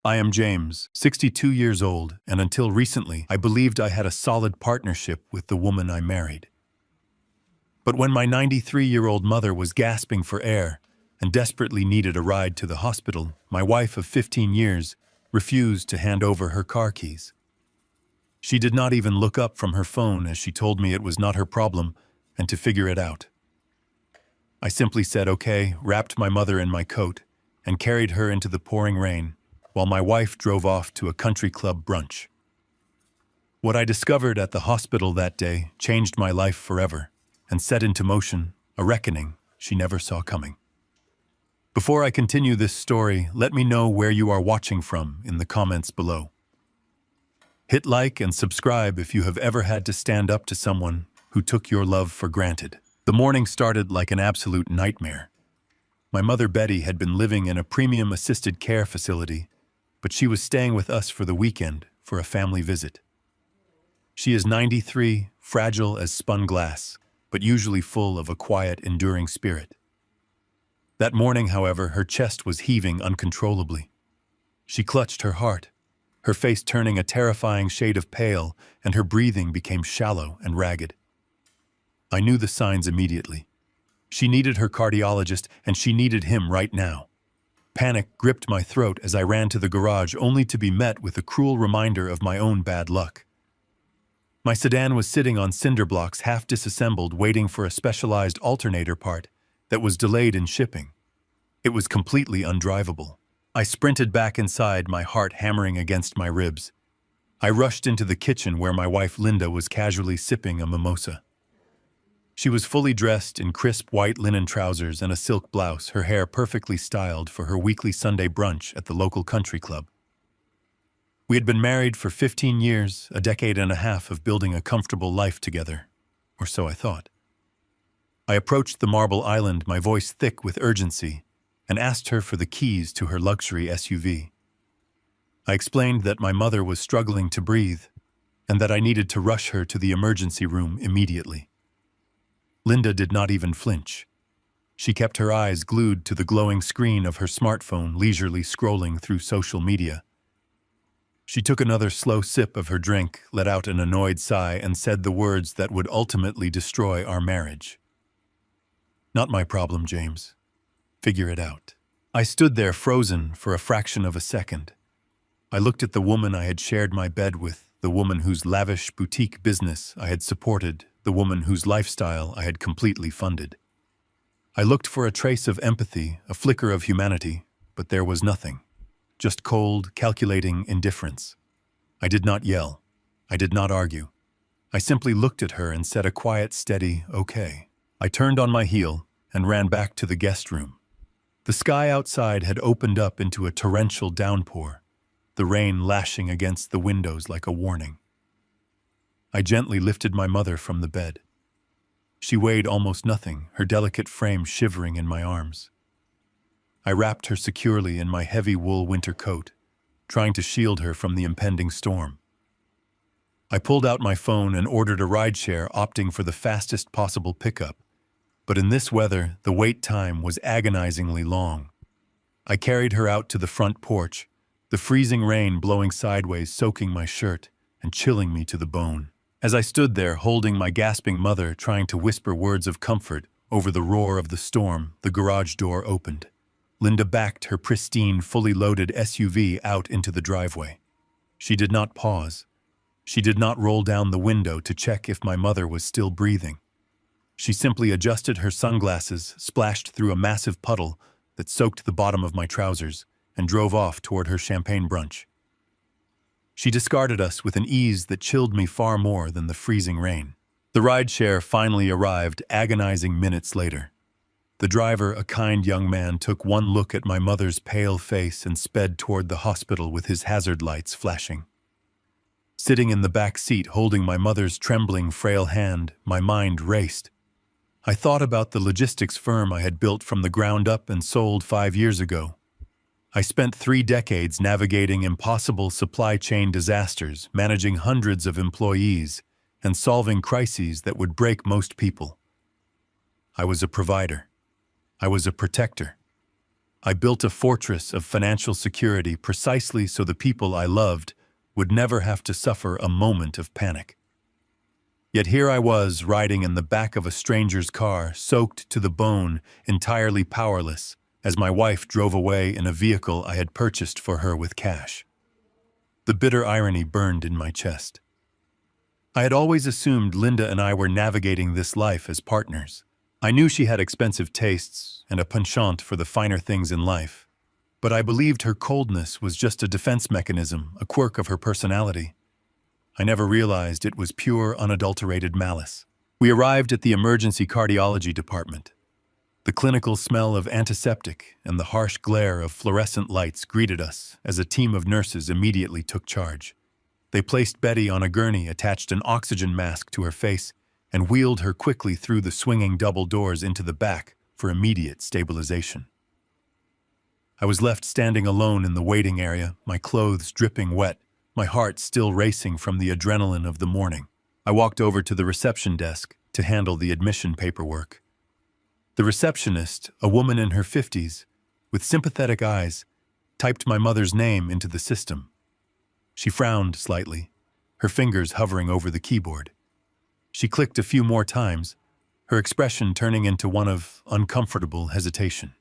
I am James, 62 years old, and until recently, I believed I had a solid partnership with the woman I married. But when my 93-year-old mother was gasping for air and desperately needed a ride to the hospital, my wife of 15 years refused to hand over her car keys. She did not even look up from her phone as she told me it was not her problem and to figure it out. I simply said okay, wrapped my mother in my coat, and carried her into the pouring rain, while my wife drove off to a country club brunch. What I discovered at the hospital that day changed my life forever and set into motion a reckoning she never saw coming. Before I continue this story, let me know where you are watching from in the comments below. Hit like and subscribe if you have ever had to stand up to someone who took your love for granted. The morning started like an absolute nightmare. My mother Betty had been living in a premium assisted care facility, but she was staying with us for the weekend for a family visit. She is 93, fragile as spun glass, but usually full of a quiet, enduring spirit. That morning, however, her chest was heaving uncontrollably. She clutched her heart, her face turning a terrifying shade of pale, and her breathing became shallow and ragged. I knew the signs immediately. She needed her cardiologist, and she needed him right now. Panic gripped my throat as I ran to the garage, only to be met with a cruel reminder of my own bad luck. My sedan was sitting on cinder blocks, half disassembled, waiting for a specialized alternator part that was delayed in shipping. It was completely undrivable. I sprinted back inside, my heart hammering against my ribs. I rushed into the kitchen where my wife Linda was casually sipping a mimosa. She was fully dressed in crisp white linen trousers and a silk blouse, her hair perfectly styled for her weekly Sunday brunch at the local country club. We had been married for 15 years, a decade and a half of building a comfortable life together, or so I thought. I approached the marble island, my voice thick with urgency, and asked her for the keys to her luxury SUV. I explained that my mother was struggling to breathe and that I needed to rush her to the emergency room immediately. Linda did not even flinch. She kept her eyes glued to the glowing screen of her smartphone, leisurely scrolling through social media. She took another slow sip of her drink, let out an annoyed sigh, and said the words that would ultimately destroy our marriage. "Not my problem, James. Figure it out." I stood there frozen for a fraction of a second. I looked at the woman I had shared my bed with, the woman whose lavish boutique business I had supported, the woman whose lifestyle I had completely funded. I looked for a trace of empathy, a flicker of humanity, but there was nothing. Just cold, calculating indifference. I did not yell. I did not argue. I simply looked at her and said a quiet, steady, "Okay." I turned on my heel and ran back to the guest room. The sky outside had opened up into a torrential downpour, the rain lashing against the windows like a warning. I gently lifted my mother from the bed. She weighed almost nothing, her delicate frame shivering in my arms. I wrapped her securely in my heavy wool winter coat, trying to shield her from the impending storm. I pulled out my phone and ordered a rideshare, opting for the fastest possible pickup. But in this weather, the wait time was agonizingly long. I carried her out to the front porch, the freezing rain blowing sideways, soaking my shirt and chilling me to the bone. As I stood there holding my gasping mother, trying to whisper words of comfort over the roar of the storm, the garage door opened. Linda backed her pristine, fully loaded SUV out into the driveway. She did not pause. She did not roll down the window to check if my mother was still breathing. She simply adjusted her sunglasses, splashed through a massive puddle that soaked the bottom of my trousers, and drove off toward her champagne brunch. She discarded us with an ease that chilled me far more than the freezing rain. The rideshare finally arrived, agonizing minutes later. The driver, a kind young man, took one look at my mother's pale face and sped toward the hospital with his hazard lights flashing. Sitting in the back seat, holding my mother's trembling, frail hand, my mind raced. I thought about the logistics firm I had built from the ground up and sold 5 years ago. I spent 3 decades navigating impossible supply chain disasters, managing hundreds of employees, and solving crises that would break most people. I was a provider. I was a protector. I built a fortress of financial security precisely so the people I loved would never have to suffer a moment of panic. Yet here I was, riding in the back of a stranger's car, soaked to the bone, entirely powerless, as my wife drove away in a vehicle I had purchased for her with cash. The bitter irony burned in my chest. I had always assumed Linda and I were navigating this life as partners. I knew she had expensive tastes and a penchant for the finer things in life, but I believed her coldness was just a defense mechanism, a quirk of her personality. I never realized it was pure, unadulterated malice. We arrived at the emergency cardiology department. The clinical smell of antiseptic and the harsh glare of fluorescent lights greeted us as a team of nurses immediately took charge. They placed Betty on a gurney, attached an oxygen mask to her face, and wheeled her quickly through the swinging double doors into the back for immediate stabilization. I was left standing alone in the waiting area, my clothes dripping wet, my heart still racing from the adrenaline of the morning. I walked over to the reception desk to handle the admission paperwork. The receptionist, a woman in her 50s, with sympathetic eyes, typed my mother's name into the system. She frowned slightly, her fingers hovering over the keyboard. She clicked a few more times, her expression turning into one of uncomfortable hesitation.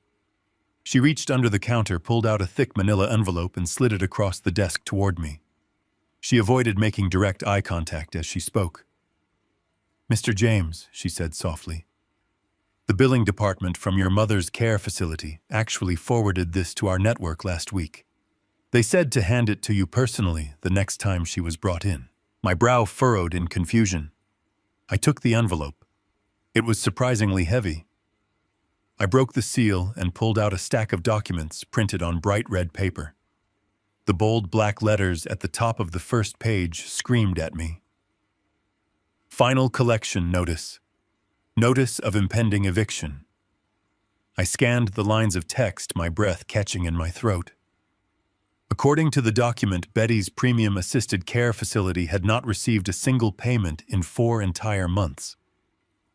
She reached under the counter, pulled out a thick manila envelope, and slid it across the desk toward me. She avoided making direct eye contact as she spoke. "Mr. James," she said softly, "the billing department from your mother's care facility actually forwarded this to our network last week. They said to hand it to you personally the next time she was brought in." My brow furrowed in confusion. I took the envelope. It was surprisingly heavy. I broke the seal and pulled out a stack of documents printed on bright red paper. The bold black letters at the top of the first page screamed at me. Final collection notice. Notice of impending eviction. I scanned the lines of text, my breath catching in my throat. According to the document, Betty's premium assisted care facility had not received a single payment in 4 entire months.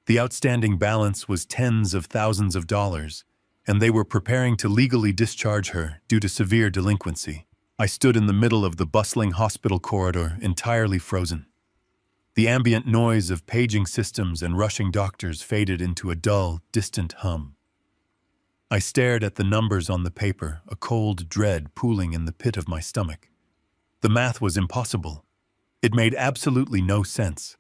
The outstanding balance was tens of thousands of dollars, and they were preparing to legally discharge her due to severe delinquency. I stood in the middle of the bustling hospital corridor, entirely frozen. The ambient noise of paging systems and rushing doctors faded into a dull, distant hum. I stared at the numbers on the paper, a cold dread pooling in the pit of my stomach. The math was impossible. It made absolutely no sense.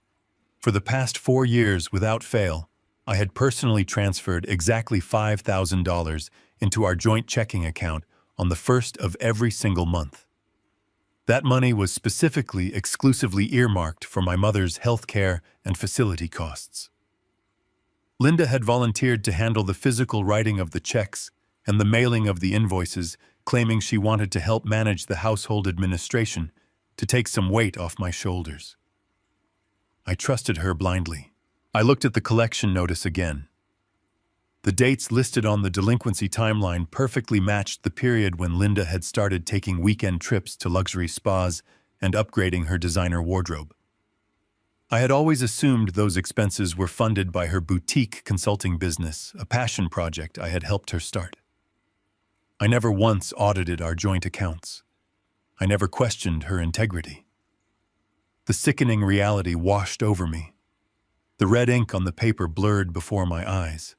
For the past 4 years, without fail, I had personally transferred exactly $5,000 into our joint checking account on the first of every single month. That money was specifically, exclusively earmarked for my mother's health care and facility costs. Linda had volunteered to handle the physical writing of the checks and the mailing of the invoices, claiming she wanted to help manage the household administration, to take some weight off my shoulders. I trusted her blindly. I looked at the collection notice again. The dates listed on the delinquency timeline perfectly matched the period when Linda had started taking weekend trips to luxury spas and upgrading her designer wardrobe. I had always assumed those expenses were funded by her boutique consulting business, a passion project I had helped her start. I never once audited our joint accounts. I never questioned her integrity. The sickening reality washed over me. The red ink on the paper blurred before my eyes.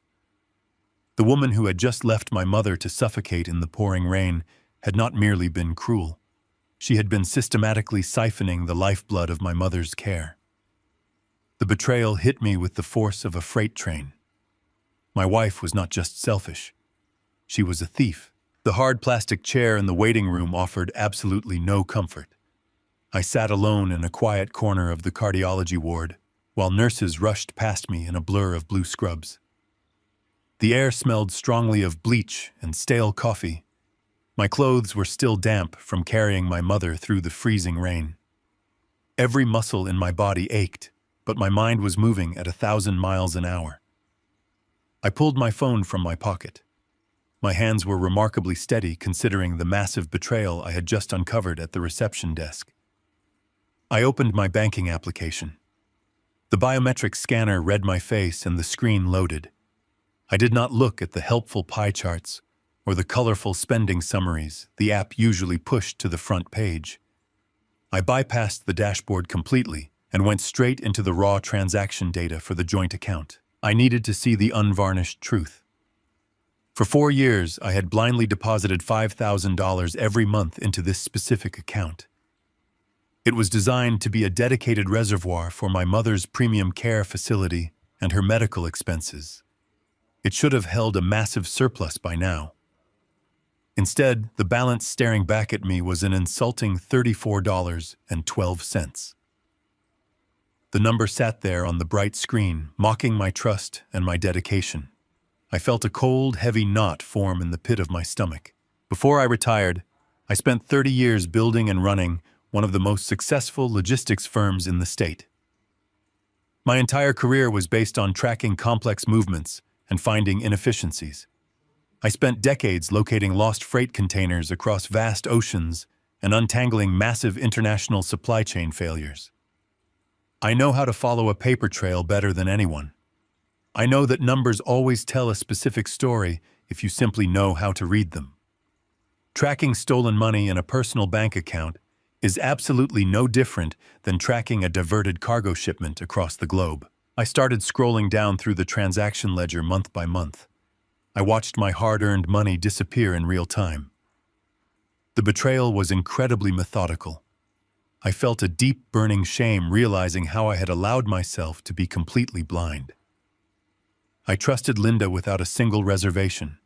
The woman who had just left my mother to suffocate in the pouring rain had not merely been cruel. She had been systematically siphoning the lifeblood of my mother's care. The betrayal hit me with the force of a freight train. My wife was not just selfish. She was a thief. The hard plastic chair in the waiting room offered absolutely no comfort. I sat alone in a quiet corner of the cardiology ward, while nurses rushed past me in a blur of blue scrubs. The air smelled strongly of bleach and stale coffee. My clothes were still damp from carrying my mother through the freezing rain. Every muscle in my body ached, but my mind was moving at 1,000 miles an hour. I pulled my phone from my pocket. My hands were remarkably steady considering the massive betrayal I had just uncovered at the reception desk. I opened my banking application. The biometric scanner read my face and the screen loaded. I did not look at the helpful pie charts or the colorful spending summaries the app usually pushed to the front page. I bypassed the dashboard completely and went straight into the raw transaction data for the joint account. I needed to see the unvarnished truth. For 4 years, I had blindly deposited $5,000 every month into this specific account. It was designed to be a dedicated reservoir for my mother's premium care facility and her medical expenses. It should have held a massive surplus by now. Instead, the balance staring back at me was an insulting $34.12. The number sat there on the bright screen, mocking my trust and my dedication. I felt a cold, heavy knot form in the pit of my stomach. Before I retired, I spent 30 years building and running one of the most successful logistics firms in the state. My entire career was based on tracking complex movements and finding inefficiencies. I spent decades locating lost freight containers across vast oceans and untangling massive international supply chain failures. I know how to follow a paper trail better than anyone. I know that numbers always tell a specific story if you simply know how to read them. Tracking stolen money in a personal bank account is absolutely no different than tracking a diverted cargo shipment across the globe. I started scrolling down through the transaction ledger month by month. I watched my hard-earned money disappear in real time. The betrayal was incredibly methodical. I felt a deep, burning shame realizing how I had allowed myself to be completely blind. I trusted Linda without a single reservation.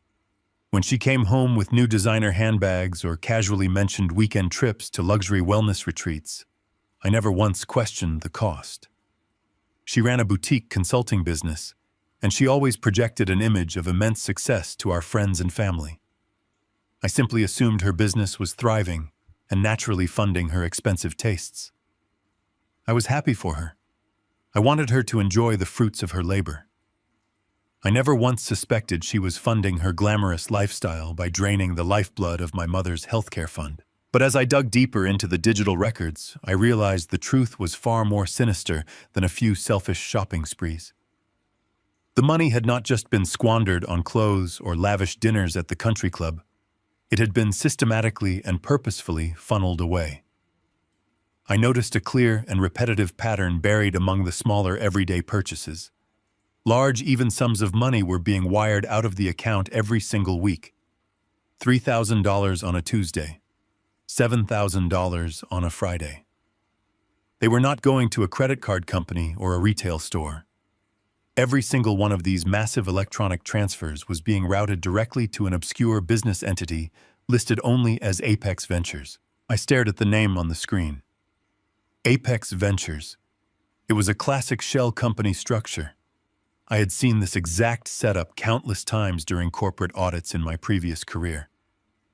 When she came home with new designer handbags or casually mentioned weekend trips to luxury wellness retreats, I never once questioned the cost. She ran a boutique consulting business, and she always projected an image of immense success to our friends and family. I simply assumed her business was thriving and naturally funding her expensive tastes. I was happy for her. I wanted her to enjoy the fruits of her labor. I never once suspected she was funding her glamorous lifestyle by draining the lifeblood of my mother's healthcare fund. But as I dug deeper into the digital records, I realized the truth was far more sinister than a few selfish shopping sprees. The money had not just been squandered on clothes or lavish dinners at the country club. It had been systematically and purposefully funneled away. I noticed a clear and repetitive pattern buried among the smaller everyday purchases. Large, even sums of money were being wired out of the account every single week. $3,000 on a Tuesday, $7,000 on a Friday. They were not going to a credit card company or a retail store. Every single one of these massive electronic transfers was being routed directly to an obscure business entity listed only as Apex Ventures. I stared at the name on the screen. Apex Ventures. It was a classic shell company structure. I had seen this exact setup countless times during corporate audits in my previous career.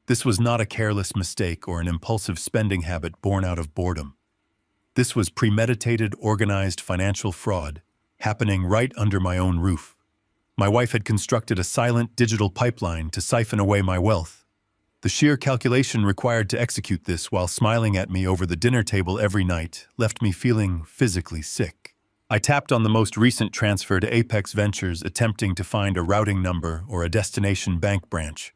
This was not a careless mistake or an impulsive spending habit born out of boredom. This was premeditated, organized financial fraud happening right under my own roof. My wife had constructed a silent digital pipeline to siphon away my wealth. The sheer calculation required to execute this while smiling at me over the dinner table every night left me feeling physically sick. I tapped on the most recent transfer to Apex Ventures, attempting to find a routing number or a destination bank branch.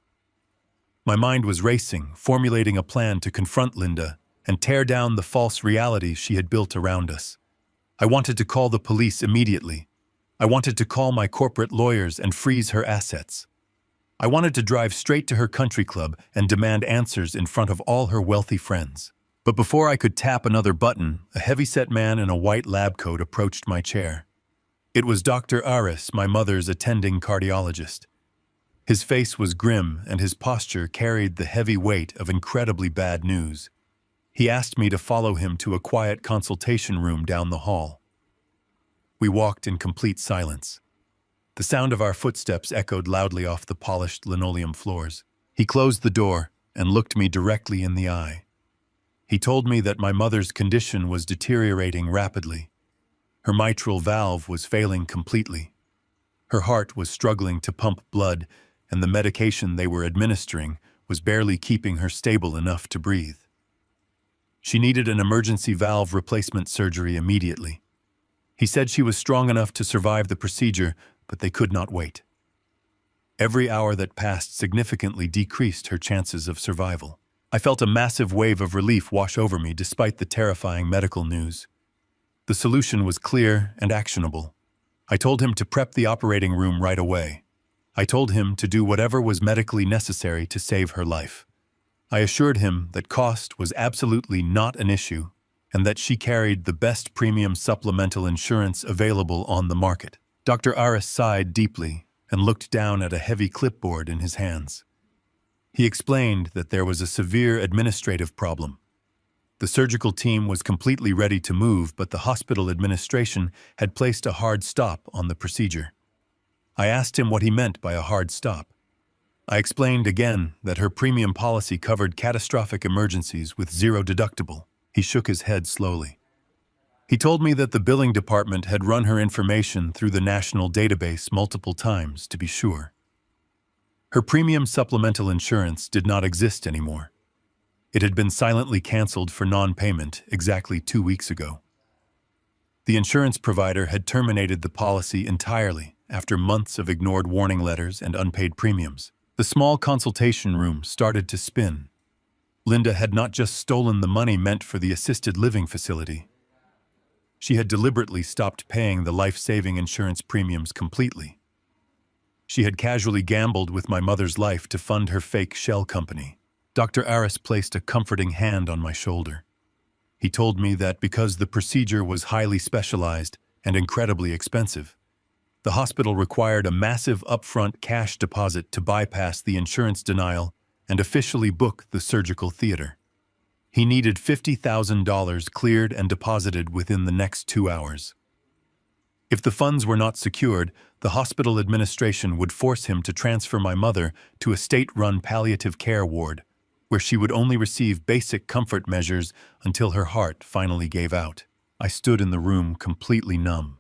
My mind was racing, formulating a plan to confront Linda and tear down the false reality she had built around us. I wanted to call the police immediately. I wanted to call my corporate lawyers and freeze her assets. I wanted to drive straight to her country club and demand answers in front of all her wealthy friends. But before I could tap another button, a heavy-set man in a white lab coat approached my chair. It was Dr. Aris, my mother's attending cardiologist. His face was grim and his posture carried the heavy weight of incredibly bad news. He asked me to follow him to a quiet consultation room down the hall. We walked in complete silence. The sound of our footsteps echoed loudly off the polished linoleum floors. He closed the door and looked me directly in the eye. He told me that my mother's condition was deteriorating rapidly. Her mitral valve was failing completely. Her heart was struggling to pump blood, and the medication they were administering was barely keeping her stable enough to breathe. She needed an emergency valve replacement surgery immediately. He said she was strong enough to survive the procedure, but they could not wait. Every hour that passed significantly decreased her chances of survival. I felt a massive wave of relief wash over me despite the terrifying medical news. The solution was clear and actionable. I told him to prep the operating room right away. I told him to do whatever was medically necessary to save her life. I assured him that cost was absolutely not an issue and that she carried the best premium supplemental insurance available on the market. Dr. Aris sighed deeply and looked down at a heavy clipboard in his hands. He explained that there was a severe administrative problem. The surgical team was completely ready to move, but the hospital administration had placed a hard stop on the procedure. I asked him what he meant by a hard stop. I explained again that her premium policy covered catastrophic emergencies with zero deductible. He shook his head slowly. He told me that the billing department had run her information through the national database multiple times to be sure. Her premium supplemental insurance did not exist anymore. It had been silently canceled for non-payment exactly 2 weeks ago. The insurance provider had terminated the policy entirely after months of ignored warning letters and unpaid premiums. The small consultation room started to spin. Linda had not just stolen the money meant for the assisted living facility. She had deliberately stopped paying the life-saving insurance premiums completely. She had casually gambled with my mother's life to fund her fake shell company. Dr. Aris placed a comforting hand on my shoulder. He told me that because the procedure was highly specialized and incredibly expensive, the hospital required a massive upfront cash deposit to bypass the insurance denial and officially book the surgical theater. He needed $50,000 cleared and deposited within the next 2 hours. If the funds were not secured, the hospital administration would force him to transfer my mother to a state-run palliative care ward, where she would only receive basic comfort measures until her heart finally gave out. I stood in the room completely numb.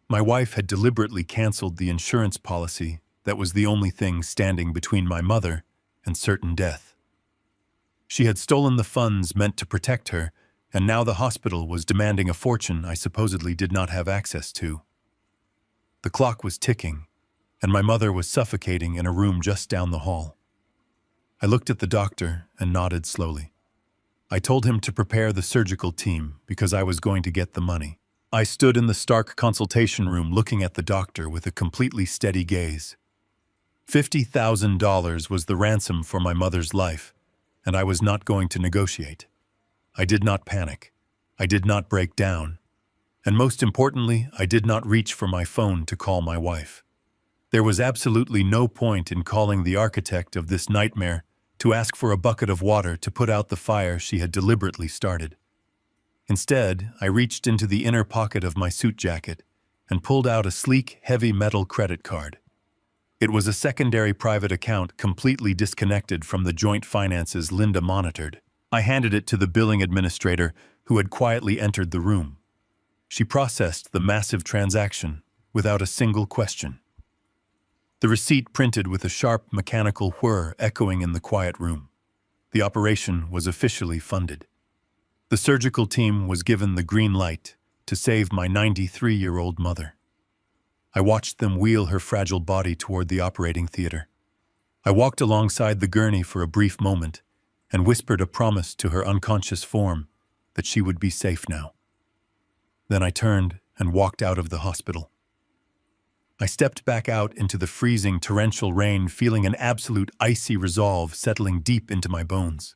My wife had deliberately canceled the insurance policy that was the only thing standing between my mother and certain death. She had stolen the funds meant to protect her, and now the hospital was demanding a fortune I supposedly did not have access to. The clock was ticking, and my mother was suffocating in a room just down the hall. I looked at the doctor and nodded slowly. I told him to prepare the surgical team because I was going to get the money. I stood in the stark consultation room looking at the doctor with a completely steady gaze. $50,000 was the ransom for my mother's life, and I was not going to negotiate. I did not panic. I did not break down. And most importantly, I did not reach for my phone to call my wife. There was absolutely no point in calling the architect of this nightmare to ask for a bucket of water to put out the fire she had deliberately started. Instead, I reached into the inner pocket of my suit jacket and pulled out a sleek, heavy metal credit card. It was a secondary private account completely disconnected from the joint finances Linda monitored. I handed it to the billing administrator who had quietly entered the room. She processed the massive transaction without a single question. The receipt printed with a sharp mechanical whir echoing in the quiet room. The operation was officially funded. The surgical team was given the green light to save my 93-year-old mother. I watched them wheel her fragile body toward the operating theater. I walked alongside the gurney for a brief moment and whispered a promise to her unconscious form that she would be safe now. Then I turned and walked out of the hospital. I stepped back out into the freezing torrential rain, feeling an absolute icy resolve settling deep into my bones.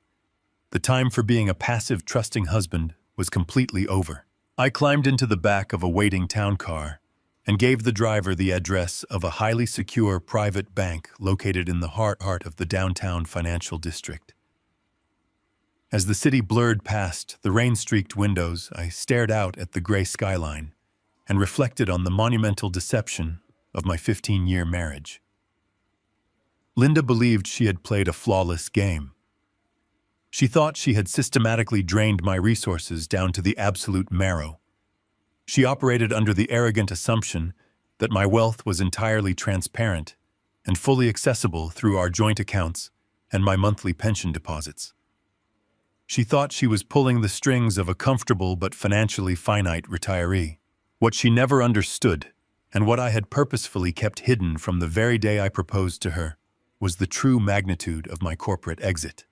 The time for being a passive, trusting husband was completely over. I climbed into the back of a waiting town car and gave the driver the address of a highly secure private bank located in the heart of the downtown financial district. As the city blurred past the rain-streaked windows, I stared out at the gray skyline and reflected on the monumental deception of my 15-year marriage. Linda believed she had played a flawless game. She thought she had systematically drained my resources down to the absolute marrow. She operated under the arrogant assumption that my wealth was entirely transparent and fully accessible through our joint accounts and my monthly pension deposits. She thought she was pulling the strings of a comfortable but financially finite retiree. What she never understood, And what I had purposefully kept hidden from the very day I proposed to her was the true magnitude of my corporate exit.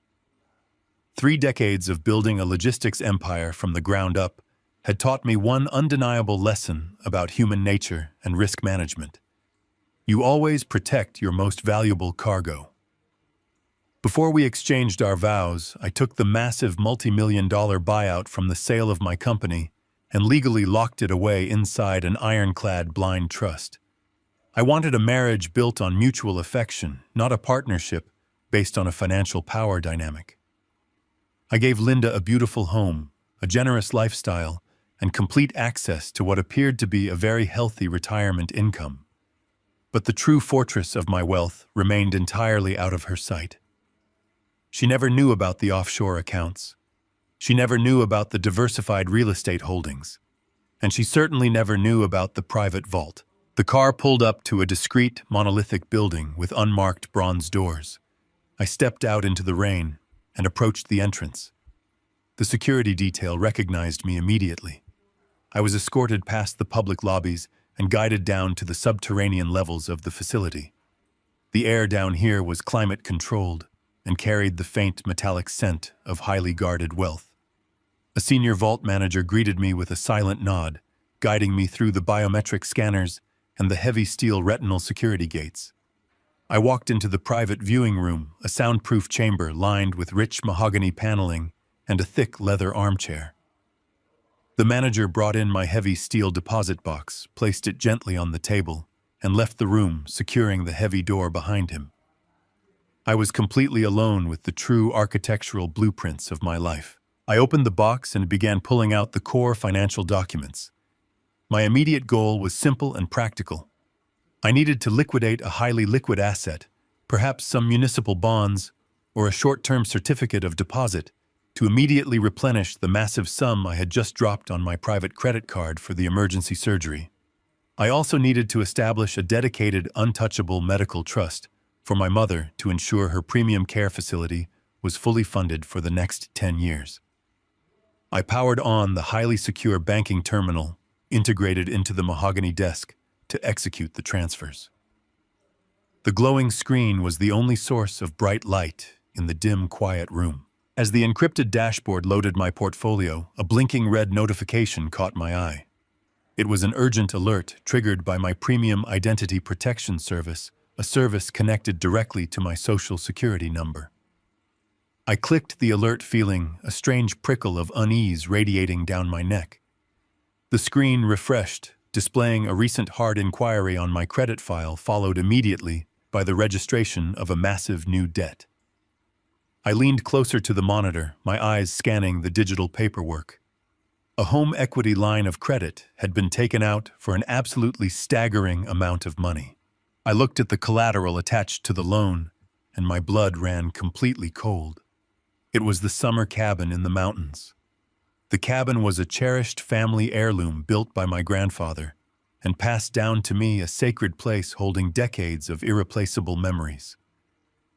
3 decades of building a logistics empire from the ground up had taught me one undeniable lesson about human nature and risk management. You always protect your most valuable cargo. Before we exchanged our vows, I took the massive multi-million-dollar buyout from the sale of my company and legally locked it away inside an ironclad blind trust. I wanted a marriage built on mutual affection, not a partnership based on a financial power dynamic. I gave Linda a beautiful home, a generous lifestyle, and complete access to what appeared to be a very healthy retirement income. But the true fortress of my wealth remained entirely out of her sight. She never knew about the offshore accounts. She never knew about the diversified real estate holdings. And she certainly never knew about the private vault. The car pulled up to a discreet, monolithic building with unmarked bronze doors. I stepped out into the rain and approached the entrance. The security detail recognized me immediately. I was escorted past the public lobbies and guided down to the subterranean levels of the facility. The air down here was climate-controlled and carried the faint metallic scent of highly guarded wealth. A senior vault manager greeted me with a silent nod, guiding me through the biometric scanners and the heavy steel retinal security gates. I walked into the private viewing room, a soundproof chamber lined with rich mahogany paneling and a thick leather armchair. The manager brought in my heavy steel deposit box, placed it gently on the table, and left the room, securing the heavy door behind him. I was completely alone with the true architectural blueprints of my life. I opened the box and began pulling out the core financial documents. My immediate goal was simple and practical. I needed to liquidate a highly liquid asset, perhaps some municipal bonds or a short-term certificate of deposit, to immediately replenish the massive sum I had just dropped on my private credit card for the emergency surgery. I also needed to establish a dedicated, untouchable medical trust for my mother to ensure her premium care facility was fully funded for the next 10 years. I powered on the highly secure banking terminal integrated into the mahogany desk to execute the transfers. The glowing screen was the only source of bright light in the dim, quiet room. As the encrypted dashboard loaded my portfolio, a blinking red notification caught my eye. It was an urgent alert triggered by my premium identity protection service, a service connected directly to my social security number. I clicked the alert, feeling a strange prickle of unease radiating down my neck. The screen refreshed, displaying a recent hard inquiry on my credit file, followed immediately by the registration of a massive new debt. I leaned closer to the monitor, my eyes scanning the digital paperwork. A home equity line of credit had been taken out for an absolutely staggering amount of money. I looked at the collateral attached to the loan, and my blood ran completely cold. It was the summer cabin in the mountains. The cabin was a cherished family heirloom built by my grandfather and passed down to me, a sacred place holding decades of irreplaceable memories.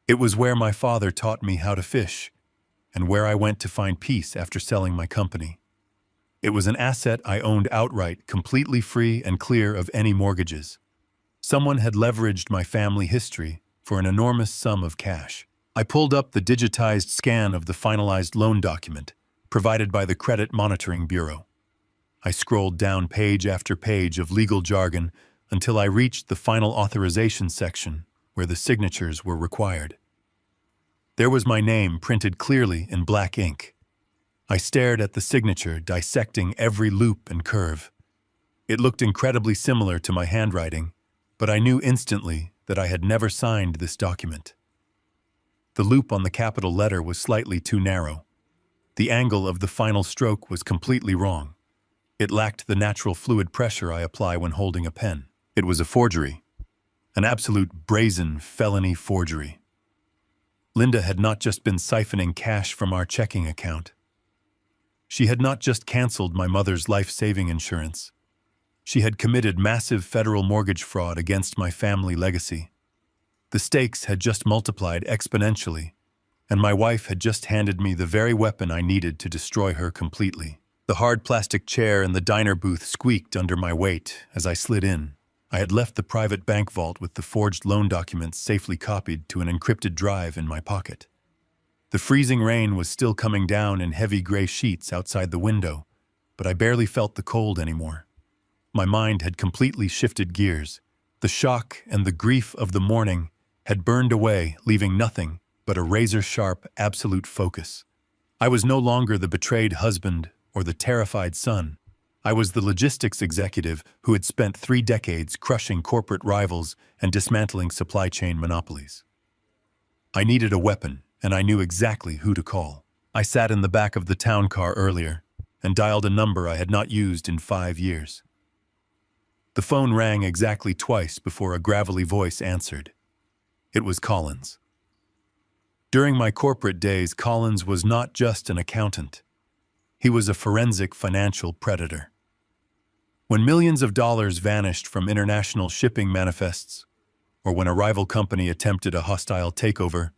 It was where my father taught me how to fish and where I went to find peace after selling my company. It was an asset I owned outright, completely free and clear of any mortgages. Someone had leveraged my family history for an enormous sum of cash. I pulled up the digitized scan of the finalized loan document provided by the Credit Monitoring Bureau. I scrolled down page after page of legal jargon until I reached the final authorization section where the signatures were required. There was my name printed clearly in black ink. I stared at the signature, dissecting every loop and curve. It looked incredibly similar to my handwriting, but I knew instantly that I had never signed this document. The loop on the capital letter was slightly too narrow. The angle of the final stroke was completely wrong. It lacked the natural fluid pressure I apply when holding a pen. It was a forgery. An absolute brazen felony forgery. Linda had not just been siphoning cash from our checking account. She had not just canceled my mother's life-saving insurance. She had committed massive federal mortgage fraud against my family legacy. The stakes had just multiplied exponentially, and my wife had just handed me the very weapon I needed to destroy her completely. The hard plastic chair in the diner booth squeaked under my weight as I slid in. I had left the private bank vault with the forged loan documents safely copied to an encrypted drive in my pocket. The freezing rain was still coming down in heavy gray sheets outside the window, but I barely felt the cold anymore. My mind had completely shifted gears. The shock and the grief of the morning had burned away, leaving nothing but a razor-sharp, absolute focus. I was no longer the betrayed husband or the terrified son. I was the logistics executive who had spent 3 decades crushing corporate rivals and dismantling supply chain monopolies. I needed a weapon, and I knew exactly who to call. I sat in the back of the town car earlier and dialed a number I had not used in 5 years. The phone rang exactly twice before a gravelly voice answered. It was Collins. During my corporate days, Collins was not just an accountant. He was a forensic financial predator. When millions of dollars vanished from international shipping manifests, or when a rival company attempted a hostile takeover,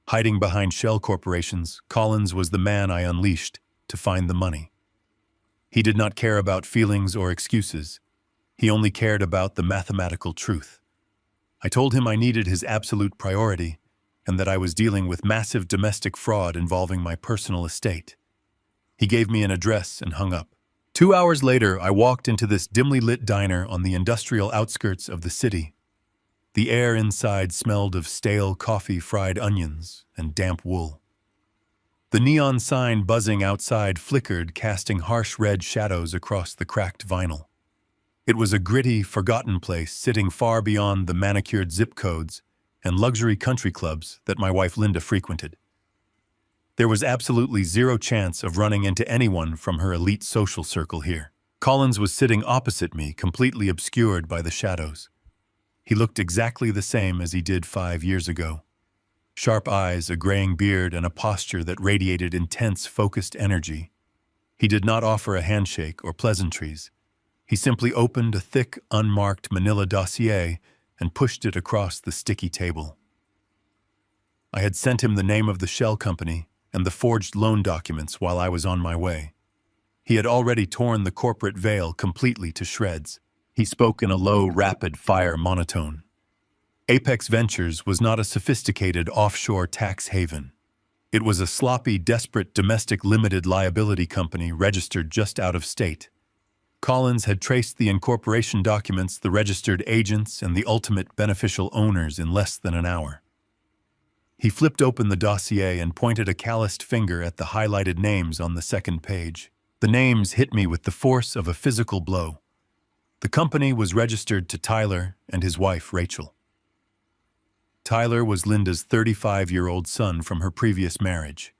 hiding behind shell corporations, Collins was the man I unleashed to find the money. He did not care about feelings or excuses. He only cared about the mathematical truth. I told him I needed his absolute priority and that I was dealing with massive domestic fraud involving my personal estate. He gave me an address and hung up. 2 hours later, I walked into this dimly lit diner on the industrial outskirts of the city. The air inside smelled of stale coffee, fried onions, and damp wool. The neon sign buzzing outside flickered, casting harsh red shadows across the cracked vinyl. It was a gritty, forgotten place sitting far beyond the manicured zip codes and luxury country clubs that my wife Linda frequented. There was absolutely zero chance of running into anyone from her elite social circle here. Collins was sitting opposite me, completely obscured by the shadows. He looked exactly the same as he did 5 years ago. Sharp eyes, a graying beard, and a posture that radiated intense, focused energy. He did not offer a handshake or pleasantries. He simply opened a thick, unmarked manila dossier and pushed it across the sticky table. I had sent him the name of the shell company and the forged loan documents while I was on my way. He had already torn the corporate veil completely to shreds. He spoke in a low, rapid-fire monotone. Apex Ventures was not a sophisticated offshore tax haven. It was a sloppy, desperate domestic limited liability company registered just out of state. Collins had traced the incorporation documents, the registered agents, and the ultimate beneficial owners in less than an hour. He flipped open the dossier and pointed a calloused finger at the highlighted names on the second page. The names hit me with the force of a physical blow. The company was registered to Tyler and his wife, Rachel. Tyler was Linda's 35-year-old son from her previous marriage.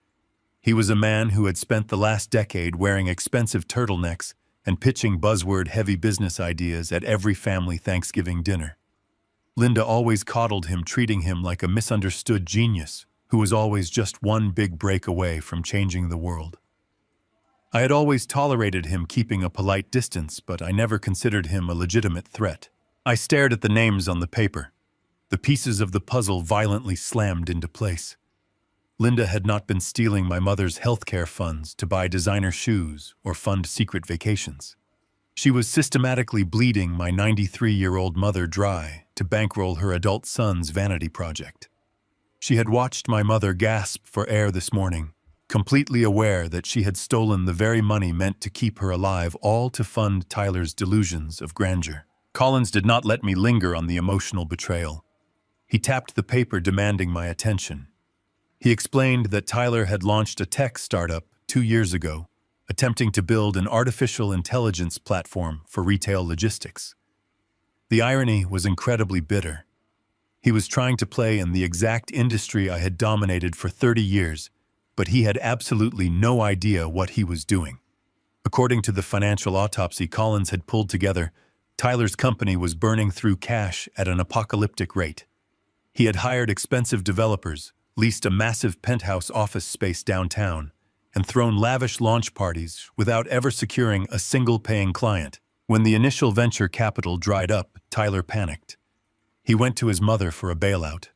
He was a man who had spent the last decade wearing expensive turtlenecks and pitching buzzword-heavy business ideas at every family Thanksgiving dinner. Linda always coddled him, treating him like a misunderstood genius who was always just one big break away from changing the world. I had always tolerated him keeping a polite distance, but I never considered him a legitimate threat. I stared at the names on the paper. The pieces of the puzzle violently slammed into place. Linda had not been stealing my mother's healthcare funds to buy designer shoes or fund secret vacations. She was systematically bleeding my 93-year-old mother dry to bankroll her adult son's vanity project. She had watched my mother gasp for air this morning, completely aware that she had stolen the very money meant to keep her alive, all to fund Tyler's delusions of grandeur. Collins did not let me linger on the emotional betrayal. He tapped the paper, demanding my attention. He explained that Tyler had launched a tech startup 2 years ago, attempting to build an artificial intelligence platform for retail logistics. The irony was incredibly bitter. He was trying to play in the exact industry I had dominated for 30 years, but he had absolutely no idea what he was doing. According to the financial autopsy Collins had pulled together, Tyler's company was burning through cash at an apocalyptic rate. He had hired expensive developers, leased a massive penthouse office space downtown, and thrown lavish launch parties without ever securing a single paying client. When the initial venture capital dried up, Tyler panicked. He went to his mother for a bailout.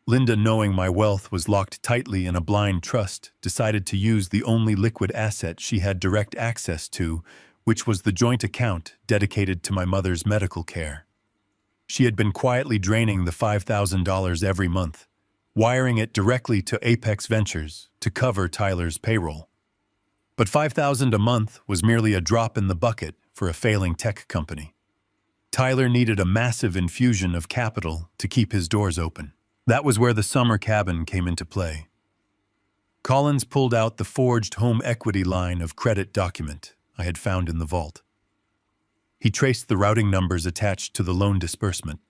Linda, knowing my wealth was locked tightly in a blind trust, decided to use the only liquid asset she had direct access to, which was the joint account dedicated to my mother's medical care. She had been quietly draining the $5,000 every month, wiring it directly to Apex Ventures to cover Tyler's payroll. But $5,000 a month was merely a drop in the bucket for a failing tech company. Tyler needed a massive infusion of capital to keep his doors open. That was where the summer cabin came into play. Collins pulled out the forged home equity line of credit document I had found in the vault. He traced the routing numbers attached to the loan disbursement.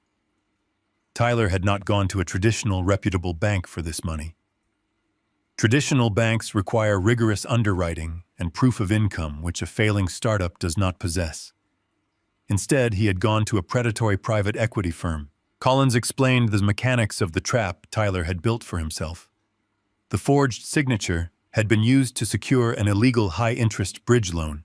Tyler had not gone to a traditional reputable bank for this money. Traditional banks require rigorous underwriting and proof of income, which a failing startup does not possess. Instead, he had gone to a predatory private equity firm. Collins explained the mechanics of the trap Tyler had built for himself. The forged signature had been used to secure an illegal high-interest bridge loan.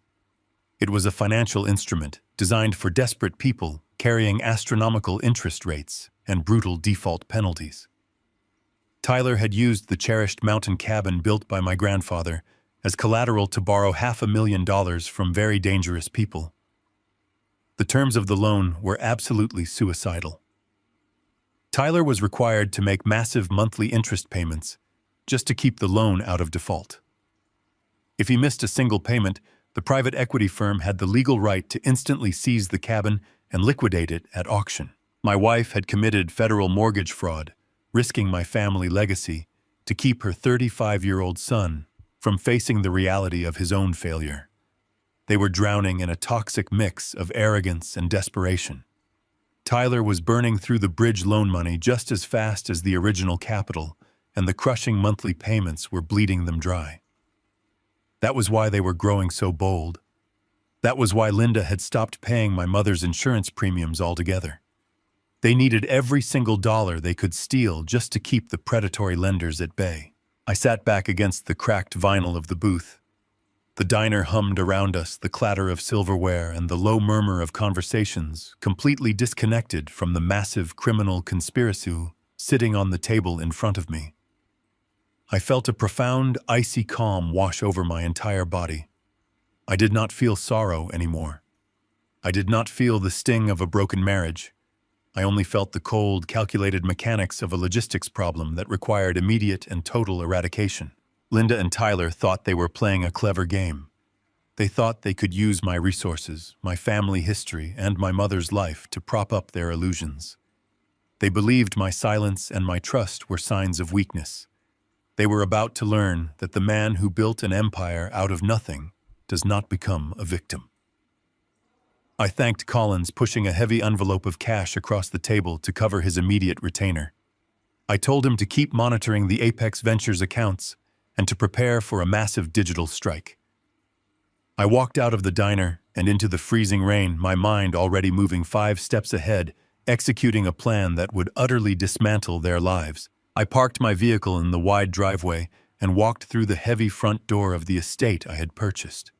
It was a financial instrument designed for desperate people carrying astronomical interest rates and brutal default penalties. Tyler had used the cherished mountain cabin built by my grandfather as collateral to borrow $500,000 from very dangerous people. The terms of the loan were absolutely suicidal. Tyler was required to make massive monthly interest payments just to keep the loan out of default. If he missed a single payment, the private equity firm had the legal right to instantly seize the cabin and liquidate it at auction. My wife had committed federal mortgage fraud, risking my family legacy to keep her 35-year-old son from facing the reality of his own failure. They were drowning in a toxic mix of arrogance and desperation. Tyler was burning through the bridge loan money just as fast as the original capital, and the crushing monthly payments were bleeding them dry. That was why they were growing so bold. That was why Linda had stopped paying my mother's insurance premiums altogether. They needed every single dollar they could steal just to keep the predatory lenders at bay. I sat back against the cracked vinyl of the booth. The diner hummed around us, the clatter of silverware and the low murmur of conversations, completely disconnected from the massive criminal conspiracy sitting on the table in front of me. I felt a profound, icy calm wash over my entire body. I did not feel sorrow anymore. I did not feel the sting of a broken marriage. I only felt the cold, calculated mechanics of a logistics problem that required immediate and total eradication. Linda and Tyler thought they were playing a clever game. They thought they could use my resources, my family history, and my mother's life to prop up their illusions. They believed my silence and my trust were signs of weakness. They were about to learn that the man who built an empire out of nothing does not become a victim. I thanked Collins, pushing a heavy envelope of cash across the table to cover his immediate retainer. I told him to keep monitoring the Apex Ventures accounts and to prepare for a massive digital strike. I walked out of the diner and into the freezing rain, my mind already moving 5 steps ahead, executing a plan that would utterly dismantle their lives. I parked my vehicle in the wide driveway and walked through the heavy front door of the estate I had purchased.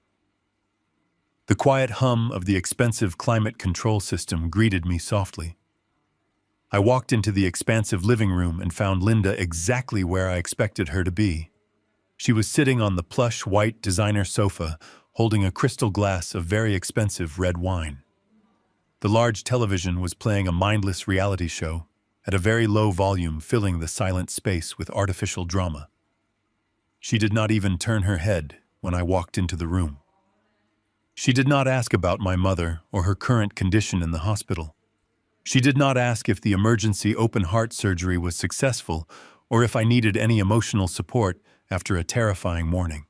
The quiet hum of the expensive climate control system greeted me softly. I walked into the expansive living room and found Linda exactly where I expected her to be. She was sitting on the plush white designer sofa, holding a crystal glass of very expensive red wine. The large television was playing a mindless reality show at a very low volume, filling the silent space with artificial drama. She did not even turn her head when I walked into the room. She did not ask about my mother or her current condition in the hospital. She did not ask if the emergency open-heart surgery was successful or if I needed any emotional support after a terrifying morning.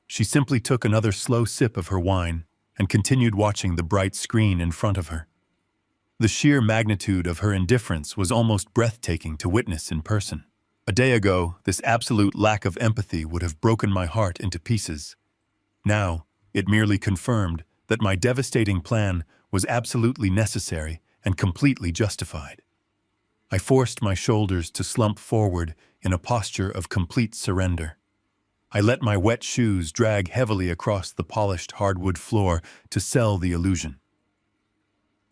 She simply took another slow sip of her wine and continued watching the bright screen in front of her. The sheer magnitude of her indifference was almost breathtaking to witness in person. A day ago, this absolute lack of empathy would have broken my heart into pieces. Now, it merely confirmed that my devastating plan was absolutely necessary and completely justified. I forced my shoulders to slump forward in a posture of complete surrender. I let my wet shoes drag heavily across the polished hardwood floor to sell the illusion.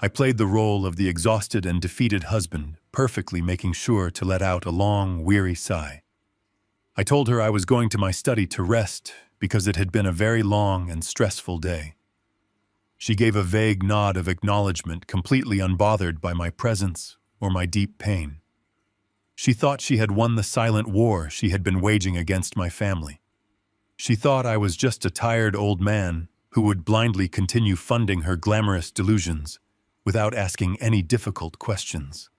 I played the role of the exhausted and defeated husband, perfectly making sure to let out a long, weary sigh. I told her I was going to my study to rest because it had been a very long and stressful day. She gave a vague nod of acknowledgement, completely unbothered by my presence or my deep pain. She thought she had won the silent war she had been waging against my family. She thought I was just a tired old man who would blindly continue funding her glamorous delusions without asking any difficult questions.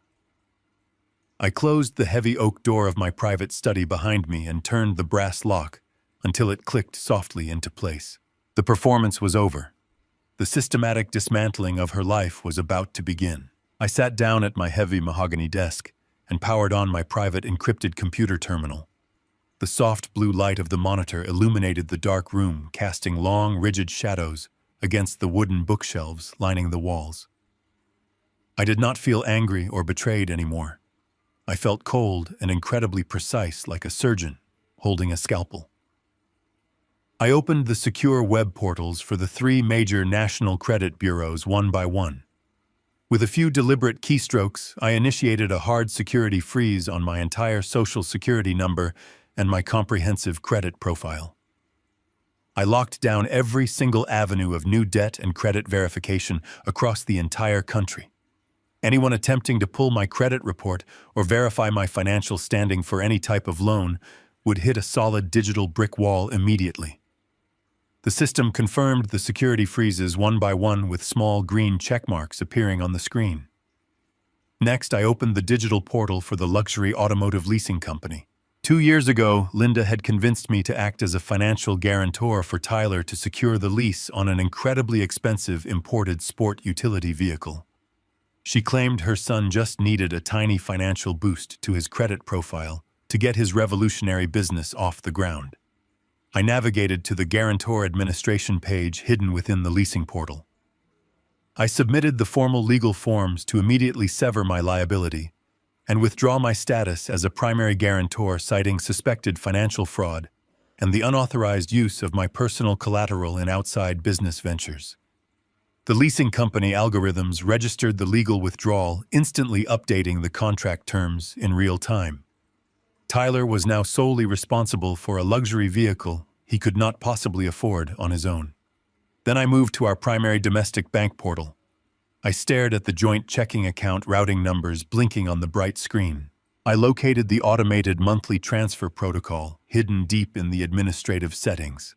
I closed the heavy oak door of my private study behind me and turned the brass lock until it clicked softly into place. The performance was over. The systematic dismantling of her life was about to begin. I sat down at my heavy mahogany desk and powered on my private encrypted computer terminal. The soft blue light of the monitor illuminated the dark room, casting long, rigid shadows against the wooden bookshelves lining the walls. I did not feel angry or betrayed anymore. I felt cold and incredibly precise, like a surgeon holding a scalpel. I opened the secure web portals for the 3 major national credit bureaus one by one. With a few deliberate keystrokes, I initiated a hard security freeze on my entire Social Security number and my comprehensive credit profile. I locked down every single avenue of new debt and credit verification across the entire country. Anyone attempting to pull my credit report or verify my financial standing for any type of loan would hit a solid digital brick wall immediately. The system confirmed the security freezes one by one with small green check marks appearing on the screen. Next, I opened the digital portal for the luxury automotive leasing company. 2 years ago, Linda had convinced me to act as a financial guarantor for Tyler to secure the lease on an incredibly expensive imported sport utility vehicle. She claimed her son just needed a tiny financial boost to his credit profile to get his revolutionary business off the ground. I navigated to the guarantor administration page hidden within the leasing portal. I submitted the formal legal forms to immediately sever my liability and withdraw my status as a primary guarantor, citing suspected financial fraud and the unauthorized use of my personal collateral in outside business ventures. The leasing company algorithms registered the legal withdrawal, instantly updating the contract terms in real time. Tyler was now solely responsible for a luxury vehicle he could not possibly afford on his own. Then I moved to our primary domestic bank portal. I stared at the joint checking account routing numbers blinking on the bright screen. I located the automated monthly transfer protocol hidden deep in the administrative settings.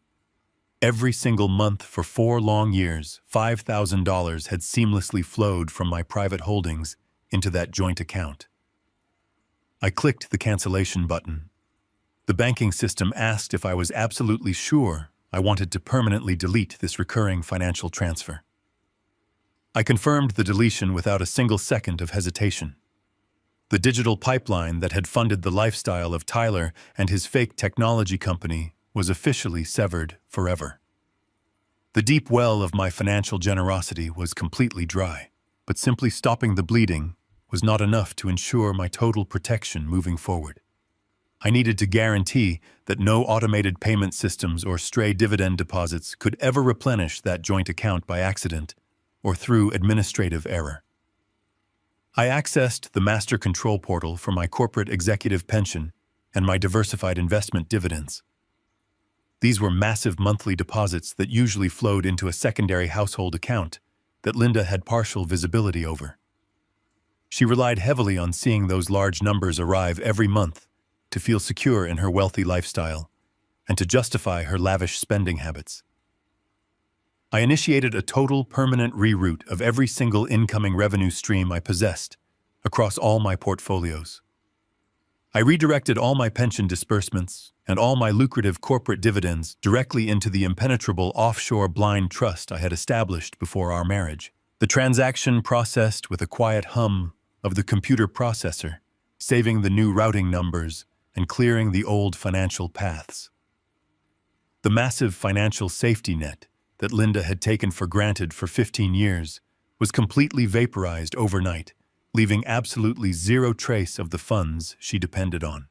Every single month for 4 long years, $5,000 had seamlessly flowed from my private holdings into that joint account. I clicked the cancellation button. The banking system asked if I was absolutely sure I wanted to permanently delete this recurring financial transfer. I confirmed the deletion without a single second of hesitation. The digital pipeline that had funded the lifestyle of Tyler and his fake technology company was officially severed forever. The deep well of my financial generosity was completely dry, but simply stopping the bleeding was not enough to ensure my total protection moving forward. I needed to guarantee that no automated payment systems or stray dividend deposits could ever replenish that joint account by accident or through administrative error. I accessed the master control portal for my corporate executive pension and my diversified investment dividends. These were massive monthly deposits that usually flowed into a secondary household account that Linda had partial visibility over. She relied heavily on seeing those large numbers arrive every month to feel secure in her wealthy lifestyle and to justify her lavish spending habits. I initiated a total permanent reroute of every single incoming revenue stream I possessed across all my portfolios. I redirected all my pension disbursements and all my lucrative corporate dividends directly into the impenetrable offshore blind trust I had established before our marriage. The transaction processed with a quiet hum of the computer processor, saving the new routing numbers and clearing the old financial paths. The massive financial safety net that Linda had taken for granted for 15 years was completely vaporized overnight, leaving absolutely zero trace of the funds she depended on.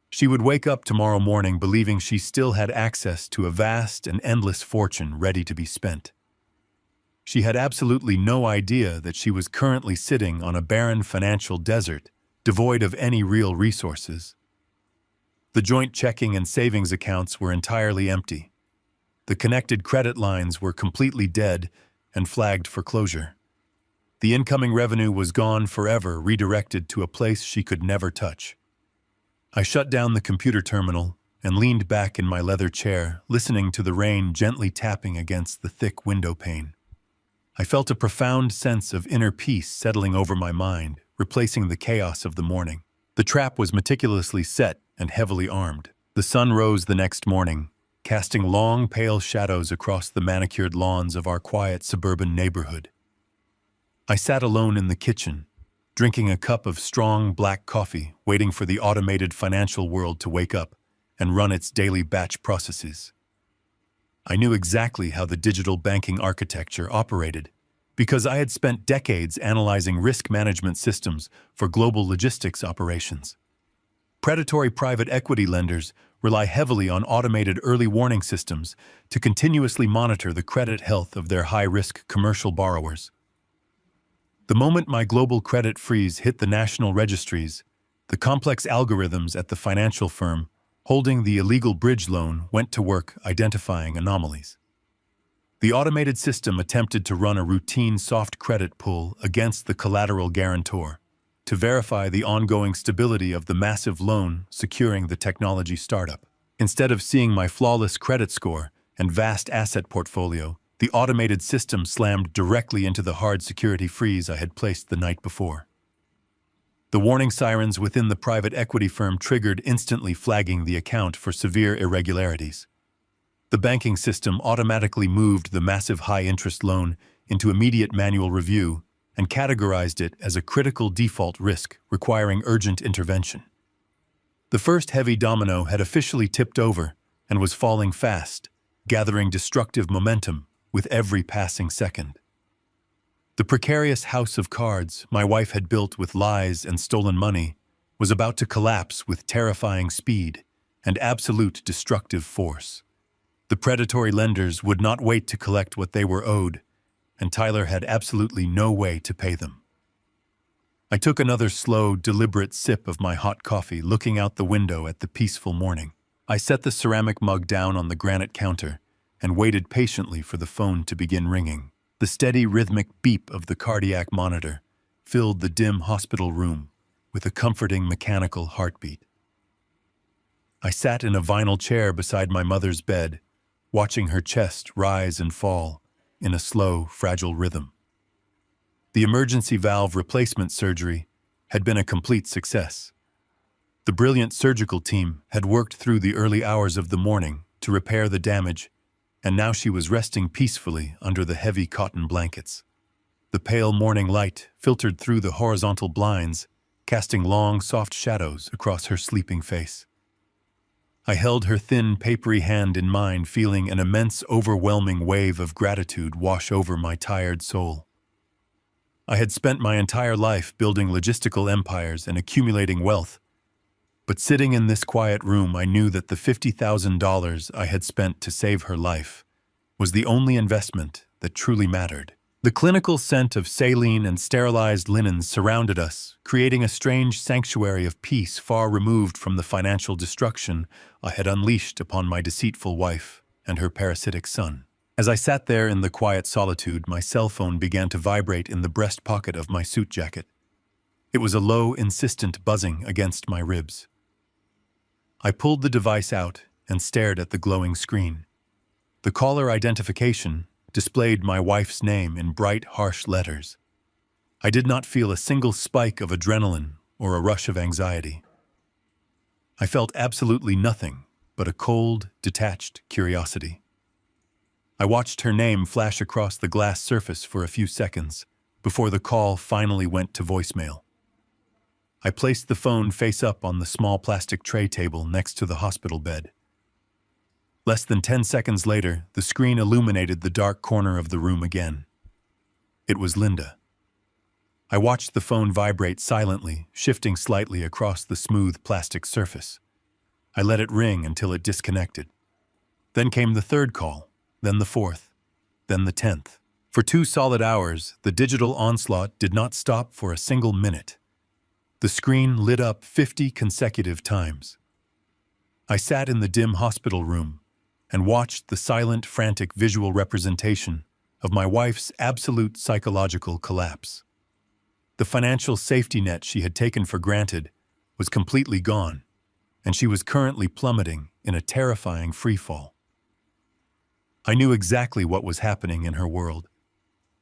She would wake up tomorrow morning believing she still had access to a vast and endless fortune ready to be spent. She had absolutely no idea that she was currently sitting on a barren financial desert, devoid of any real resources. The joint checking and savings accounts were entirely empty. The connected credit lines were completely dead and flagged for closure. The incoming revenue was gone forever, redirected to a place she could never touch. I shut down the computer terminal and leaned back in my leather chair, listening to the rain gently tapping against the thick window pane. I felt a profound sense of inner peace settling over my mind, replacing the chaos of the morning. The trap was meticulously set and heavily armed. The sun rose the next morning, casting long, pale shadows across the manicured lawns of our quiet suburban neighborhood. I sat alone in the kitchen, drinking a cup of strong black coffee, waiting for the automated financial world to wake up and run its daily batch processes. I knew exactly how the digital banking architecture operated because I had spent decades analyzing risk management systems for global logistics operations. Predatory private equity lenders rely heavily on automated early warning systems to continuously monitor the credit health of their high-risk commercial borrowers. The moment my global credit freeze hit the national registries, the complex algorithms at the financial firm holding the illegal bridge loan went to work identifying anomalies. The automated system attempted to run a routine soft credit pull against the collateral guarantor to verify the ongoing stability of the massive loan securing the technology startup. Instead of seeing my flawless credit score and vast asset portfolio, the automated system slammed directly into the hard security freeze I had placed the night before. The warning sirens within the private equity firm triggered, instantly flagging the account for severe irregularities. The banking system automatically moved the massive high-interest loan into immediate manual review and categorized it as a critical default risk requiring urgent intervention. The first heavy domino had officially tipped over and was falling fast, gathering destructive momentum with every passing second. The precarious house of cards my wife had built with lies and stolen money was about to collapse with terrifying speed and absolute destructive force. The predatory lenders would not wait to collect what they were owed, and Tyler had absolutely no way to pay them. I took another slow, deliberate sip of my hot coffee, looking out the window at the peaceful morning. I set the ceramic mug down on the granite counter and waited patiently for the phone to begin ringing. The steady, rhythmic beep of the cardiac monitor filled the dim hospital room with a comforting mechanical heartbeat. I sat in a vinyl chair beside my mother's bed, watching her chest rise and fall in a slow, fragile rhythm. The emergency valve replacement surgery had been a complete success. The brilliant surgical team had worked through the early hours of the morning to repair the damage, and now she was resting peacefully under the heavy cotton blankets. The pale morning light filtered through the horizontal blinds, casting long, soft shadows across her sleeping face. I held her thin, papery hand in mine, feeling an immense, overwhelming wave of gratitude wash over my tired soul. I had spent my entire life building logistical empires and accumulating wealth, but sitting in this quiet room, I knew that the $50,000 I had spent to save her life was the only investment that truly mattered. The clinical scent of saline and sterilized linens surrounded us, creating a strange sanctuary of peace far removed from the financial destruction I had unleashed upon my deceitful wife and her parasitic son. As I sat there in the quiet solitude, my cell phone began to vibrate in the breast pocket of my suit jacket. It was a low, insistent buzzing against my ribs. I pulled the device out and stared at the glowing screen. The caller identification displayed my wife's name in bright, harsh letters. I did not feel a single spike of adrenaline or a rush of anxiety. I felt absolutely nothing but a cold, detached curiosity. I watched her name flash across the glass surface for a few seconds before the call finally went to voicemail. I placed the phone face up on the small plastic tray table next to the hospital bed. Less than 10 seconds later, the screen illuminated the dark corner of the room again. It was Linda. I watched the phone vibrate silently, shifting slightly across the smooth plastic surface. I let it ring until it disconnected. Then came the third call, then the fourth, then the 10th. For 2 solid hours, the digital onslaught did not stop for a single minute. The screen lit up 50 consecutive times. I sat in the dim hospital room, and watched the silent, frantic visual representation of my wife's absolute psychological collapse. The financial safety net she had taken for granted was completely gone, and she was currently plummeting in a terrifying freefall. I knew exactly what was happening in her world.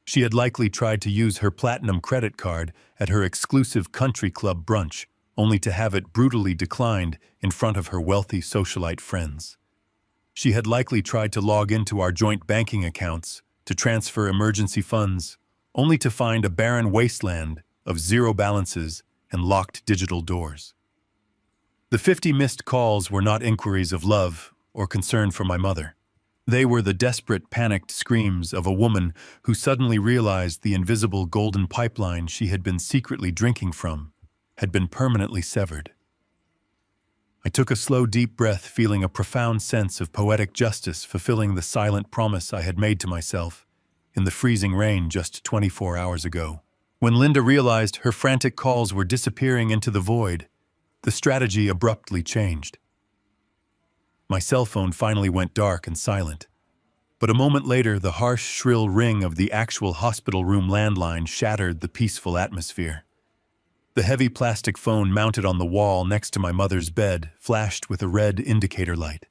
She had likely tried to use her platinum credit card at her exclusive country club brunch, only to have it brutally declined in front of her wealthy socialite friends. She had likely tried to log into our joint banking accounts to transfer emergency funds, only to find a barren wasteland of zero balances and locked digital doors. The 50 missed calls were not inquiries of love or concern for my mother. They were the desperate, panicked screams of a woman who suddenly realized the invisible golden pipeline she had been secretly drinking from had been permanently severed. I took a slow, deep breath, feeling a profound sense of poetic justice fulfilling the silent promise I had made to myself in the freezing rain just 24 hours ago. When Linda realized her frantic calls were disappearing into the void, the strategy abruptly changed. My cell phone finally went dark and silent, but a moment later the harsh, shrill ring of the actual hospital room landline shattered the peaceful atmosphere. The heavy plastic phone mounted on the wall next to my mother's bed flashed with a red indicator light.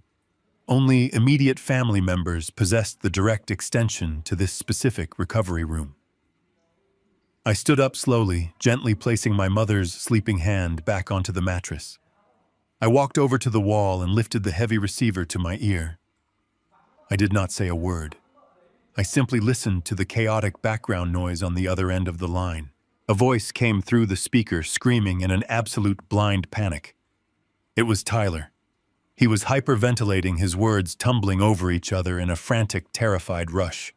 Only immediate family members possessed the direct extension to this specific recovery room. I stood up slowly, gently placing my mother's sleeping hand back onto the mattress. I walked over to the wall and lifted the heavy receiver to my ear. I did not say a word. I simply listened to the chaotic background noise on the other end of the line. A voice came through the speaker screaming in an absolute blind panic. It was Tyler. He was hyperventilating, his words tumbling over each other in a frantic, terrified rush.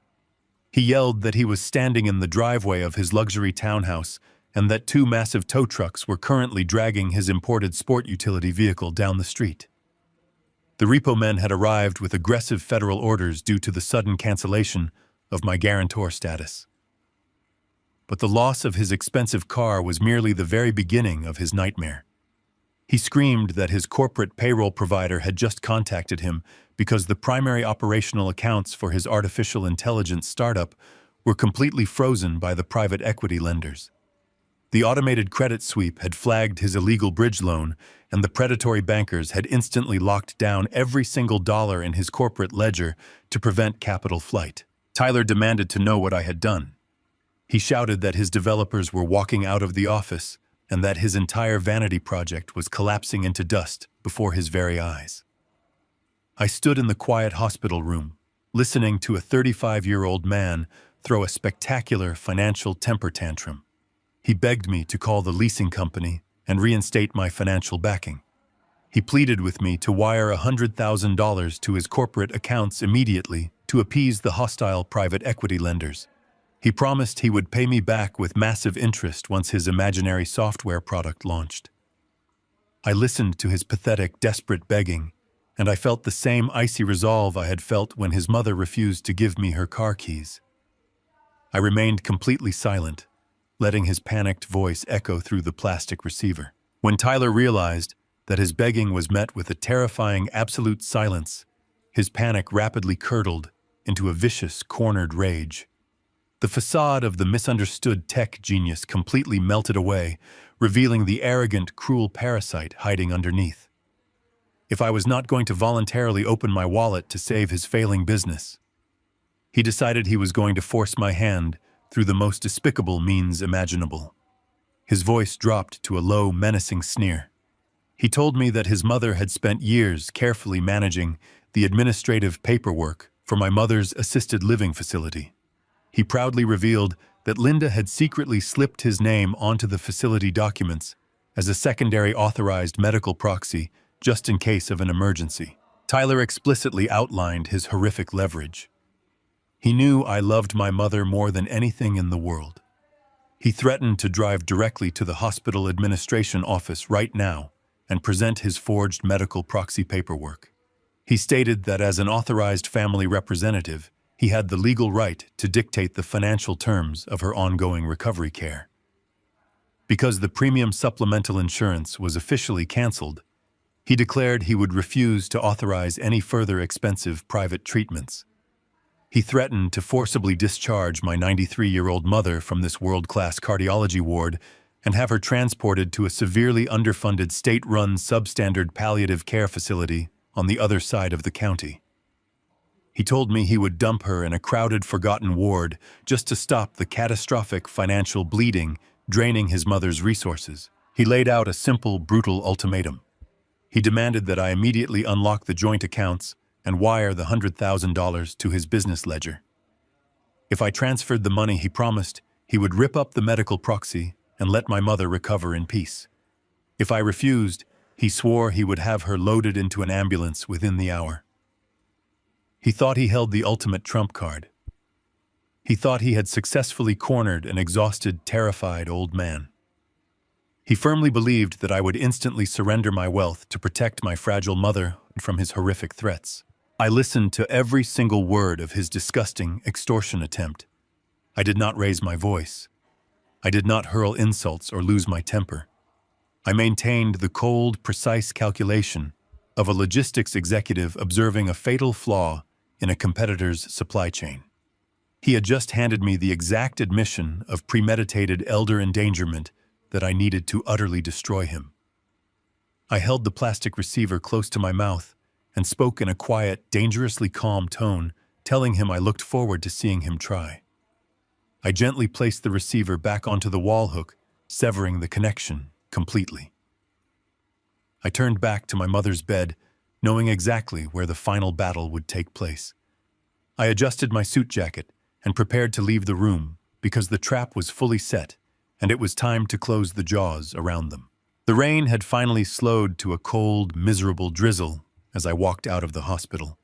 He yelled that he was standing in the driveway of his luxury townhouse and that 2 massive tow trucks were currently dragging his imported sport utility vehicle down the street. The repo men had arrived with aggressive federal orders due to the sudden cancellation of my guarantor status. But the loss of his expensive car was merely the very beginning of his nightmare. He screamed that his corporate payroll provider had just contacted him because the primary operational accounts for his artificial intelligence startup were completely frozen by the private equity lenders. The automated credit sweep had flagged his illegal bridge loan, and the predatory bankers had instantly locked down every single dollar in his corporate ledger to prevent capital flight. Tyler demanded to know what I had done. He shouted that his developers were walking out of the office and that his entire vanity project was collapsing into dust before his very eyes. I stood in the quiet hospital room, listening to a 35-year-old man throw a spectacular financial temper tantrum. He begged me to call the leasing company and reinstate my financial backing. He pleaded with me to wire $100,000 to his corporate accounts immediately to appease the hostile private equity lenders. He promised he would pay me back with massive interest once his imaginary software product launched. I listened to his pathetic, desperate begging, and I felt the same icy resolve I had felt when his mother refused to give me her car keys. I remained completely silent, letting his panicked voice echo through the plastic receiver. When Tyler realized that his begging was met with a terrifying absolute silence, his panic rapidly curdled into a vicious, cornered rage. The facade of the misunderstood tech genius completely melted away, revealing the arrogant, cruel parasite hiding underneath. If I was not going to voluntarily open my wallet to save his failing business, he decided he was going to force my hand through the most despicable means imaginable. His voice dropped to a low, menacing sneer. He told me that his mother had spent years carefully managing the administrative paperwork for my mother's assisted living facility. He proudly revealed that Linda had secretly slipped his name onto the facility documents as a secondary authorized medical proxy just in case of an emergency. Tyler explicitly outlined his horrific leverage. He knew I loved my mother more than anything in the world. He threatened to drive directly to the hospital administration office right now and present his forged medical proxy paperwork. He stated that as an authorized family representative, he had the legal right to dictate the financial terms of her ongoing recovery care. Because the premium supplemental insurance was officially canceled, He declared he would refuse to authorize any further expensive private treatments. He threatened to forcibly discharge my 93-year-old mother from this world-class cardiology ward and have her transported to a severely underfunded state-run substandard palliative care facility on the other side of the county. He told me he would dump her in a crowded, forgotten ward just to stop the catastrophic financial bleeding draining his mother's resources. He laid out a simple, brutal ultimatum. He demanded that I immediately unlock the joint accounts and wire the $100,000 to his business ledger. If I transferred the money, he promised he would rip up the medical proxy and let my mother recover in peace. If I refused, he swore he would have her loaded into an ambulance within the hour. He thought he held the ultimate trump card. He thought he had successfully cornered an exhausted, terrified old man. He firmly believed that I would instantly surrender my wealth to protect my fragile mother from his horrific threats. I listened to every single word of his disgusting extortion attempt. I did not raise my voice. I did not hurl insults or lose my temper. I maintained the cold, precise calculation of a logistics executive observing a fatal flaw in a competitor's supply chain. He had just handed me the exact admission of premeditated elder endangerment that I needed to utterly destroy him. I held the plastic receiver close to my mouth and spoke in a quiet, dangerously calm tone, telling him I looked forward to seeing him try. I gently placed the receiver back onto the wall hook, severing the connection completely. I turned back to my mother's bed, knowing exactly where the final battle would take place. I adjusted my suit jacket and prepared to leave the room because the trap was fully set and it was time to close the jaws around them. The rain had finally slowed to a cold, miserable drizzle as I walked out of the hospital.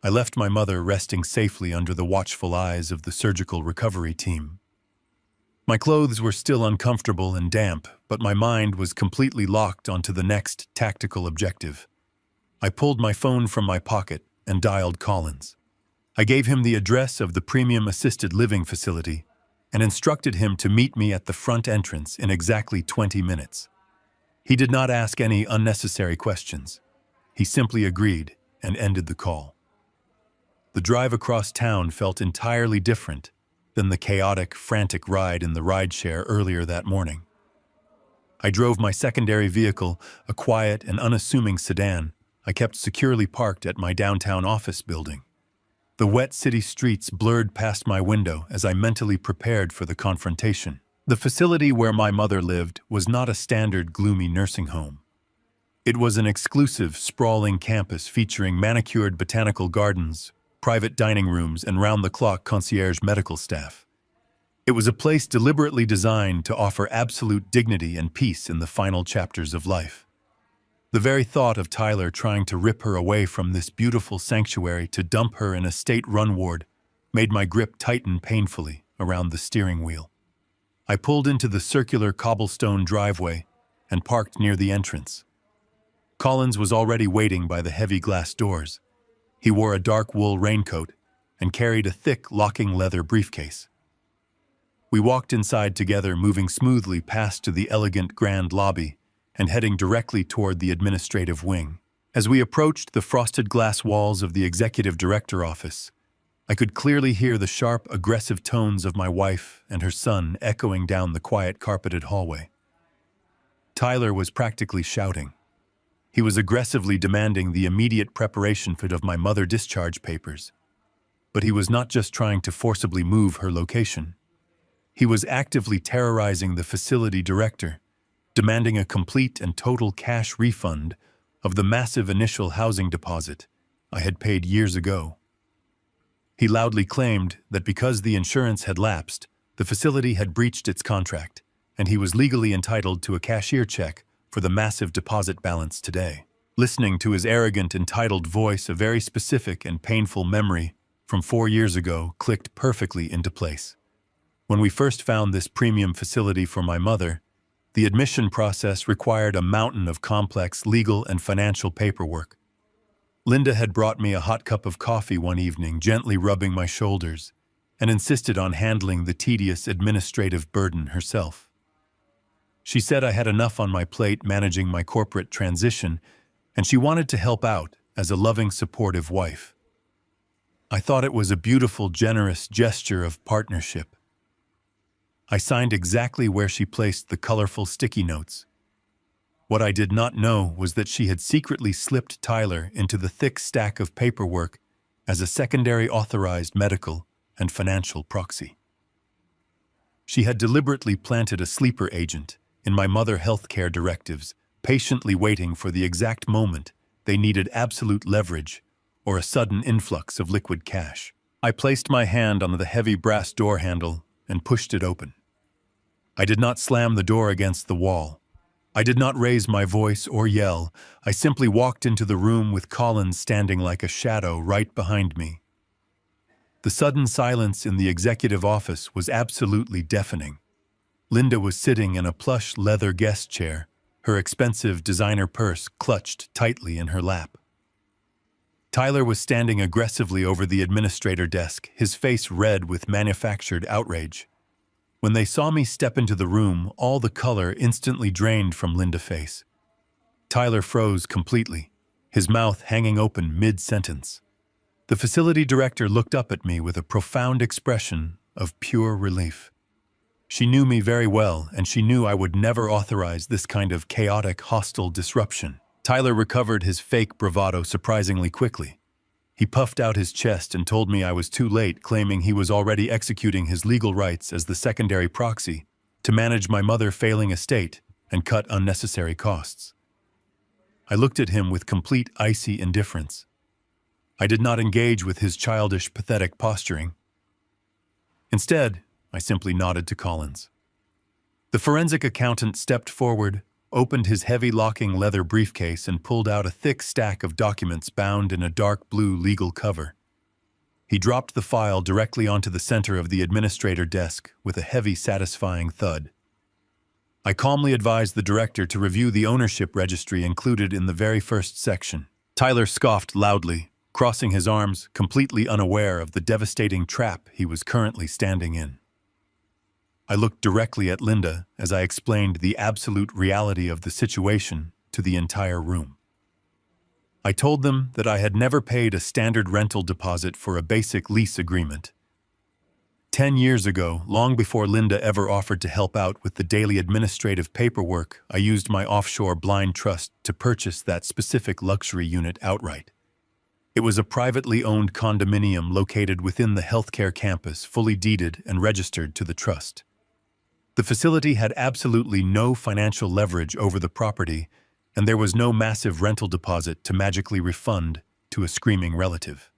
I left my mother resting safely under the watchful eyes of the surgical recovery team. My clothes were still uncomfortable and damp, but my mind was completely locked onto the next tactical objective. I pulled my phone from my pocket and dialed Collins. I gave him the address of the premium assisted living facility and instructed him to meet me at the front entrance in exactly 20 minutes. He did not ask any unnecessary questions. He simply agreed and ended the call. The drive across town felt entirely different than the chaotic, frantic ride in the rideshare earlier that morning. I drove my secondary vehicle, a quiet and unassuming sedan, I kept securely parked at my downtown office building. The wet city streets blurred past my window as I mentally prepared for the confrontation. The facility where my mother lived was not a standard gloomy nursing home. It was an exclusive, sprawling campus featuring manicured botanical gardens, private dining rooms, and round-the-clock concierge medical staff. It was a place deliberately designed to offer absolute dignity and peace in the final chapters of life. The very thought of Tyler trying to rip her away from this beautiful sanctuary to dump her in a state-run ward made my grip tighten painfully around the steering wheel. I pulled into the circular cobblestone driveway and parked near the entrance. Collins was already waiting by the heavy glass doors. He wore a dark wool raincoat and carried a thick, locking leather briefcase. We walked inside together, moving smoothly past to the elegant grand lobby and heading directly toward the administrative wing. As we approached the frosted glass walls of the executive director office, I could clearly hear the sharp, aggressive tones of my wife and her son echoing down the quiet, carpeted hallway. Tyler was practically shouting. He was aggressively demanding the immediate preparation of my mother discharge papers. But he was not just trying to forcibly move her location. He was actively terrorizing the facility director, demanding a complete and total cash refund of the massive initial housing deposit I had paid years ago. He loudly claimed that because the insurance had lapsed, the facility had breached its contract, and he was legally entitled to a cashier check for the massive deposit balance today. Listening to his arrogant, entitled voice, a very specific and painful memory from 4 years ago clicked perfectly into place. When we first found this premium facility for my mother, the admission process required a mountain of complex legal and financial paperwork. Linda had brought me a hot cup of coffee one evening, gently rubbing my shoulders, and insisted on handling the tedious administrative burden herself. She said I had enough on my plate managing my corporate transition, and she wanted to help out as a loving, supportive wife. I thought it was a beautiful, generous gesture of partnership. I signed exactly where she placed the colorful sticky notes. What I did not know was that she had secretly slipped Tyler into the thick stack of paperwork as a secondary authorized medical and financial proxy. She had deliberately planted a sleeper agent in my mother healthcare directives, patiently waiting for the exact moment they needed absolute leverage or a sudden influx of liquid cash. I placed my hand on the heavy brass door handle and pushed it open. I did not slam the door against the wall. I did not raise my voice or yell. I simply walked into the room with Collins standing like a shadow right behind me. The sudden silence in the executive office was absolutely deafening. Linda was sitting in a plush leather guest chair, her expensive designer purse clutched tightly in her lap. Tyler was standing aggressively over the administrator desk, his face red with manufactured outrage. When they saw me step into the room, all the color instantly drained from Linda's face. Tyler froze completely, his mouth hanging open mid-sentence. The facility director looked up at me with a profound expression of pure relief. She knew me very well, and she knew I would never authorize this kind of chaotic, hostile disruption. Tyler recovered his fake bravado surprisingly quickly. He puffed out his chest and told me I was too late, claiming he was already executing his legal rights as the secondary proxy to manage my mother failing estate and cut unnecessary costs. I looked at him with complete icy indifference. I did not engage with his childish, pathetic posturing. Instead, I simply nodded to Collins. The forensic accountant stepped forward, opened his heavy locking leather briefcase and pulled out a thick stack of documents bound in a dark blue legal cover. He dropped the file directly onto the center of the administrator desk with a heavy, satisfying thud. I calmly advised the director to review the ownership registry included in the very first section. Tyler scoffed loudly, crossing his arms, completely unaware of the devastating trap he was currently standing in. I looked directly at Linda as I explained the absolute reality of the situation to the entire room. I told them that I had never paid a standard rental deposit for a basic lease agreement. 10 years ago, long before Linda ever offered to help out with the daily administrative paperwork, I used my offshore blind trust to purchase that specific luxury unit outright. It was a privately owned condominium located within the healthcare campus, fully deeded and registered to the trust. The facility had absolutely no financial leverage over the property, and there was no massive rental deposit to magically refund to a screaming relative.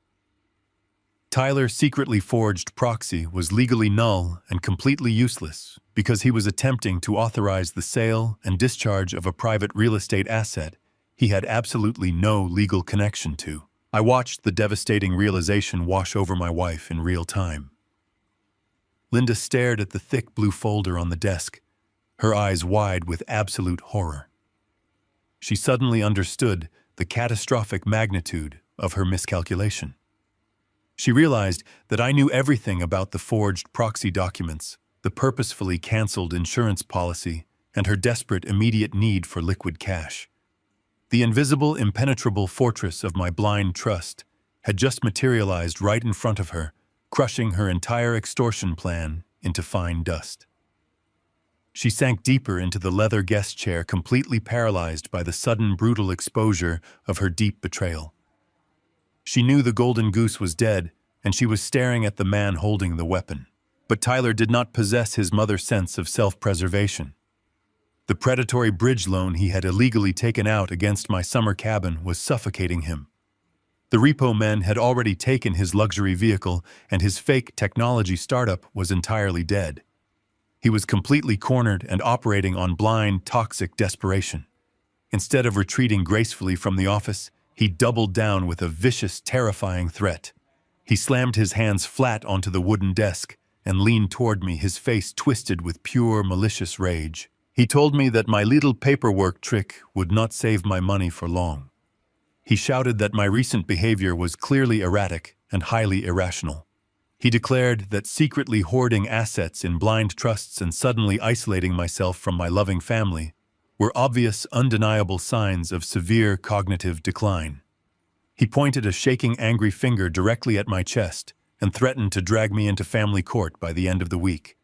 Tyler's secretly forged proxy was legally null and completely useless because he was attempting to authorize the sale and discharge of a private real estate asset he had absolutely no legal connection to. I watched the devastating realization wash over my wife in real time. Linda stared at the thick blue folder on the desk, her eyes wide with absolute horror. She suddenly understood the catastrophic magnitude of her miscalculation. She realized that I knew everything about the forged proxy documents, the purposefully canceled insurance policy, and her desperate immediate need for liquid cash. The invisible, impenetrable fortress of my blind trust had just materialized right in front of her, crushing her entire extortion plan into fine dust. She sank deeper into the leather guest chair, completely paralyzed by the sudden brutal exposure of her deep betrayal. She knew the golden goose was dead, and she was staring at the man holding the weapon. But Tyler did not possess his mother's sense of self-preservation. The predatory bridge loan he had illegally taken out against my summer cabin was suffocating him. The repo men had already taken his luxury vehicle, and his fake technology startup was entirely dead. He was completely cornered and operating on blind, toxic desperation. Instead of retreating gracefully from the office, he doubled down with a vicious, terrifying threat. He slammed his hands flat onto the wooden desk and leaned toward me, his face twisted with pure, malicious rage. He told me that my little paperwork trick would not save my money for long. He shouted that my recent behavior was clearly erratic and highly irrational. He declared that secretly hoarding assets in blind trusts and suddenly isolating myself from my loving family were obvious, undeniable signs of severe cognitive decline. He pointed a shaking, angry finger directly at my chest and threatened to drag me into family court by the end of the week.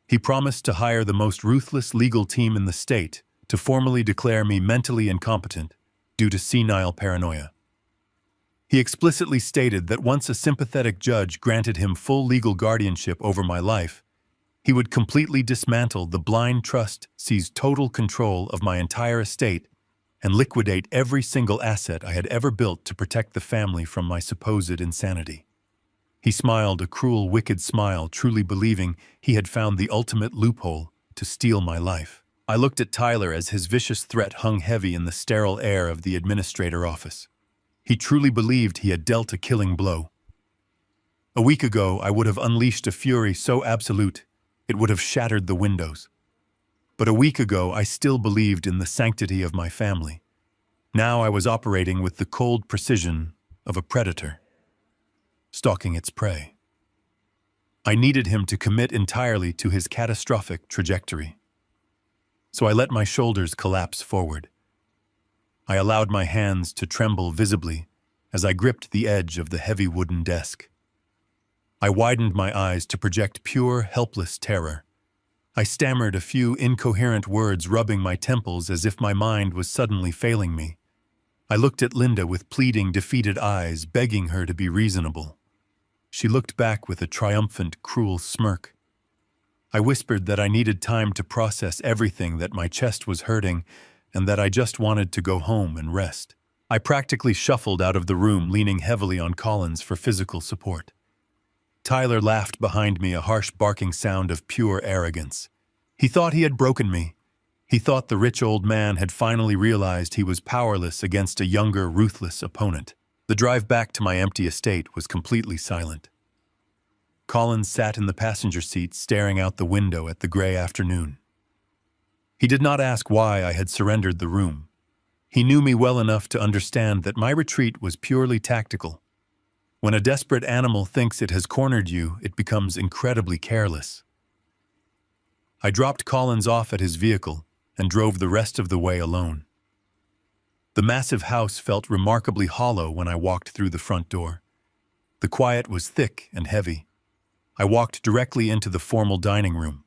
He promised to hire the most ruthless legal team in the state to formally declare me mentally incompetent due to senile paranoia. He explicitly stated that once a sympathetic judge granted him full legal guardianship over my life, he would completely dismantle the blind trust, seize total control of my entire estate, and liquidate every single asset I had ever built to protect the family from my supposed insanity. He smiled a cruel, wicked smile, truly believing he had found the ultimate loophole to steal my life. I looked at Tyler as his vicious threat hung heavy in the sterile air of the administrator office. He truly believed he had dealt a killing blow. A week ago, I would have unleashed a fury so absolute it would have shattered the windows. But a week ago, I still believed in the sanctity of my family. Now I was operating with the cold precision of a predator, stalking its prey. I needed him to commit entirely to his catastrophic trajectory. So I let my shoulders collapse forward. I allowed my hands to tremble visibly as I gripped the edge of the heavy wooden desk. I widened my eyes to project pure, helpless terror. I stammered a few incoherent words, rubbing my temples as if my mind was suddenly failing me. I looked at Linda with pleading, defeated eyes, begging her to be reasonable. She looked back with a triumphant, cruel smirk. I whispered that I needed time to process everything, that my chest was hurting, and that I just wanted to go home and rest. I practically shuffled out of the room, leaning heavily on Collins for physical support. Tyler laughed behind me, a harsh barking sound of pure arrogance. He thought he had broken me. He thought the rich old man had finally realized he was powerless against a younger, ruthless opponent. The drive back to my empty estate was completely silent. Collins sat in the passenger seat, staring out the window at the gray afternoon. He did not ask why I had surrendered the room. He knew me well enough to understand that my retreat was purely tactical. When a desperate animal thinks it has cornered you, it becomes incredibly careless. I dropped Collins off at his vehicle and drove the rest of the way alone. The massive house felt remarkably hollow when I walked through the front door. The quiet was thick and heavy. I walked directly into the formal dining room.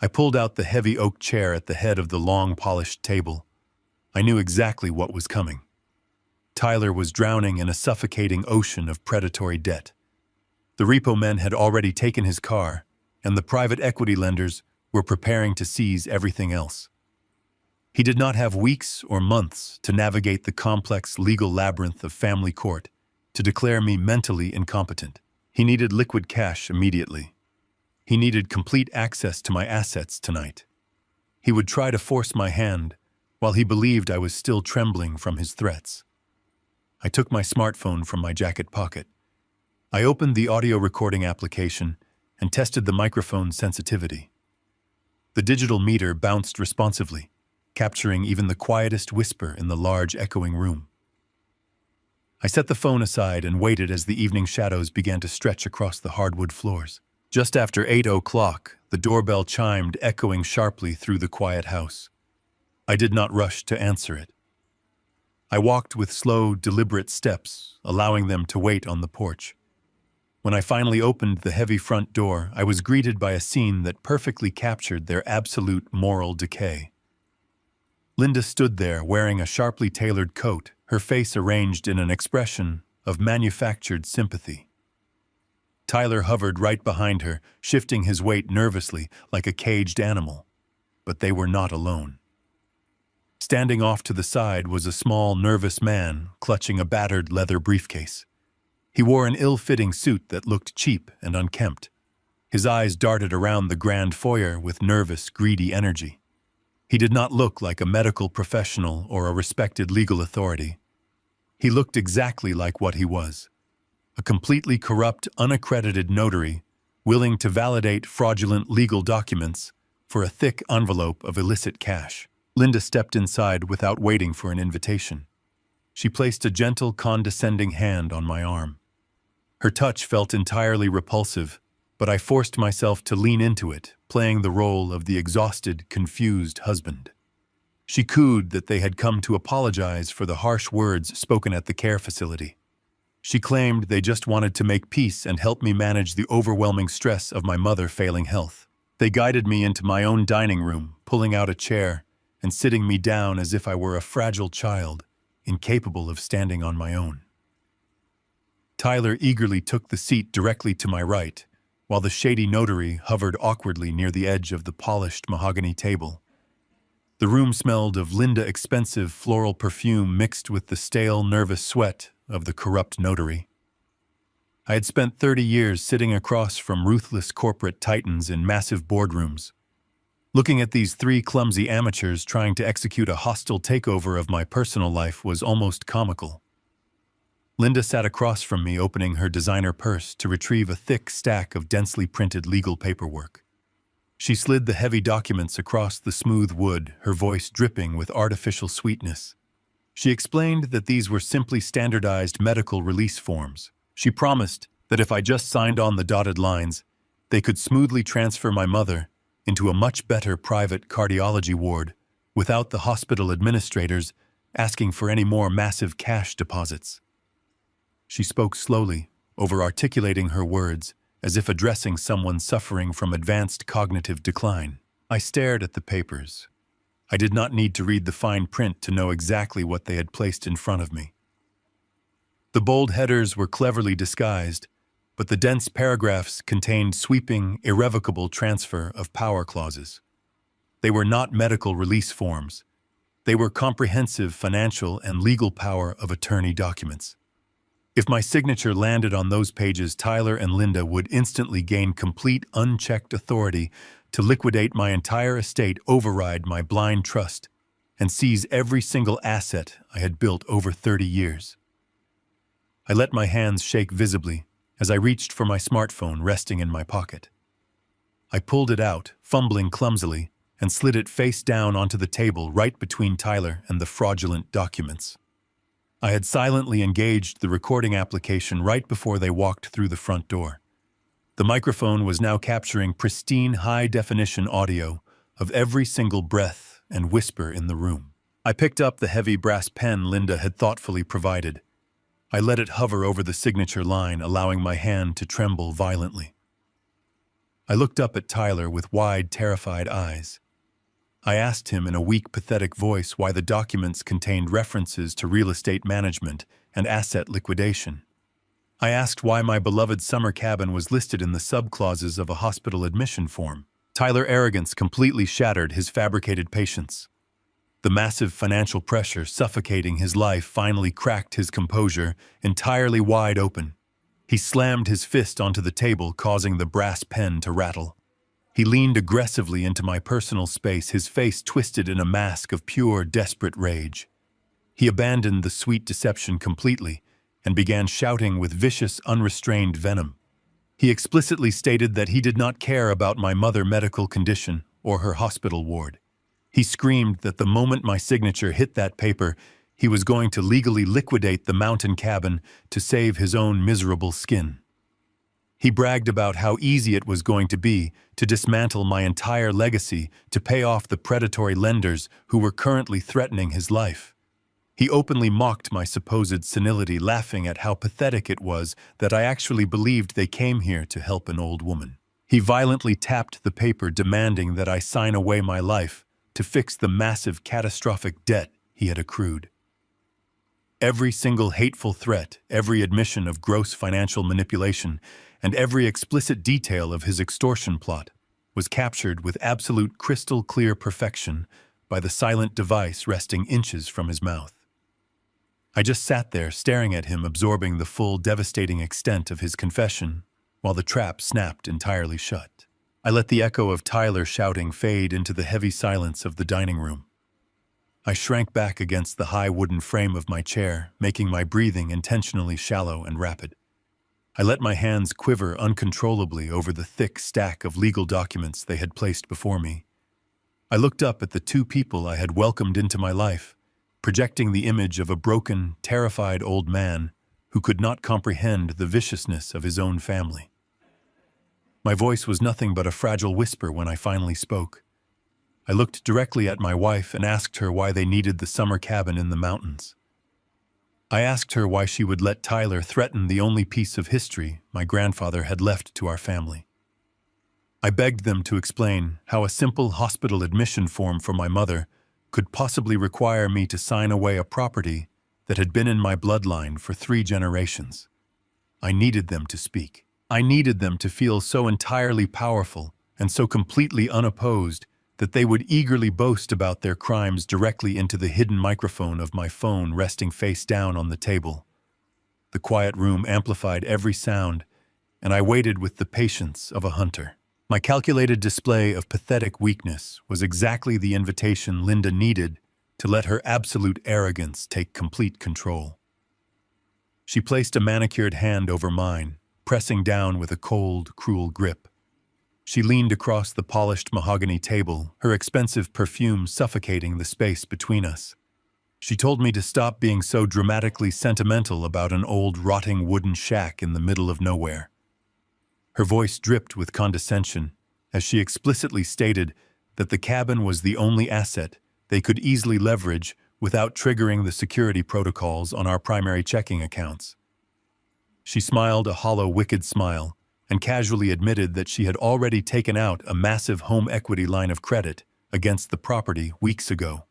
I pulled out the heavy oak chair at the head of the long, polished table. I knew exactly what was coming. Tyler was drowning in a suffocating ocean of predatory debt. The repo men had already taken his car, and the private equity lenders were preparing to seize everything else. He did not have weeks or months to navigate the complex legal labyrinth of family court to declare me mentally incompetent. He needed liquid cash immediately. He needed complete access to my assets tonight. He would try to force my hand while he believed I was still trembling from his threats. I took my smartphone from my jacket pocket. I opened the audio recording application and tested the microphone's sensitivity. The digital meter bounced responsively, capturing even the quietest whisper in the large, echoing room. I set the phone aside and waited as the evening shadows began to stretch across the hardwood floors. Just after 8 o'clock, the doorbell chimed, echoing sharply through the quiet house. I did not rush to answer it. I walked with slow, deliberate steps, allowing them to wait on the porch. When I finally opened the heavy front door, I was greeted by a scene that perfectly captured their absolute moral decay. Linda stood there wearing a sharply tailored coat, her face arranged in an expression of manufactured sympathy. Tyler hovered right behind her, shifting his weight nervously like a caged animal. But they were not alone. Standing off to the side was a small, nervous man clutching a battered leather briefcase. He wore an ill-fitting suit that looked cheap and unkempt. His eyes darted around the grand foyer with nervous, greedy energy. He did not look like a medical professional or a respected legal authority. He looked exactly like what he was: a completely corrupt, unaccredited notary willing to validate fraudulent legal documents for a thick envelope of illicit cash. Linda stepped inside without waiting for an invitation. She placed a gentle, condescending hand on my arm. Her touch felt entirely repulsive, but I forced myself to lean into it, playing the role of the exhausted, confused husband. She cooed that they had come to apologize for the harsh words spoken at the care facility. She claimed they just wanted to make peace and help me manage the overwhelming stress of my mother failing health. They guided me into my own dining room, pulling out a chair and sitting me down as if I were a fragile child, incapable of standing on my own. Tyler eagerly took the seat directly to my right, while the shady notary hovered awkwardly near the edge of the polished mahogany table. The room smelled of Linda expensive floral perfume mixed with the stale, nervous sweat of the corrupt notary. I had spent 30 years sitting across from ruthless corporate titans in massive boardrooms. Looking at these three clumsy amateurs trying to execute a hostile takeover of my personal life was almost comical. Linda sat across from me, opening her designer purse to retrieve a thick stack of densely printed legal paperwork. She slid the heavy documents across the smooth wood, her voice dripping with artificial sweetness. She explained that these were simply standardized medical release forms. She promised that if I just signed on the dotted lines, they could smoothly transfer my mother into a much better private cardiology ward without the hospital administrators asking for any more massive cash deposits. She spoke slowly, over-articulating her words, as if addressing someone suffering from advanced cognitive decline. I stared at the papers. I did not need to read the fine print to know exactly what they had placed in front of me. The bold headers were cleverly disguised, but the dense paragraphs contained sweeping, irrevocable transfer of power clauses. They were not medical release forms. They were comprehensive financial and legal power of attorney documents. If my signature landed on those pages, Tyler and Linda would instantly gain complete, unchecked authority to liquidate my entire estate, override my blind trust, and seize every single asset I had built over 30 years. I let my hands shake visibly as I reached for my smartphone resting in my pocket. I pulled it out, fumbling clumsily, and slid it face down onto the table right between Tyler and the fraudulent documents. I had silently engaged the recording application right before they walked through the front door. The microphone was now capturing pristine high-definition audio of every single breath and whisper in the room. I picked up the heavy brass pen Linda had thoughtfully provided. I let it hover over the signature line, allowing my hand to tremble violently. I looked up at Tyler with wide, terrified eyes. I asked him in a weak, pathetic voice why the documents contained references to real estate management and asset liquidation. I asked why my beloved summer cabin was listed in the subclauses of a hospital admission form. Tyler's arrogance completely shattered his fabricated patience. The massive financial pressure suffocating his life finally cracked his composure entirely wide open. He slammed his fist onto the table, causing the brass pen to rattle. He leaned aggressively into my personal space, his face twisted in a mask of pure, desperate rage. He abandoned the sweet deception completely and began shouting with vicious, unrestrained venom. He explicitly stated that he did not care about my mother's medical condition or her hospital ward. He screamed that the moment my signature hit that paper, he was going to legally liquidate the mountain cabin to save his own miserable skin. He bragged about how easy it was going to be to dismantle my entire legacy to pay off the predatory lenders who were currently threatening his life. He openly mocked my supposed senility, laughing at how pathetic it was that I actually believed they came here to help an old woman. He violently tapped the paper, demanding that I sign away my life to fix the massive, catastrophic debt he had accrued. Every single hateful threat, every admission of gross financial manipulation, and every explicit detail of his extortion plot was captured with absolute crystal-clear perfection by the silent device resting inches from his mouth. I just sat there, staring at him, absorbing the full, devastating extent of his confession, while the trap snapped entirely shut. I let the echo of Tyler shouting fade into the heavy silence of the dining room. I shrank back against the high wooden frame of my chair, making my breathing intentionally shallow and rapid. I let my hands quiver uncontrollably over the thick stack of legal documents they had placed before me. I looked up at the two people I had welcomed into my life, projecting the image of a broken, terrified old man who could not comprehend the viciousness of his own family. My voice was nothing but a fragile whisper when I finally spoke. I looked directly at my wife and asked her why they needed the summer cabin in the mountains. I asked her why she would let Tyler threaten the only piece of history my grandfather had left to our family. I begged them to explain how a simple hospital admission form for my mother could possibly require me to sign away a property that had been in my bloodline for 3 generations. I needed them to speak. I needed them to feel so entirely powerful and so completely unopposed that they would eagerly boast about their crimes directly into the hidden microphone of my phone resting face down on the table. The quiet room amplified every sound, and I waited with the patience of a hunter. My calculated display of pathetic weakness was exactly the invitation Linda needed to let her absolute arrogance take complete control. She placed a manicured hand over mine, pressing down with a cold, cruel grip. She leaned across the polished mahogany table, her expensive perfume suffocating the space between us. She told me to stop being so dramatically sentimental about an old, rotting wooden shack in the middle of nowhere. Her voice dripped with condescension as she explicitly stated that the cabin was the only asset they could easily leverage without triggering the security protocols on our primary checking accounts. She smiled a hollow, wicked smile and casually admitted that she had already taken out a massive home equity line of credit against the property weeks ago.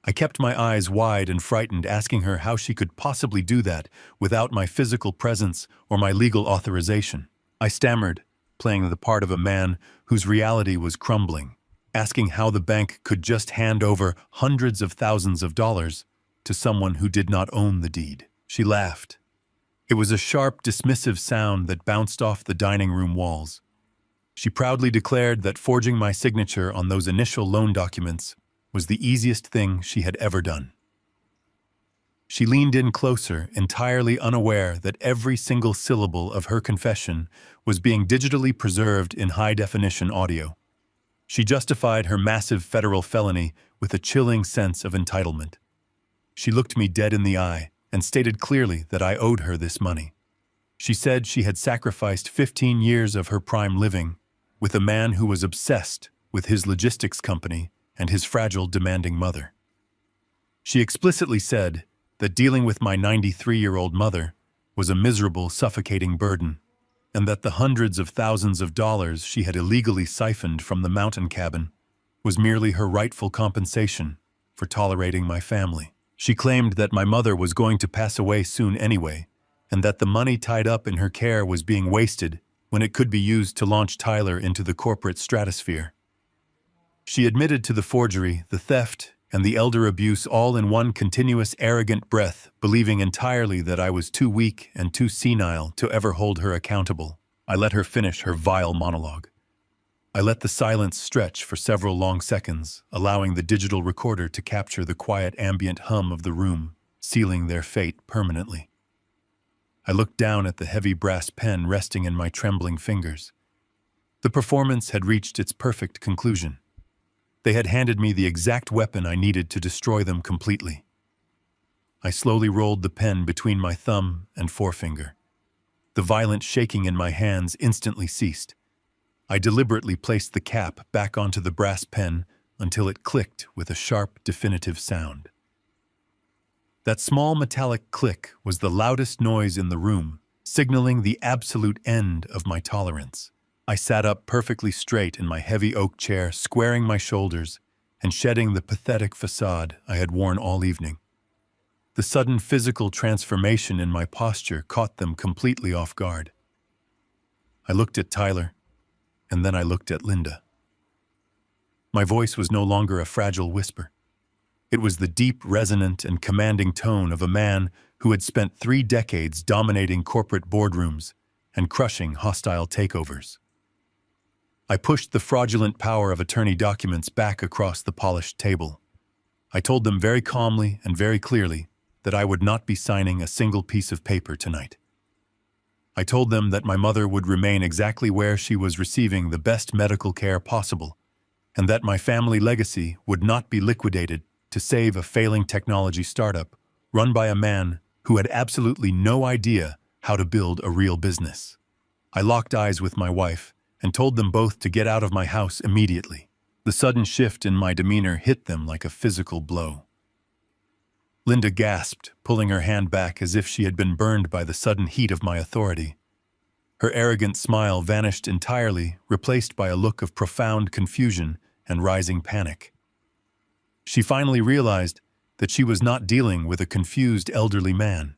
I kept my eyes wide and frightened, asking her how she could possibly do that without my physical presence or my legal authorization. I stammered, playing the part of a man whose reality was crumbling, asking how the bank could just hand over hundreds of thousands of dollars to someone who did not own the deed. She laughed. It was a sharp, dismissive sound that bounced off the dining room walls. She proudly declared that forging my signature on those initial loan documents was the easiest thing she had ever done. She leaned in closer, entirely unaware that every single syllable of her confession was being digitally preserved in high-definition audio. She justified her massive federal felony with a chilling sense of entitlement. She looked me dead in the eye and stated clearly that I owed her this money. She said she had sacrificed 15 years of her prime living with a man who was obsessed with his logistics company and his fragile, demanding mother. She explicitly said that dealing with my 93-year-old mother was a miserable, suffocating burden, and that the hundreds of thousands of dollars she had illegally siphoned from the mountain cabin was merely her rightful compensation for tolerating my family. She claimed that my mother was going to pass away soon anyway, and that the money tied up in her care was being wasted when it could be used to launch Tyler into the corporate stratosphere. She admitted to the forgery, the theft, and the elder abuse all in one continuous arrogant breath, believing entirely that I was too weak and too senile to ever hold her accountable. I let her finish her vile monologue. I let the silence stretch for several long seconds, allowing the digital recorder to capture the quiet ambient hum of the room, sealing their fate permanently. I looked down at the heavy brass pen resting in my trembling fingers. The performance had reached its perfect conclusion. They had handed me the exact weapon I needed to destroy them completely. I slowly rolled the pen between my thumb and forefinger. The violent shaking in my hands instantly ceased. I deliberately placed the cap back onto the brass pen until it clicked with a sharp, definitive sound. That small metallic click was the loudest noise in the room, signaling the absolute end of my tolerance. I sat up perfectly straight in my heavy oak chair, squaring my shoulders and shedding the pathetic facade I had worn all evening. The sudden physical transformation in my posture caught them completely off guard. I looked at Tyler, and then I looked at Linda. My voice was no longer a fragile whisper. It was the deep, resonant, and commanding tone of a man who had spent 3 decades dominating corporate boardrooms and crushing hostile takeovers. I pushed the fraudulent power of attorney documents back across the polished table. I told them very calmly and very clearly that I would not be signing a single piece of paper tonight. I told them that my mother would remain exactly where she was receiving the best medical care possible, and that my family legacy would not be liquidated to save a failing technology startup run by a man who had absolutely no idea how to build a real business. I locked eyes with my wife and told them both to get out of my house immediately. The sudden shift in my demeanor hit them like a physical blow. Linda gasped, pulling her hand back as if she had been burned by the sudden heat of my authority. Her arrogant smile vanished entirely, replaced by a look of profound confusion and rising panic. She finally realized that she was not dealing with a confused elderly man.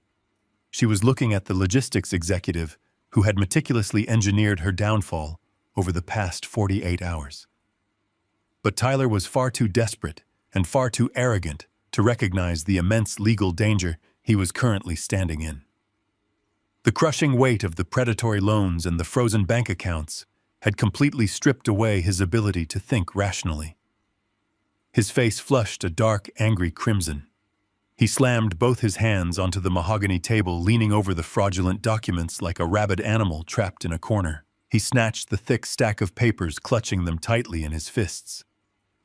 She was looking at the logistics executive who had meticulously engineered her downfall over the past 48 hours. But Tyler was far too desperate and far too arrogant to recognize the immense legal danger he was currently standing in. The crushing weight of the predatory loans and the frozen bank accounts had completely stripped away his ability to think rationally. His face flushed a dark, angry crimson. He slammed both his hands onto the mahogany table, leaning over the fraudulent documents like a rabid animal trapped in a corner. He snatched the thick stack of papers, clutching them tightly in his fists.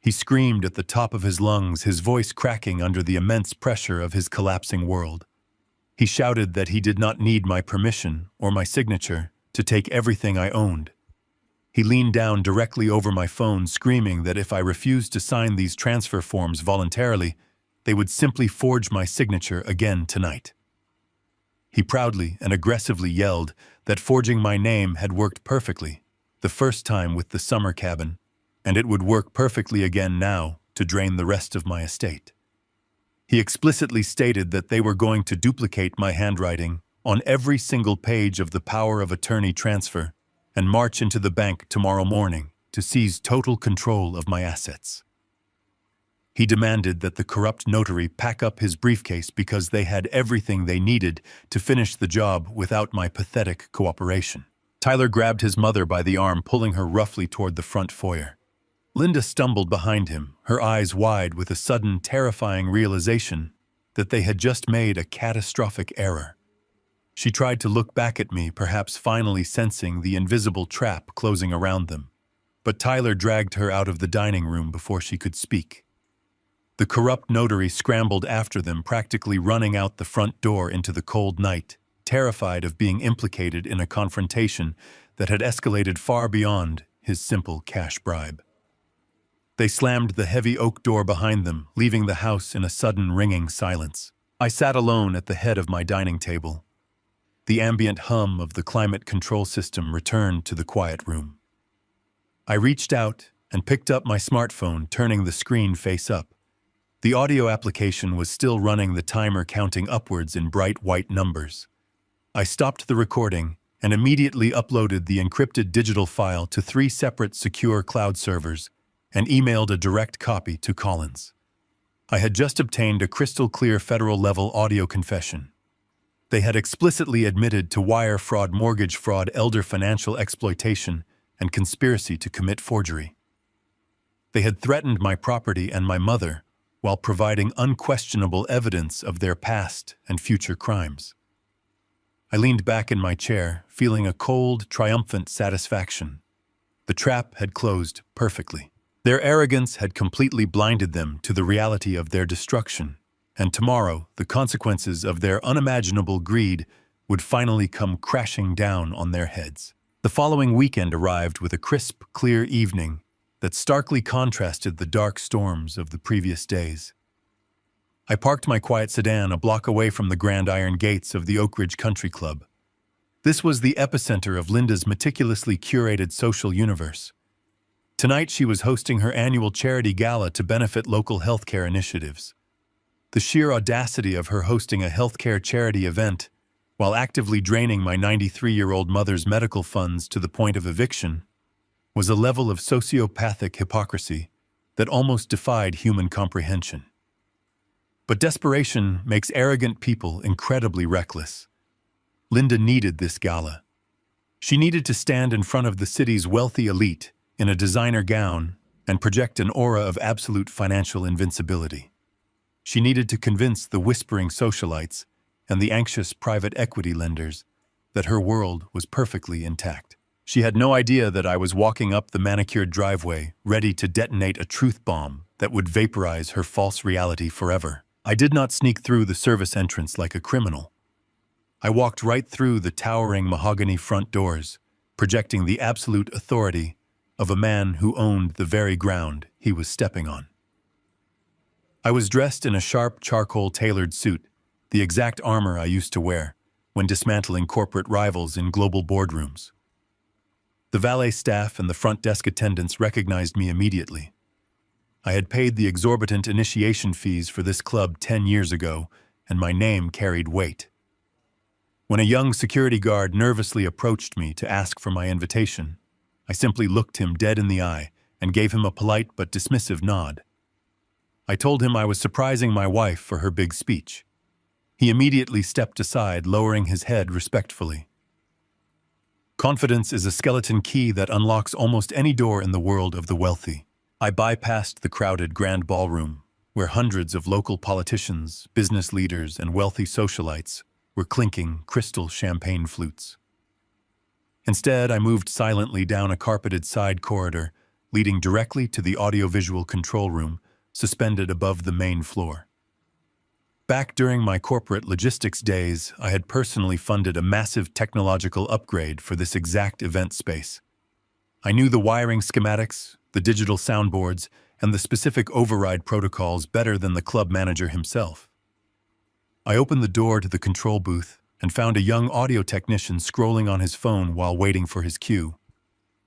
He screamed at the top of his lungs, his voice cracking under the immense pressure of his collapsing world. He shouted that he did not need my permission or my signature to take everything I owned. He leaned down directly over my phone, screaming that if I refused to sign these transfer forms voluntarily, they would simply forge my signature again tonight. He proudly and aggressively yelled that forging my name had worked perfectly the first time with the summer cabin, and it would work perfectly again now to drain the rest of my estate. He explicitly stated that they were going to duplicate my handwriting on every single page of the power of attorney transfer and march into the bank tomorrow morning to seize total control of my assets. He demanded that the corrupt notary pack up his briefcase because they had everything they needed to finish the job without my pathetic cooperation. Tyler grabbed his mother by the arm, pulling her roughly toward the front foyer. Linda stumbled behind him, her eyes wide with a sudden, terrifying realization that they had just made a catastrophic error. She tried to look back at me, perhaps finally sensing the invisible trap closing around them, but Tyler dragged her out of the dining room before she could speak. The corrupt notary scrambled after them, practically running out the front door into the cold night, terrified of being implicated in a confrontation that had escalated far beyond his simple cash bribe. They slammed the heavy oak door behind them, leaving the house in a sudden ringing silence. I sat alone at the head of my dining table. The ambient hum of the climate control system returned to the quiet room. I reached out and picked up my smartphone, turning the screen face up. The audio application was still running, the timer counting upwards in bright white numbers. I stopped the recording and immediately uploaded the encrypted digital file to 3 separate secure cloud servers and emailed a direct copy to Collins. I had just obtained a crystal-clear federal-level audio confession. They had explicitly admitted to wire fraud, mortgage fraud, elder financial exploitation, and conspiracy to commit forgery. They had threatened my property and my mother while providing unquestionable evidence of their past and future crimes. I leaned back in my chair, feeling a cold, triumphant satisfaction. The trap had closed perfectly. Their arrogance had completely blinded them to the reality of their destruction, and tomorrow the consequences of their unimaginable greed would finally come crashing down on their heads. The following weekend arrived with a crisp, clear evening that starkly contrasted the dark storms of the previous days. I parked my quiet sedan a block away from the grand iron gates of the Oak Ridge Country Club. This was the epicenter of Linda's meticulously curated social universe. Tonight she was hosting her annual charity gala to benefit local healthcare initiatives. The sheer audacity of her hosting a healthcare charity event while actively draining my 93-year-old mother's medical funds to the point of eviction was a level of sociopathic hypocrisy that almost defied human comprehension. But desperation makes arrogant people incredibly reckless. Linda needed this gala. She needed to stand in front of the city's wealthy elite in a designer gown and project an aura of absolute financial invincibility. She needed to convince the whispering socialites and the anxious private equity lenders that her world was perfectly intact. She had no idea that I was walking up the manicured driveway, ready to detonate a truth bomb that would vaporize her false reality forever. I did not sneak through the service entrance like a criminal. I walked right through the towering mahogany front doors, projecting the absolute authority of a man who owned the very ground he was stepping on. I was dressed in a sharp charcoal-tailored suit, the exact armor I used to wear when dismantling corporate rivals in global boardrooms. The valet staff and the front desk attendants recognized me immediately. I had paid the exorbitant initiation fees for this club 10 years ago, and my name carried weight. When a young security guard nervously approached me to ask for my invitation, I simply looked him dead in the eye and gave him a polite but dismissive nod. I told him I was surprising my wife for her big speech. He immediately stepped aside, lowering his head respectfully. Confidence is a skeleton key that unlocks almost any door in the world of the wealthy. I bypassed the crowded grand ballroom, where hundreds of local politicians, business leaders, and wealthy socialites were clinking crystal champagne flutes. Instead, I moved silently down a carpeted side corridor, leading directly to the audiovisual control room, suspended above the main floor. Back during my corporate logistics days, I had personally funded a massive technological upgrade for this exact event space. I knew the wiring schematics, the digital soundboards, and the specific override protocols better than the club manager himself. I opened the door to the control booth and found a young audio technician scrolling on his phone while waiting for his cue.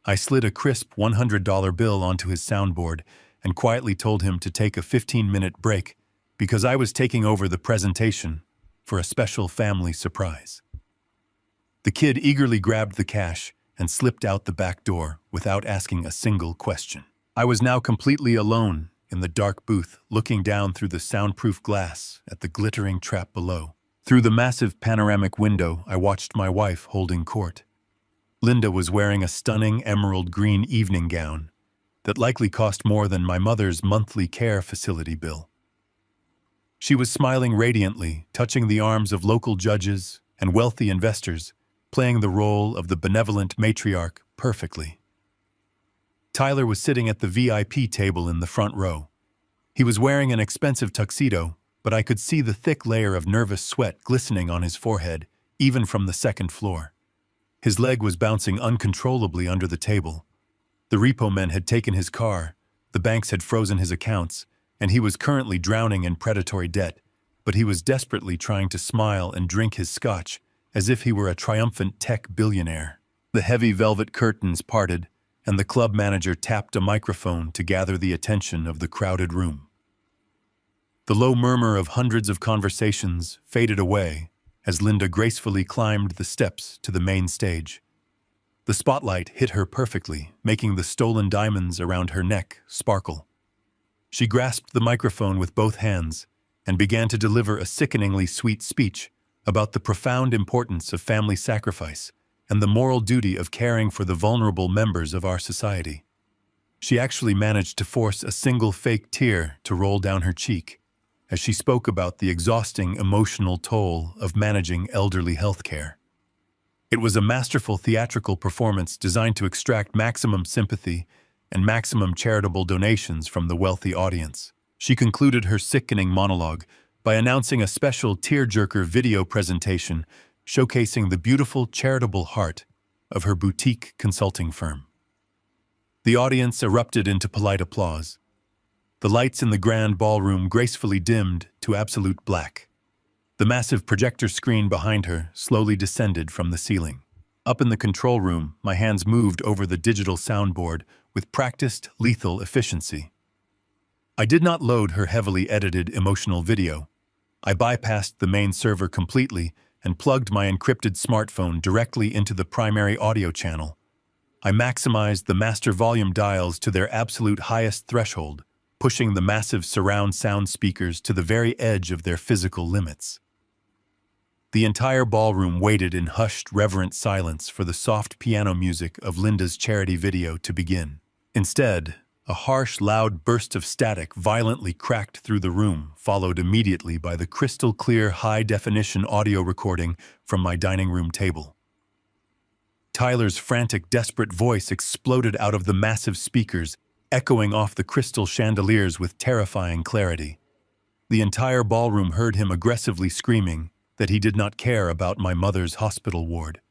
I slid a crisp $100 bill onto his soundboard and quietly told him to take a 15-minute break because I was taking over the presentation for a special family surprise. The kid eagerly grabbed the cash and slipped out the back door without asking a single question. I was now completely alone in the dark booth, looking down through the soundproof glass at the glittering trap below. Through the massive panoramic window, I watched my wife holding court. Linda was wearing a stunning emerald green evening gown that likely cost more than my mother's monthly care facility bill. She was smiling radiantly, touching the arms of local judges and wealthy investors, playing the role of the benevolent matriarch perfectly. Tyler was sitting at the VIP table in the front row. He was wearing an expensive tuxedo, but I could see the thick layer of nervous sweat glistening on his forehead, even from the second floor. His leg was bouncing uncontrollably under the table. The repo men had taken his car, the banks had frozen his accounts, and he was currently drowning in predatory debt, but he was desperately trying to smile and drink his scotch as if he were a triumphant tech billionaire. The heavy velvet curtains parted, and the club manager tapped a microphone to gather the attention of the crowded room. The low murmur of hundreds of conversations faded away as Linda gracefully climbed the steps to the main stage. The spotlight hit her perfectly, making the stolen diamonds around her neck sparkle. She grasped the microphone with both hands and began to deliver a sickeningly sweet speech about the profound importance of family sacrifice and the moral duty of caring for the vulnerable members of our society. She actually managed to force a single fake tear to roll down her cheek as she spoke about the exhausting emotional toll of managing elderly health care. It was a masterful theatrical performance designed to extract maximum sympathy and maximum charitable donations from the wealthy audience. She concluded her sickening monologue by announcing a special tearjerker video presentation showcasing the beautiful charitable heart of her boutique consulting firm. The audience erupted into polite applause. The lights in the grand ballroom gracefully dimmed to absolute black. The massive projector screen behind her slowly descended from the ceiling. Up in the control room, my hands moved over the digital soundboard with practiced, lethal efficiency. I did not load her heavily edited emotional video. I bypassed the main server completely and plugged my encrypted smartphone directly into the primary audio channel. I maximized the master volume dials to their absolute highest threshold, pushing the massive surround sound speakers to the very edge of their physical limits. The entire ballroom waited in hushed, reverent silence for the soft piano music of Linda's charity video to begin. Instead, a harsh, loud burst of static violently cracked through the room, followed immediately by the crystal-clear, high-definition audio recording from my dining room table. Tyler's frantic, desperate voice exploded out of the massive speakers, echoing off the crystal chandeliers with terrifying clarity. The entire ballroom heard him aggressively screaming that he did not care about my mother's hospital ward.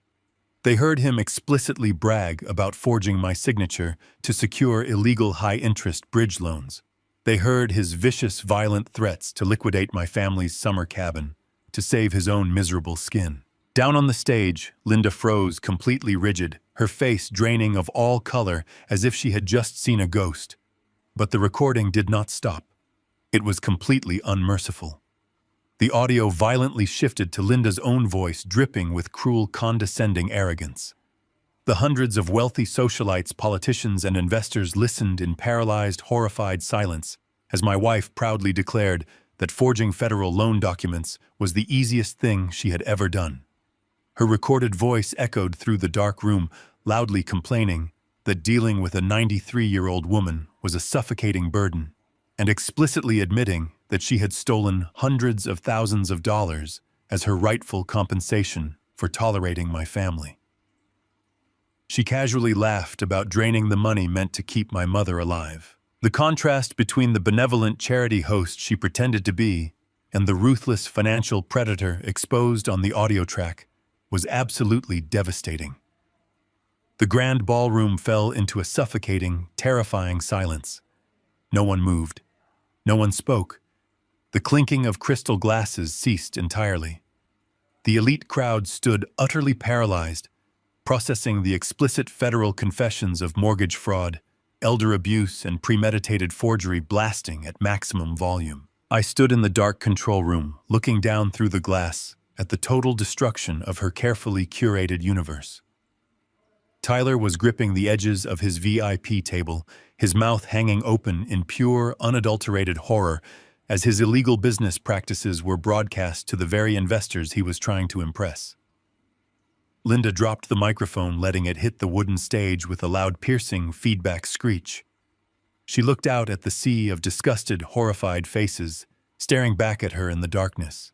They heard him explicitly brag about forging my signature to secure illegal high-interest bridge loans. They heard his vicious, violent threats to liquidate my family's summer cabin to save his own miserable skin. Down on the stage, Linda froze, completely rigid, her face draining of all color as if she had just seen a ghost. But the recording did not stop. It was completely unmerciful. The audio violently shifted to Linda's own voice, dripping with cruel, condescending arrogance. The hundreds of wealthy socialites, politicians, and investors listened in paralyzed, horrified silence as my wife proudly declared that forging federal loan documents was the easiest thing she had ever done. Her recorded voice echoed through the dark room, loudly complaining that dealing with a 93-year-old woman was a suffocating burden, and explicitly admitting that she had stolen hundreds of thousands of dollars as her rightful compensation for tolerating my family. She casually laughed about draining the money meant to keep my mother alive. The contrast between the benevolent charity host she pretended to be and the ruthless financial predator exposed on the audio track was absolutely devastating. The grand ballroom fell into a suffocating, terrifying silence. No one moved. No one spoke. The clinking of crystal glasses ceased entirely. The elite crowd stood utterly paralyzed, processing the explicit federal confessions of mortgage fraud, elder abuse, and premeditated forgery blasting at maximum volume. I stood in the dark control room, looking down through the glass at the total destruction of her carefully curated universe. Tyler was gripping the edges of his VIP table, his mouth hanging open in pure, unadulterated horror as his illegal business practices were broadcast to the very investors he was trying to impress. Linda dropped the microphone, letting it hit the wooden stage with a loud, piercing feedback screech. She looked out at the sea of disgusted, horrified faces, staring back at her in the darkness.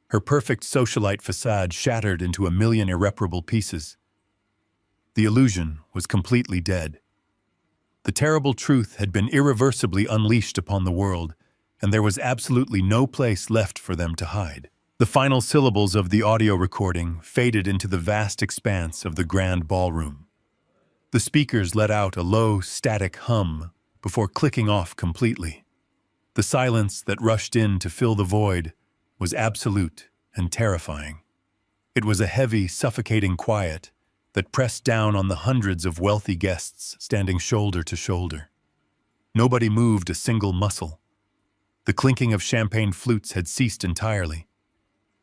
Her perfect socialite facade shattered into a million irreparable pieces. The illusion was completely dead. The terrible truth had been irreversibly unleashed upon the world, and there was absolutely no place left for them to hide. The final syllables of the audio recording faded into the vast expanse of the grand ballroom. The speakers let out a low, static hum before clicking off completely. The silence that rushed in to fill the void was absolute and terrifying. It was a heavy, suffocating quiet that pressed down on the hundreds of wealthy guests standing shoulder to shoulder. Nobody moved a single muscle. The clinking of champagne flutes had ceased entirely.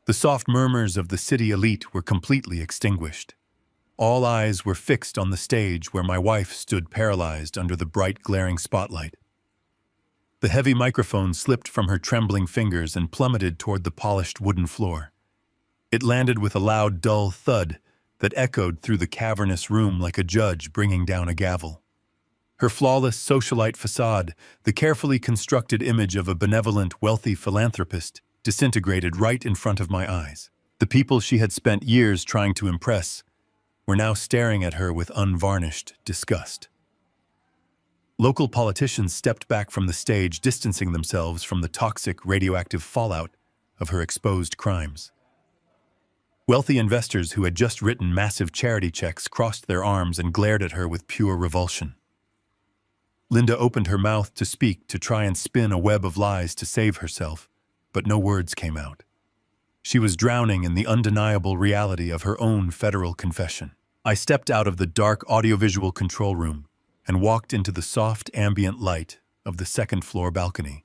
The soft murmurs of the city elite were completely extinguished. All eyes were fixed on the stage where my wife stood paralyzed under the bright, glaring spotlight. The heavy microphone slipped from her trembling fingers and plummeted toward the polished wooden floor. It landed with a loud, dull thud that echoed through the cavernous room like a judge bringing down a gavel. Her flawless socialite facade, the carefully constructed image of a benevolent, wealthy philanthropist, disintegrated right in front of my eyes. The people she had spent years trying to impress were now staring at her with unvarnished disgust. Local politicians stepped back from the stage, distancing themselves from the toxic, radioactive fallout of her exposed crimes. Wealthy investors who had just written massive charity checks crossed their arms and glared at her with pure revulsion. Linda opened her mouth to speak, to try and spin a web of lies to save herself, but no words came out. She was drowning in the undeniable reality of her own federal confession. I stepped out of the dark audiovisual control room and walked into the soft ambient light of the second-floor balcony.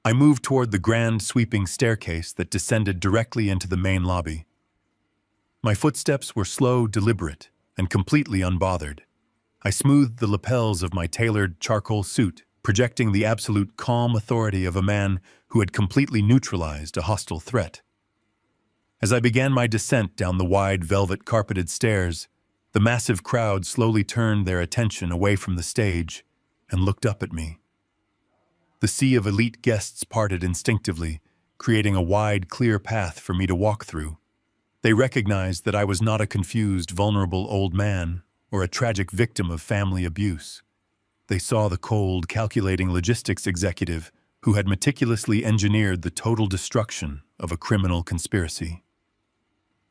I moved toward the grand sweeping staircase that descended directly into the main lobby. My footsteps were slow, deliberate, and completely unbothered. I smoothed the lapels of my tailored charcoal suit, projecting the absolute calm authority of a man who had completely neutralized a hostile threat. As I began my descent down the wide, velvet-carpeted stairs, the massive crowd slowly turned their attention away from the stage and looked up at me. The sea of elite guests parted instinctively, creating a wide, clear path for me to walk through. They recognized that I was not a confused, vulnerable old man or a tragic victim of family abuse. They saw the cold, calculating logistics executive who had meticulously engineered the total destruction of a criminal conspiracy.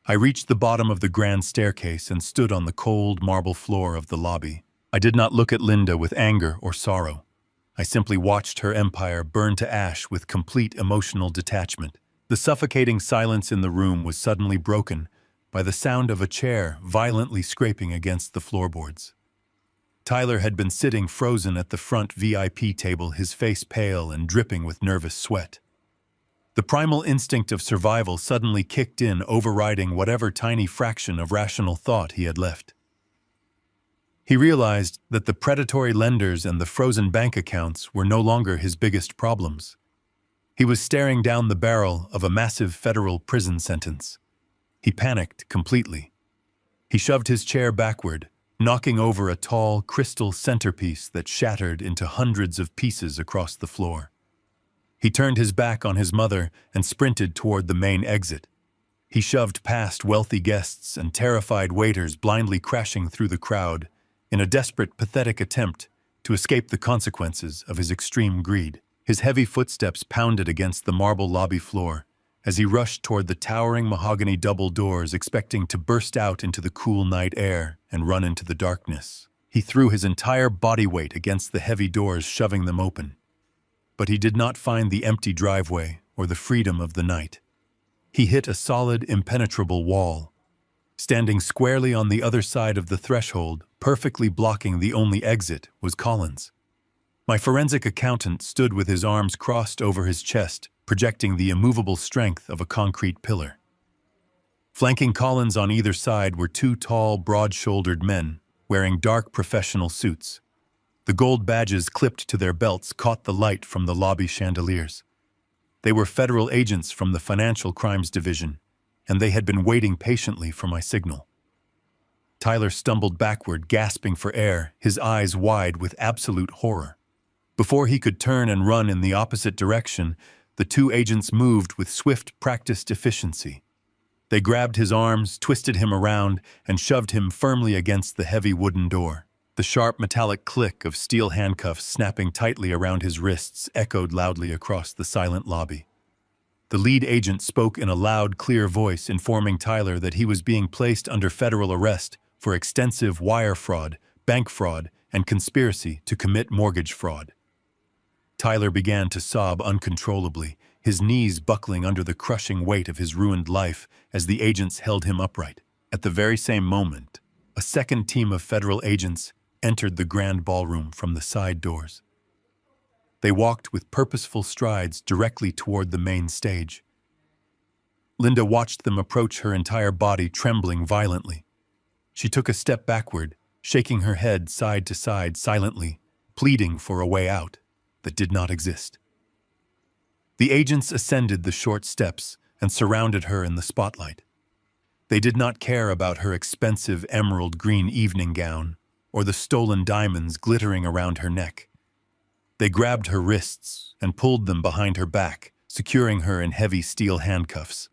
I reached the bottom of the grand staircase and stood on the cold marble floor of the lobby. I did not look at Linda with anger or sorrow. I simply watched her empire burn to ash with complete emotional detachment. The suffocating silence in the room was suddenly broken by the sound of a chair violently scraping against the floorboards. Tyler had been sitting frozen at the front VIP table, his face pale and dripping with nervous sweat. The primal instinct of survival suddenly kicked in, overriding whatever tiny fraction of rational thought he had left. He realized that the predatory lenders and the frozen bank accounts were no longer his biggest problems. He was staring down the barrel of a massive federal prison sentence. He panicked completely. He shoved his chair backward, knocking over a tall, crystal centerpiece that shattered into hundreds of pieces across the floor. He turned his back on his mother and sprinted toward the main exit. He shoved past wealthy guests and terrified waiters, blindly crashing through the crowd in a desperate, pathetic attempt to escape the consequences of his extreme greed. His heavy footsteps pounded against the marble lobby floor as he rushed toward the towering mahogany double doors, expecting to burst out into the cool night air and run into the darkness. He threw his entire body weight against the heavy doors, shoving them open. But he did not find the empty driveway or the freedom of the night. He hit a solid, impenetrable wall. Standing squarely on the other side of the threshold, perfectly blocking the only exit, was Collins. My forensic accountant stood with his arms crossed over his chest, projecting the immovable strength of a concrete pillar. Flanking Collins on either side were two tall, broad-shouldered men, wearing dark professional suits. The gold badges clipped to their belts caught the light from the lobby chandeliers. They were federal agents from the Financial Crimes Division, and they had been waiting patiently for my signal. Tyler stumbled backward, gasping for air, his eyes wide with absolute horror. Before he could turn and run in the opposite direction, the two agents moved with swift, practiced efficiency. They grabbed his arms, twisted him around, and shoved him firmly against the heavy wooden door. The sharp metallic click of steel handcuffs snapping tightly around his wrists echoed loudly across the silent lobby. The lead agent spoke in a loud, clear voice, informing Tyler that he was being placed under federal arrest for extensive wire fraud, bank fraud, and conspiracy to commit mortgage fraud. Tyler began to sob uncontrollably, his knees buckling under the crushing weight of his ruined life as the agents held him upright. At the very same moment, a second team of federal agents entered the grand ballroom from the side doors. They walked with purposeful strides directly toward the main stage. Linda watched them approach, her entire body trembling violently. She took a step backward, shaking her head side to side silently, pleading for a way out that did not exist. The agents ascended the short steps and surrounded her in the spotlight. They did not care about her expensive emerald green evening gown or the stolen diamonds glittering around her neck. They grabbed her wrists and pulled them behind her back, securing her in heavy steel handcuffs.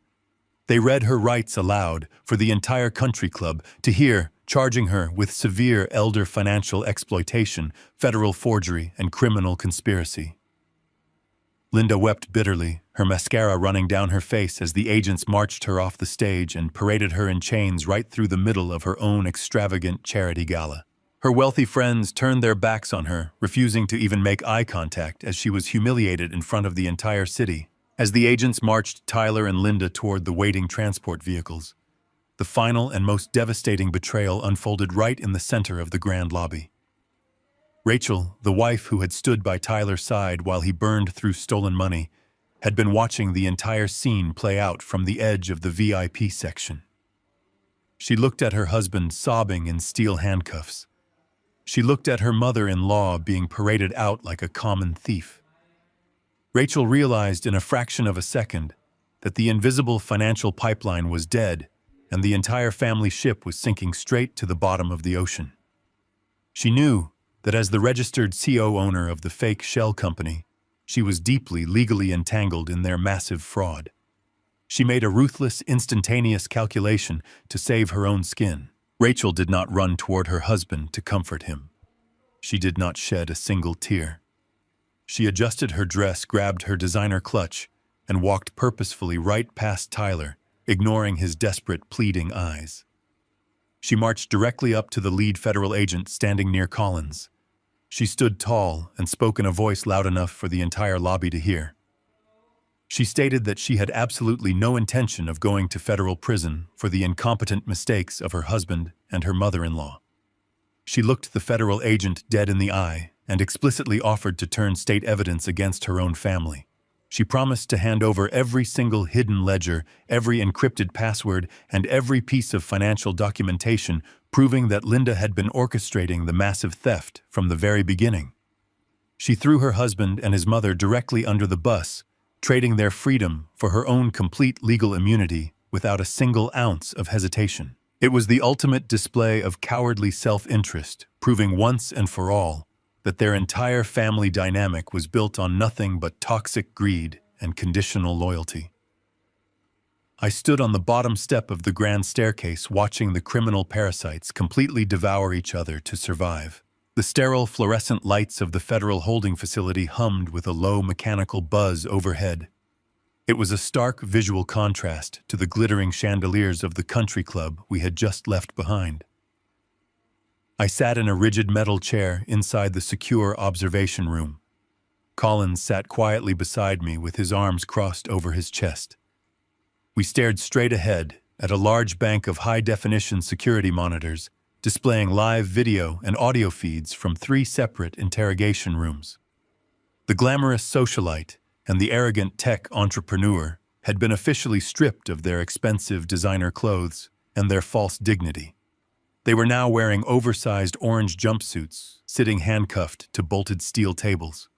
They read her rights aloud for the entire country club to hear, charging her with severe elder financial exploitation, federal forgery, and criminal conspiracy. Linda wept bitterly, her mascara running down her face as the agents marched her off the stage and paraded her in chains right through the middle of her own extravagant charity gala. Her wealthy friends turned their backs on her, refusing to even make eye contact as she was humiliated in front of the entire city. As the agents marched Tyler and Linda toward the waiting transport vehicles, the final and most devastating betrayal unfolded right in the center of the grand lobby. Rachel, the wife who had stood by Tyler's side while he burned through stolen money, had been watching the entire scene play out from the edge of the VIP section. She looked at her husband sobbing in steel handcuffs. She looked at her mother-in-law being paraded out like a common thief. Rachel realized in a fraction of a second that the invisible financial pipeline was dead and the entire family ship was sinking straight to the bottom of the ocean. She knew that as the registered CO owner of the fake shell company, she was deeply legally entangled in their massive fraud. She made a ruthless, instantaneous calculation to save her own skin. Rachel did not run toward her husband to comfort him. She did not shed a single tear. She adjusted her dress, grabbed her designer clutch, and walked purposefully right past Tyler, ignoring his desperate, pleading eyes. She marched directly up to the lead federal agent standing near Collins. She stood tall and spoke in a voice loud enough for the entire lobby to hear. She stated that she had absolutely no intention of going to federal prison for the incompetent mistakes of her husband and her mother-in-law. She looked the federal agent dead in the eye and explicitly offered to turn state evidence against her own family. She promised to hand over every single hidden ledger, every encrypted password, and every piece of financial documentation proving that Linda had been orchestrating the massive theft from the very beginning. She threw her husband and his mother directly under the bus, trading their freedom for her own complete legal immunity without a single ounce of hesitation. It was the ultimate display of cowardly self-interest, proving once and for all that their entire family dynamic was built on nothing but toxic greed and conditional loyalty. I stood on the bottom step of the grand staircase watching the criminal parasites completely devour each other to survive. The sterile fluorescent lights of the federal holding facility hummed with a low mechanical buzz overhead. It was a stark visual contrast to the glittering chandeliers of the country club we had just left behind. I sat in a rigid metal chair inside the secure observation room. Collins sat quietly beside me with his arms crossed over his chest. We stared straight ahead at a large bank of high-definition security monitors displaying live video and audio feeds from 3 separate interrogation rooms. The glamorous socialite and the arrogant tech entrepreneur had been officially stripped of their expensive designer clothes and their false dignity. They were now wearing oversized orange jumpsuits, sitting handcuffed to bolted steel tables.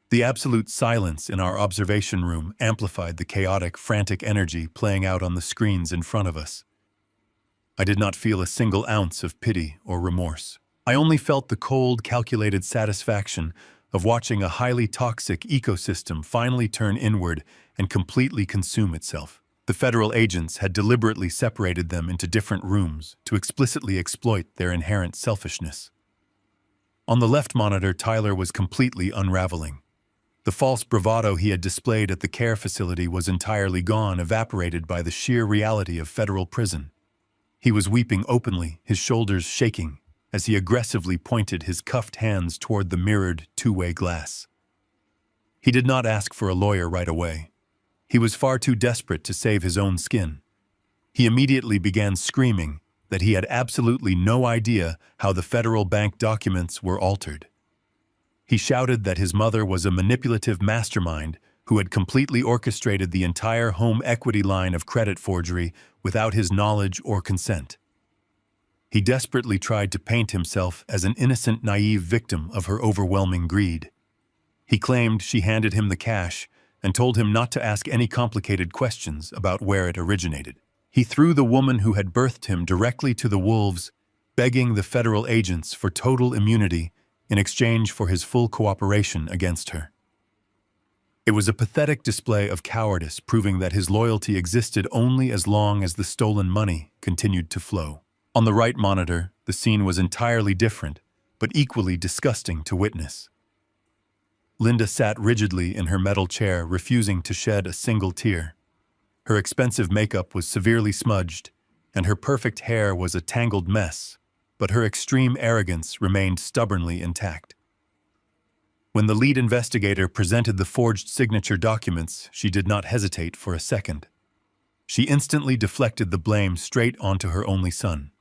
The absolute silence in our observation room amplified the chaotic, frantic energy playing out on the screens in front of us. I did not feel a single ounce of pity or remorse. I only felt the cold, calculated satisfaction of watching a highly toxic ecosystem finally turn inward and completely consume itself. The federal agents had deliberately separated them into different rooms to explicitly exploit their inherent selfishness. On the left monitor, Tyler was completely unraveling. The false bravado he had displayed at the care facility was entirely gone, evaporated by the sheer reality of federal prison. He was weeping openly, his shoulders shaking, as he aggressively pointed his cuffed hands toward the mirrored two-way glass. He did not ask for a lawyer right away. He was far too desperate to save his own skin. He immediately began screaming that he had absolutely no idea how the federal bank documents were altered. He shouted that his mother was a manipulative mastermind who had completely orchestrated the entire home equity line of credit forgery without his knowledge or consent. He desperately tried to paint himself as an innocent, naive victim of her overwhelming greed. He claimed she handed him the cash and told him not to ask any complicated questions about where it originated. He threw the woman who had birthed him directly to the wolves, begging the federal agents for total immunity in exchange for his full cooperation against her. It was a pathetic display of cowardice, proving that his loyalty existed only as long as the stolen money continued to flow. On the right monitor, the scene was entirely different, but equally disgusting to witness. Linda sat rigidly in her metal chair, refusing to shed a single tear. Her expensive makeup was severely smudged, and her perfect hair was a tangled mess, but her extreme arrogance remained stubbornly intact. When the lead investigator presented the forged signature documents, she did not hesitate for a second. She instantly deflected the blame straight onto her only son.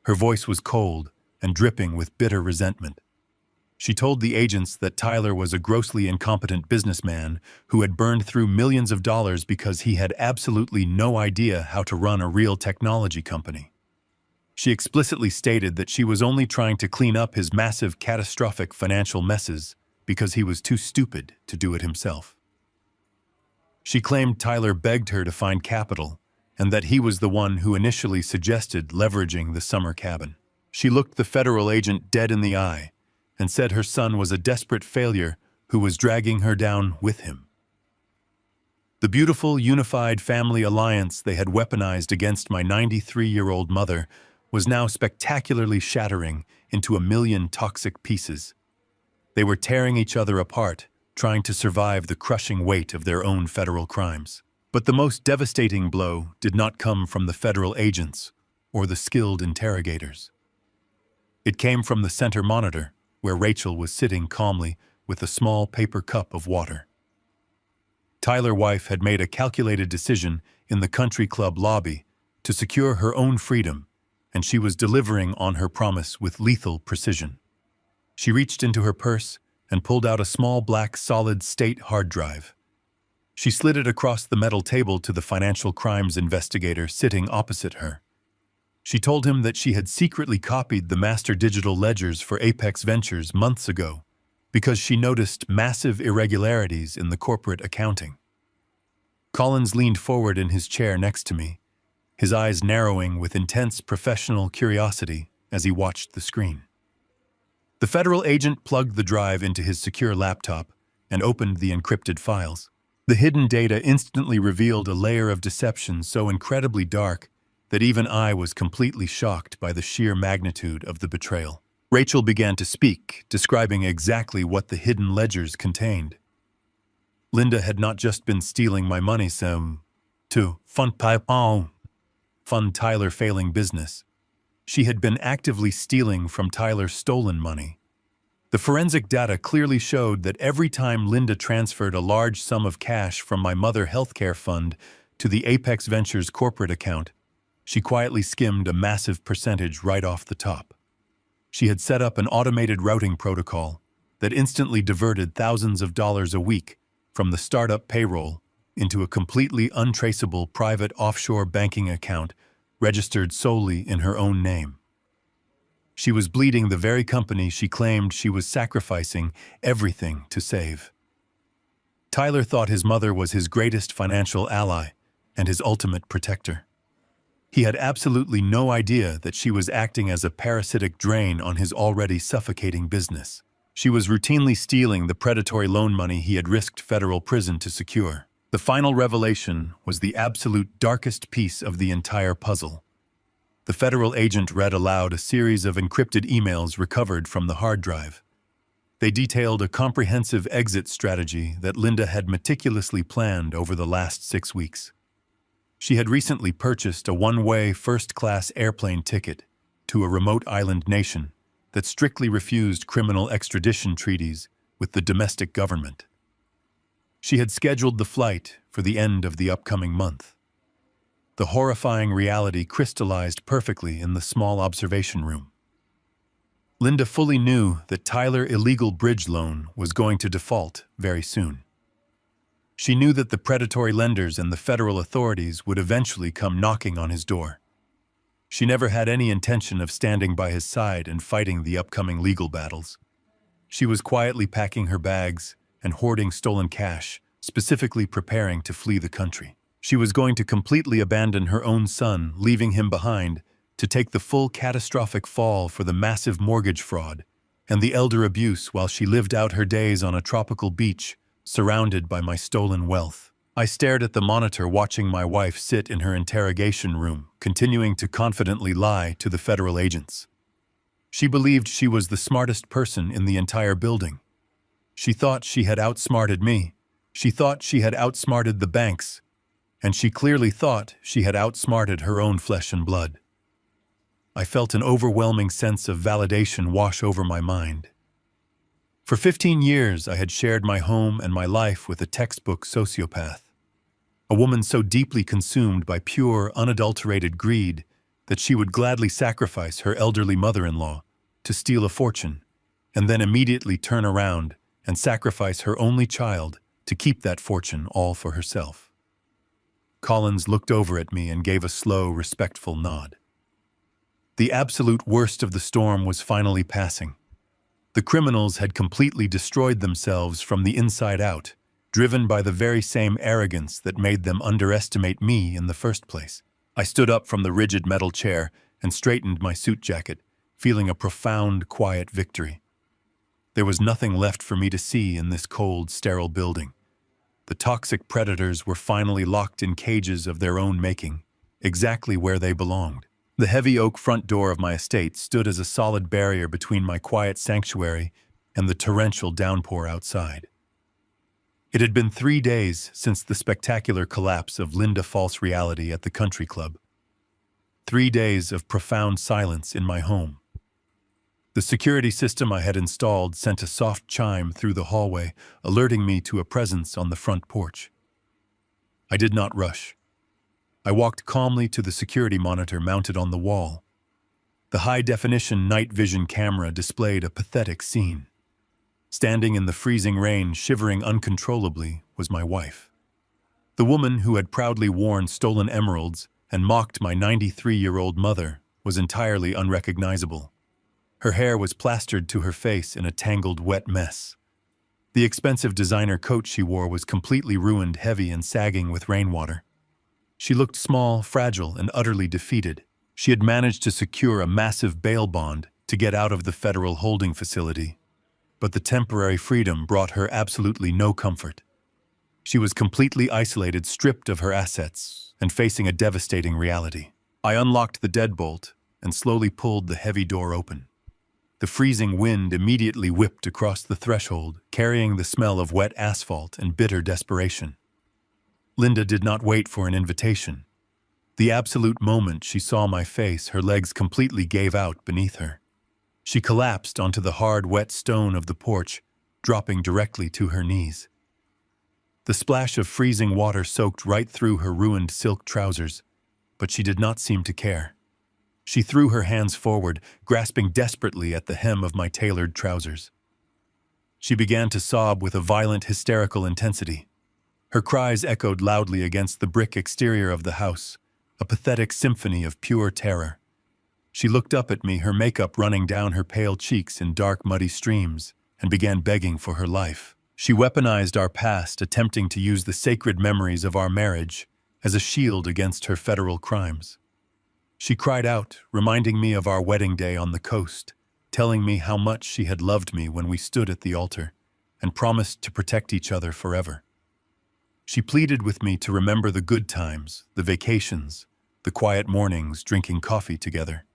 Her voice was cold and dripping with bitter resentment. She told the agents that Tyler was a grossly incompetent businessman who had burned through millions of dollars because he had absolutely no idea how to run a real technology company. She explicitly stated that she was only trying to clean up his massive, catastrophic financial messes because he was too stupid to do it himself. She claimed Tyler begged her to find capital and that he was the one who initially suggested leveraging the summer cabin. She looked the federal agent dead in the eye and said her son was a desperate failure who was dragging her down with him. The beautiful, unified family alliance they had weaponized against my 93-year-old mother was now spectacularly shattering into a million toxic pieces. They were tearing each other apart, trying to survive the crushing weight of their own federal crimes. But the most devastating blow did not come from the federal agents or the skilled interrogators. It came from the center monitor, where Rachel was sitting calmly with a small paper cup of water. Tyler's wife had made a calculated decision in the country club lobby to secure her own freedom, and she was delivering on her promise with lethal precision. She reached into her purse and pulled out a small black solid-state hard drive. She slid it across the metal table to the financial crimes investigator sitting opposite her. She told him that she had secretly copied the master digital ledgers for Apex Ventures months ago because she noticed massive irregularities in the corporate accounting. Collins leaned forward in his chair next to me, his eyes narrowing with intense professional curiosity as he watched the screen. The federal agent plugged the drive into his secure laptop and opened the encrypted files. The hidden data instantly revealed a layer of deception so incredibly dark that even I was completely shocked by the sheer magnitude of the betrayal. Rachel began to speak, describing exactly what the hidden ledgers contained. Linda had not just been stealing my money to fund Tyler's failing business. She had been actively stealing from Tyler's stolen money. The forensic data clearly showed that every time Linda transferred a large sum of cash from my mother healthcare fund to the Apex Ventures corporate account, she quietly skimmed a massive percentage right off the top. She had set up an automated routing protocol that instantly diverted thousands of dollars a week from the startup payroll into a completely untraceable private offshore banking account registered solely in her own name. She was bleeding the very company she claimed she was sacrificing everything to save. Tyler thought his mother was his greatest financial ally and his ultimate protector. He had absolutely no idea that she was acting as a parasitic drain on his already suffocating business. She was routinely stealing the predatory loan money he had risked federal prison to secure. The final revelation was the absolute darkest piece of the entire puzzle. The federal agent read aloud a series of encrypted emails recovered from the hard drive. They detailed a comprehensive exit strategy that Linda had meticulously planned over the last 6 weeks. She had recently purchased a one-way first-class airplane ticket to a remote island nation that strictly refused criminal extradition treaties with the domestic government. She had scheduled the flight for the end of the upcoming month. The horrifying reality crystallized perfectly in the small observation room. Linda fully knew that Tyler's illegal bridge loan was going to default very soon. She knew that the predatory lenders and the federal authorities would eventually come knocking on his door. She never had any intention of standing by his side and fighting the upcoming legal battles. She was quietly packing her bags and hoarding stolen cash, specifically preparing to flee the country. She was going to completely abandon her own son, leaving him behind, to take the full catastrophic fall for the massive mortgage fraud and the elder abuse while she lived out her days on a tropical beach, surrounded by my stolen wealth. I stared at the monitor watching my wife sit in her interrogation room, continuing to confidently lie to the federal agents. She believed she was the smartest person in the entire building. She thought she had outsmarted me. She thought she had outsmarted the banks. And she clearly thought she had outsmarted her own flesh and blood. I felt an overwhelming sense of validation wash over my mind. For 15 years, I had shared my home and my life with a textbook sociopath, a woman so deeply consumed by pure, unadulterated greed that she would gladly sacrifice her elderly mother-in-law to steal a fortune, and then immediately turn around and sacrifice her only child to keep that fortune all for herself. Collins looked over at me and gave a slow, respectful nod. The absolute worst of the storm was finally passing. The criminals had completely destroyed themselves from the inside out, driven by the very same arrogance that made them underestimate me in the first place. I stood up from the rigid metal chair and straightened my suit jacket, feeling a profound, quiet victory. There was nothing left for me to see in this cold, sterile building. The toxic predators were finally locked in cages of their own making, exactly where they belonged. The heavy oak front door of my estate stood as a solid barrier between my quiet sanctuary and the torrential downpour outside. It had been 3 days since the spectacular collapse of Linda False Reality at the country club. 3 days of profound silence in my home. The security system I had installed sent a soft chime through the hallway, alerting me to a presence on the front porch. I did not rush. I walked calmly to the security monitor mounted on the wall. The high-definition night vision camera displayed a pathetic scene. Standing in the freezing rain, shivering uncontrollably, was my wife. The woman who had proudly worn stolen emeralds and mocked my 93-year-old mother was entirely unrecognizable. Her hair was plastered to her face in a tangled, wet mess. The expensive designer coat she wore was completely ruined, heavy and sagging with rainwater. She looked small, fragile, and utterly defeated. She had managed to secure a massive bail bond to get out of the federal holding facility, but the temporary freedom brought her absolutely no comfort. She was completely isolated, stripped of her assets, and facing a devastating reality. I unlocked the deadbolt and slowly pulled the heavy door open. The freezing wind immediately whipped across the threshold, carrying the smell of wet asphalt and bitter desperation. Linda did not wait for an invitation. The absolute moment she saw my face, her legs completely gave out beneath her. She collapsed onto the hard, wet stone of the porch, dropping directly to her knees. The splash of freezing water soaked right through her ruined silk trousers, but she did not seem to care. She threw her hands forward, grasping desperately at the hem of my tailored trousers. She began to sob with a violent, hysterical intensity. Her cries echoed loudly against the brick exterior of the house, a pathetic symphony of pure terror. She looked up at me, her makeup running down her pale cheeks in dark, muddy streams, and began begging for her life. She weaponized our past, attempting to use the sacred memories of our marriage as a shield against her federal crimes. She cried out, reminding me of our wedding day on the coast, telling me how much she had loved me when we stood at the altar, and promised to protect each other forever. She pleaded with me to remember the good times, the vacations, the quiet mornings drinking coffee together.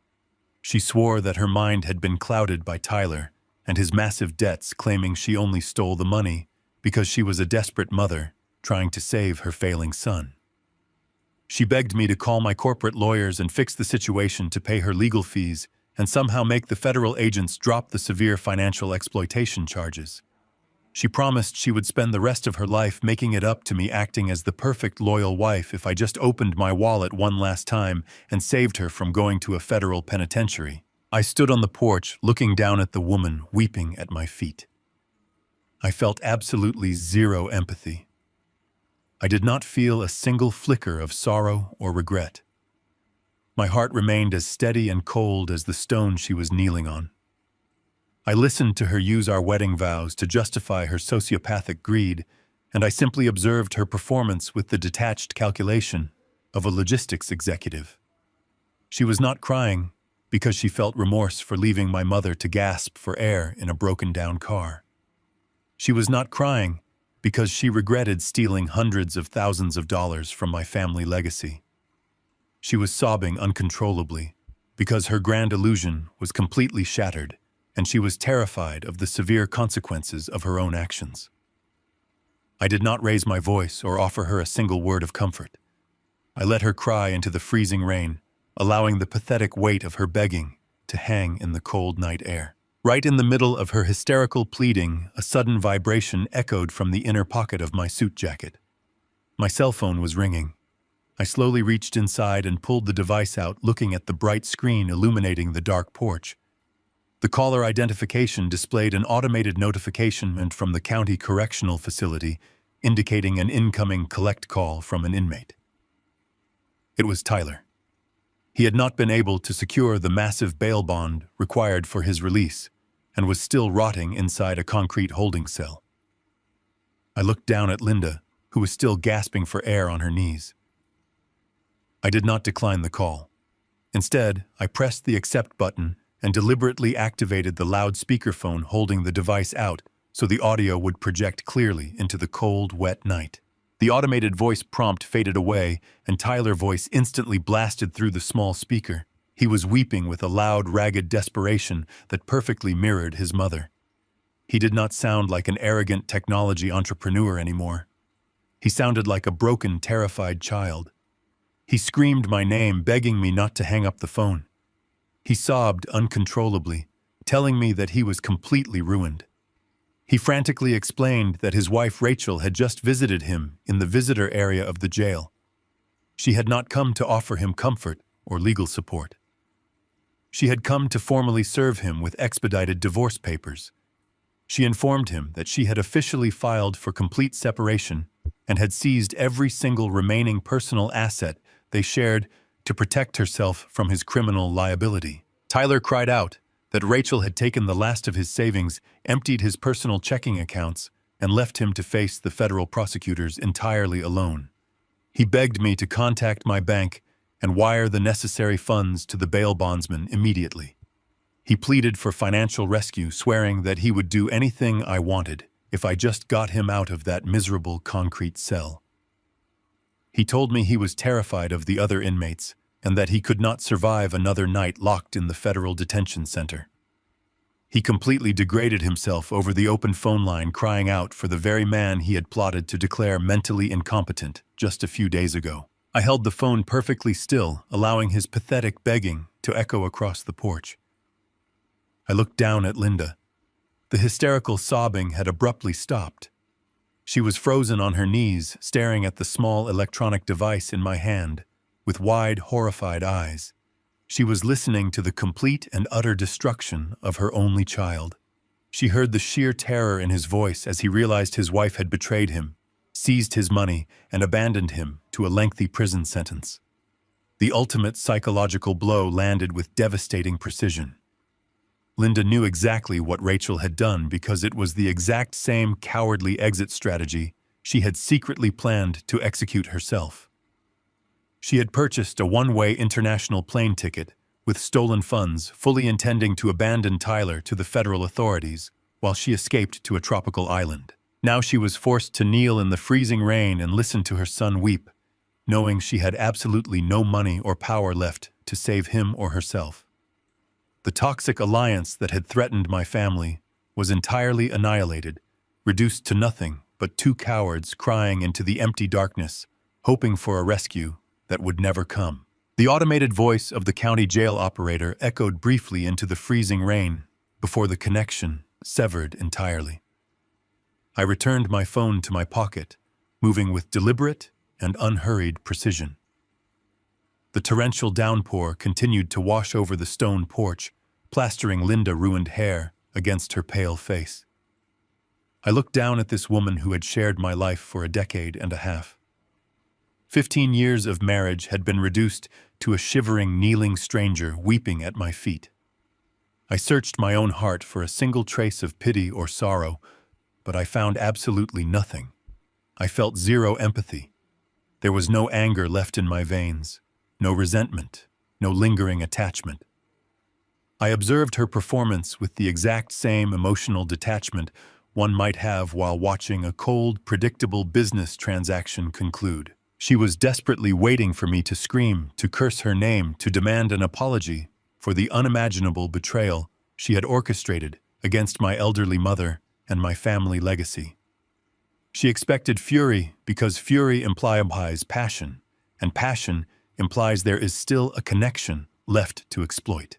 She swore that her mind had been clouded by Tyler and his massive debts, claiming she only stole the money because she was a desperate mother trying to save her failing son. She begged me to call my corporate lawyers and fix the situation to pay her legal fees and somehow make the federal agents drop the severe financial exploitation charges. She promised she would spend the rest of her life making it up to me, acting as the perfect loyal wife if I just opened my wallet one last time and saved her from going to a federal penitentiary. I stood on the porch, looking down at the woman weeping at my feet. I felt absolutely zero empathy. I did not feel a single flicker of sorrow or regret. My heart remained as steady and cold as the stone she was kneeling on. I listened to her use our wedding vows to justify her sociopathic greed, and I simply observed her performance with the detached calculation of a logistics executive. She was not crying because she felt remorse for leaving my mother to gasp for air in a broken-down car. She was not crying because she regretted stealing hundreds of thousands of dollars from my family legacy. She was sobbing uncontrollably because her grand illusion was completely shattered, and she was terrified of the severe consequences of her own actions. I did not raise my voice or offer her a single word of comfort. I let her cry into the freezing rain, allowing the pathetic weight of her begging to hang in the cold night air. Right in the middle of her hysterical pleading, a sudden vibration echoed from the inner pocket of my suit jacket. My cell phone was ringing. I slowly reached inside and pulled the device out, looking at the bright screen illuminating the dark porch. The caller identification displayed an automated notification from the county correctional facility, indicating an incoming collect call from an inmate. It was Tyler. He had not been able to secure the massive bail bond required for his release, and was still rotting inside a concrete holding cell. I looked down at Linda, who was still gasping for air on her knees. I did not decline the call. Instead, I pressed the accept button and deliberately activated the loudspeaker phone, holding the device out so the audio would project clearly into the cold, wet night. The automated voice prompt faded away, and Tyler's voice instantly blasted through the small speaker. He was weeping with a loud, ragged desperation that perfectly mirrored his mother. He did not sound like an arrogant technology entrepreneur anymore. He sounded like a broken, terrified child. He screamed my name, begging me not to hang up the phone. He sobbed uncontrollably, telling me that he was completely ruined. He frantically explained that his wife Rachel had just visited him in the visitor area of the jail. She had not come to offer him comfort or legal support. She had come to formally serve him with expedited divorce papers. She informed him that she had officially filed for complete separation and had seized every single remaining personal asset they shared to protect herself from his criminal liability. Tyler cried out that Rachel had taken the last of his savings, emptied his personal checking accounts, and left him to face the federal prosecutors entirely alone. He begged me to contact my bank and wire the necessary funds to the bail bondsman immediately. He pleaded for financial rescue, swearing that he would do anything I wanted if I just got him out of that miserable concrete cell. He told me he was terrified of the other inmates and that he could not survive another night locked in the federal detention center. He completely degraded himself over the open phone line, crying out for the very man he had plotted to declare mentally incompetent just a few days ago. I held the phone perfectly still, allowing his pathetic begging to echo across the porch. I looked down at Linda. The hysterical sobbing had abruptly stopped. She was frozen on her knees, staring at the small electronic device in my hand, with wide, horrified eyes. She was listening to the complete and utter destruction of her only child. She heard the sheer terror in his voice as he realized his wife had betrayed him, seized his money, and abandoned him to a lengthy prison sentence. The ultimate psychological blow landed with devastating precision. Linda knew exactly what Rachel had done because it was the exact same cowardly exit strategy she had secretly planned to execute herself. She had purchased a one-way international plane ticket with stolen funds, fully intending to abandon Tyler to the federal authorities while she escaped to a tropical island. Now she was forced to kneel in the freezing rain and listen to her son weep, knowing she had absolutely no money or power left to save him or herself. The toxic alliance that had threatened my family was entirely annihilated, reduced to nothing but two cowards crying into the empty darkness, hoping for a rescue that would never come. The automated voice of the county jail operator echoed briefly into the freezing rain before the connection severed entirely. I returned my phone to my pocket, moving with deliberate and unhurried precision. The torrential downpour continued to wash over the stone porch, plastering Linda's ruined hair against her pale face. I looked down at this woman who had shared my life for a decade and a half. 15 years of marriage had been reduced to a shivering, kneeling stranger weeping at my feet. I searched my own heart for a single trace of pity or sorrow, but I found absolutely nothing. I felt zero empathy. There was no anger left in my veins, no resentment, no lingering attachment. I observed her performance with the exact same emotional detachment one might have while watching a cold, predictable business transaction conclude. She was desperately waiting for me to scream, to curse her name, to demand an apology for the unimaginable betrayal she had orchestrated against my elderly mother and my family legacy. She expected fury because fury implies passion, and passion implies there is still a connection left to exploit.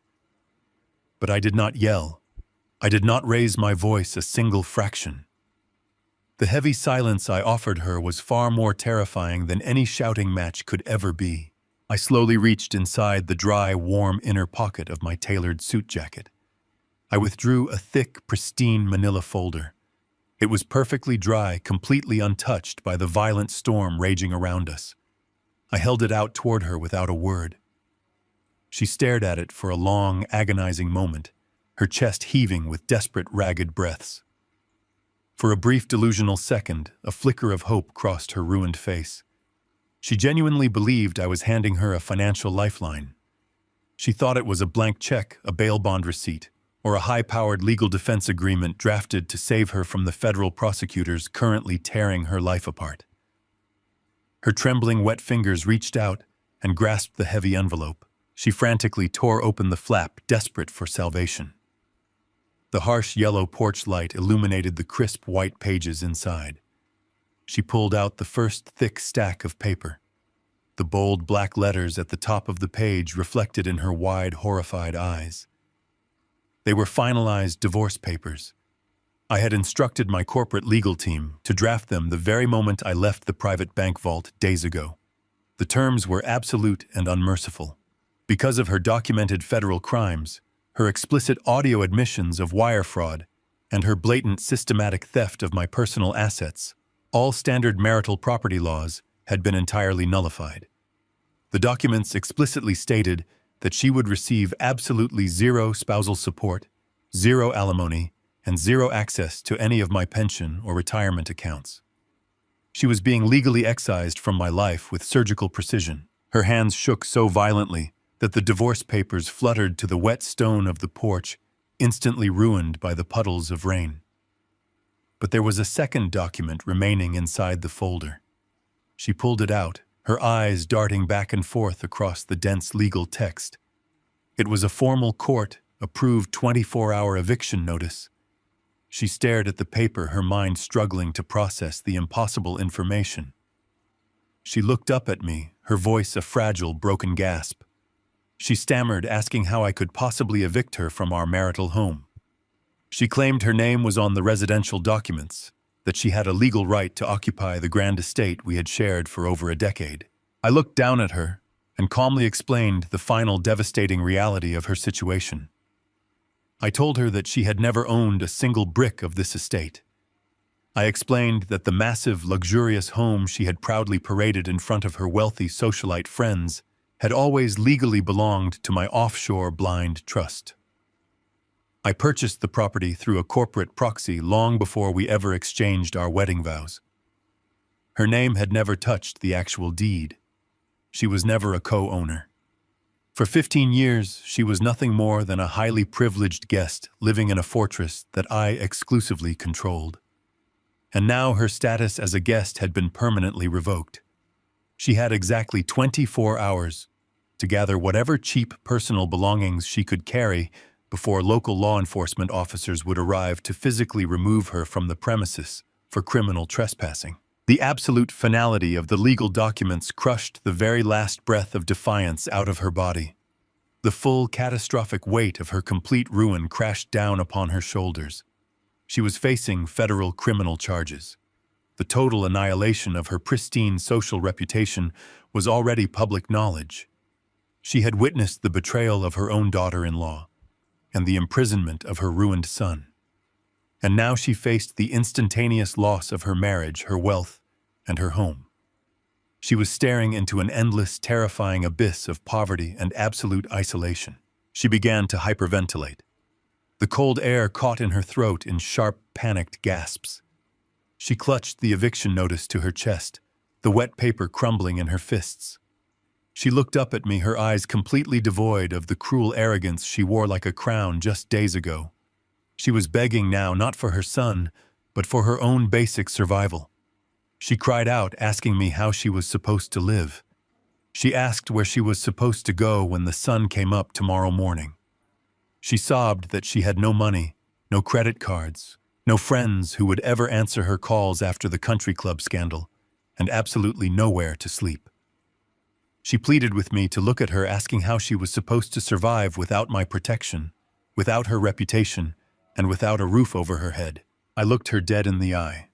But I did not yell. I did not raise my voice a single fraction. The heavy silence I offered her was far more terrifying than any shouting match could ever be. I slowly reached inside the dry, warm inner pocket of my tailored suit jacket. I withdrew a thick, pristine manila folder. It was perfectly dry, completely untouched by the violent storm raging around us. I held it out toward her without a word. She stared at it for a long, agonizing moment, her chest heaving with desperate, ragged breaths. For a brief delusional second, a flicker of hope crossed her ruined face. She genuinely believed I was handing her a financial lifeline. She thought it was a blank check, a bail bond receipt, or a high-powered legal defense agreement drafted to save her from the federal prosecutors currently tearing her life apart. Her trembling, wet fingers reached out and grasped the heavy envelope. She frantically tore open the flap, desperate for salvation. The harsh yellow porch light illuminated the crisp white pages inside. She pulled out the first thick stack of paper. The bold black letters at the top of the page reflected in her wide, horrified eyes. They were finalized divorce papers. I had instructed my corporate legal team to draft them the very moment I left the private bank vault days ago. The terms were absolute and unmerciful. Because of her documented federal crimes, her explicit audio admissions of wire fraud, and her blatant systematic theft of my personal assets, all standard marital property laws had been entirely nullified. The documents explicitly stated that she would receive absolutely zero spousal support, zero alimony, and zero access to any of my pension or retirement accounts. She was being legally excised from my life with surgical precision. Her hands shook so violently that the divorce papers fluttered to the wet stone of the porch, instantly ruined by the puddles of rain. But there was a second document remaining inside the folder. She pulled it out, her eyes darting back and forth across the dense legal text. It was a formal court-approved 24-hour eviction notice. She stared at the paper, her mind struggling to process the impossible information. She looked up at me, her voice a fragile, broken gasp. She stammered, asking how I could possibly evict her from our marital home. She claimed her name was on the residential documents, that she had a legal right to occupy the grand estate we had shared for over a decade. I looked down at her and calmly explained the final devastating reality of her situation. I told her that she had never owned a single brick of this estate. I explained that the massive, luxurious home she had proudly paraded in front of her wealthy socialite friends had always legally belonged to my offshore blind trust. I purchased the property through a corporate proxy long before we ever exchanged our wedding vows. Her name had never touched the actual deed. She was never a co-owner. For 15 years, she was nothing more than a highly privileged guest living in a fortress that I exclusively controlled. And now her status as a guest had been permanently revoked. She had exactly 24 hours to gather whatever cheap personal belongings she could carry before local law enforcement officers would arrive to physically remove her from the premises for criminal trespassing. The absolute finality of the legal documents crushed the very last breath of defiance out of her body. The full catastrophic weight of her complete ruin crashed down upon her shoulders. She was facing federal criminal charges. The total annihilation of her pristine social reputation was already public knowledge. She had witnessed the betrayal of her own daughter-in-law and the imprisonment of her ruined son. And now she faced the instantaneous loss of her marriage, her wealth, and her home. She was staring into an endless, terrifying abyss of poverty and absolute isolation. She began to hyperventilate. The cold air caught in her throat in sharp, panicked gasps. She clutched the eviction notice to her chest, the wet paper crumbling in her fists. She looked up at me, her eyes completely devoid of the cruel arrogance she wore like a crown just days ago. She was begging now not for her son, but for her own basic survival. She cried out, asking me how she was supposed to live. She asked where she was supposed to go when the sun came up tomorrow morning. She sobbed that she had no money, no credit cards, no friends who would ever answer her calls after the country club scandal, and absolutely nowhere to sleep. She pleaded with me to look at her, asking how she was supposed to survive without my protection, without her reputation, and without a roof over her head. I looked her dead in the eye.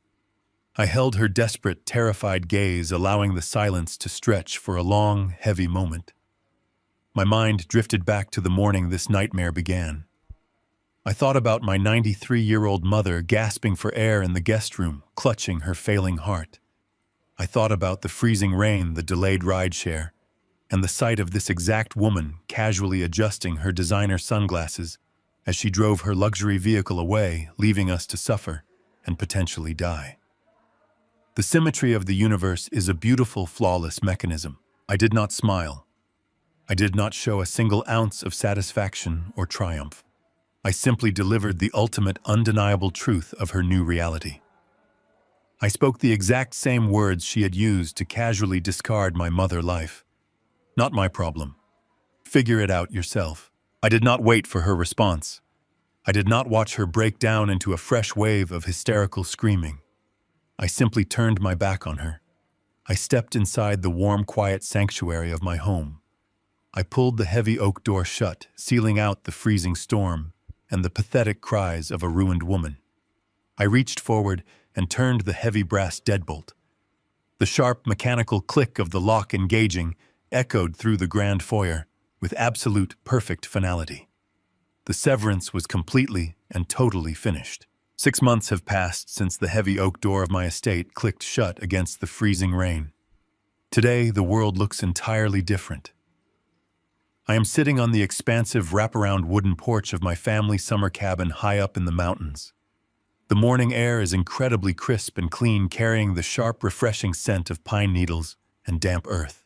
I held her desperate, terrified gaze, allowing the silence to stretch for a long, heavy moment. My mind drifted back to the morning this nightmare began. I thought about my 93-year-old mother gasping for air in the guest room, clutching her failing heart. I thought about the freezing rain, the delayed rideshare, and the sight of this exact woman casually adjusting her designer sunglasses as she drove her luxury vehicle away, leaving us to suffer and potentially die. The symmetry of the universe is a beautiful, flawless mechanism. I did not smile. I did not show a single ounce of satisfaction or triumph. I simply delivered the ultimate, undeniable truth of her new reality. I spoke the exact same words she had used to casually discard my mother life. Not my problem. Figure it out yourself. I did not wait for her response. I did not watch her break down into a fresh wave of hysterical screaming. I simply turned my back on her. I stepped inside the warm, quiet sanctuary of my home. I pulled the heavy oak door shut, sealing out the freezing storm and the pathetic cries of a ruined woman. I reached forward and turned the heavy brass deadbolt. The sharp mechanical click of the lock engaging echoed through the grand foyer with absolute perfect finality. The severance was completely and totally finished. 6 months have passed since the heavy oak door of my estate clicked shut against the freezing rain. Today, the world looks entirely different. I am sitting on the expansive wraparound wooden porch of my family summer cabin high up in the mountains. The morning air is incredibly crisp and clean, carrying the sharp, refreshing scent of pine needles and damp earth.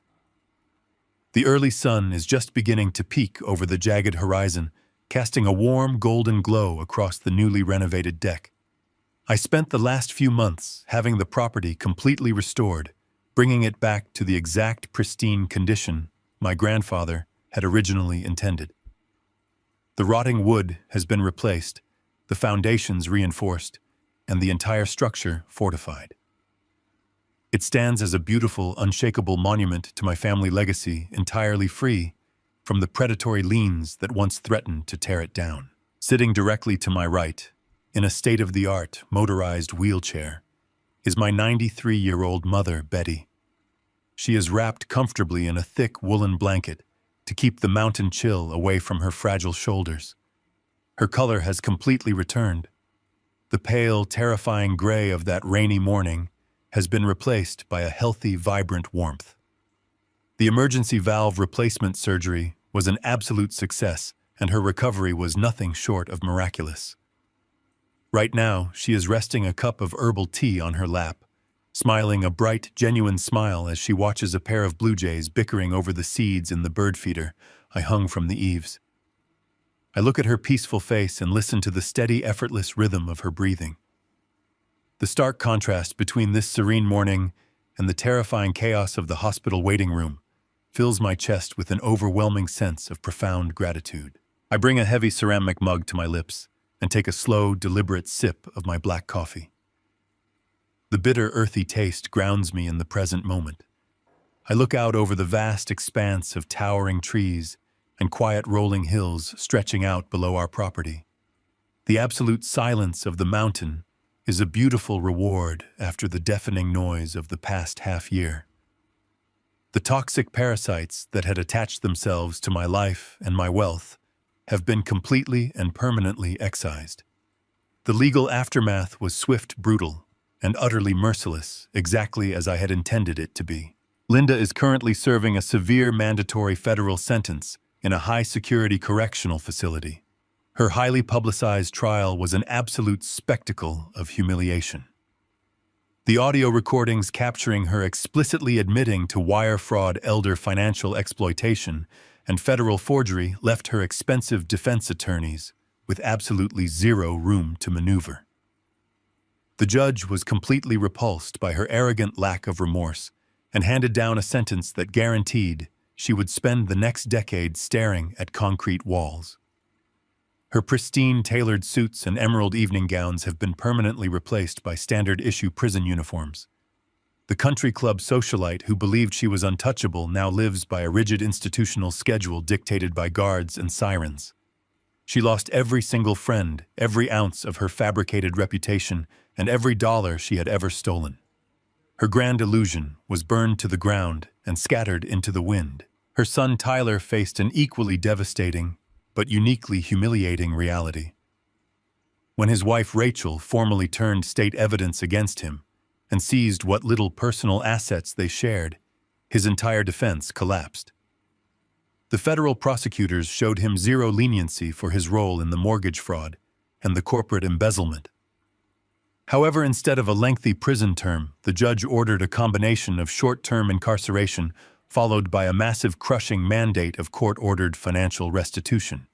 The early sun is just beginning to peek over the jagged horizon, casting a warm, golden glow across the newly renovated deck. I spent the last few months having the property completely restored, bringing it back to the exact pristine condition my grandfather had originally intended. The rotting wood has been replaced, the foundations reinforced, and the entire structure fortified. It stands as a beautiful, unshakable monument to my family legacy, entirely free from the predatory liens that once threatened to tear it down. Sitting directly to my right, in a state-of-the-art motorized wheelchair, is my 93-year-old mother, Betty. She is wrapped comfortably in a thick woolen blanket to keep the mountain chill away from her fragile shoulders. Her color has completely returned. The pale, terrifying gray of that rainy morning has been replaced by a healthy, vibrant warmth. The emergency valve replacement surgery was an absolute success, and her recovery was nothing short of miraculous. Right now, she is resting a cup of herbal tea on her lap, smiling a bright, genuine smile as she watches a pair of blue jays bickering over the seeds in the bird feeder I hung from the eaves. I look at her peaceful face and listen to the steady, effortless rhythm of her breathing. The stark contrast between this serene morning and the terrifying chaos of the hospital waiting room fills my chest with an overwhelming sense of profound gratitude. I bring a heavy ceramic mug to my lips and take a slow, deliberate sip of my black coffee. The bitter, earthy taste grounds me in the present moment. I look out over the vast expanse of towering trees and quiet rolling hills stretching out below our property. The absolute silence of the mountain is a beautiful reward after the deafening noise of the past half year. The toxic parasites that had attached themselves to my life and my wealth have been completely and permanently excised. The legal aftermath was swift, brutal, and utterly merciless, exactly as I had intended it to be. Linda is currently serving a severe mandatory federal sentence in a high-security correctional facility. Her highly publicized trial was an absolute spectacle of humiliation. The audio recordings capturing her explicitly admitting to wire fraud, elder financial exploitation, and federal forgery left her expensive defense attorneys with absolutely zero room to maneuver. The judge was completely repulsed by her arrogant lack of remorse and handed down a sentence that guaranteed she would spend the next decade staring at concrete walls. Her pristine tailored suits and emerald evening gowns have been permanently replaced by standard-issue prison uniforms. The country club socialite who believed she was untouchable now lives by a rigid institutional schedule dictated by guards and sirens. She lost every single friend, every ounce of her fabricated reputation, and every dollar she had ever stolen. Her grand illusion was burned to the ground and scattered into the wind. Her son Tyler faced an equally devastating but uniquely humiliating reality. When his wife Rachel formally turned state evidence against him and seized what little personal assets they shared, his entire defense collapsed. The federal prosecutors showed him zero leniency for his role in the mortgage fraud and the corporate embezzlement. However, instead of a lengthy prison term, the judge ordered a combination of short-term incarceration followed by a massive crushing mandate of court-ordered financial restitution.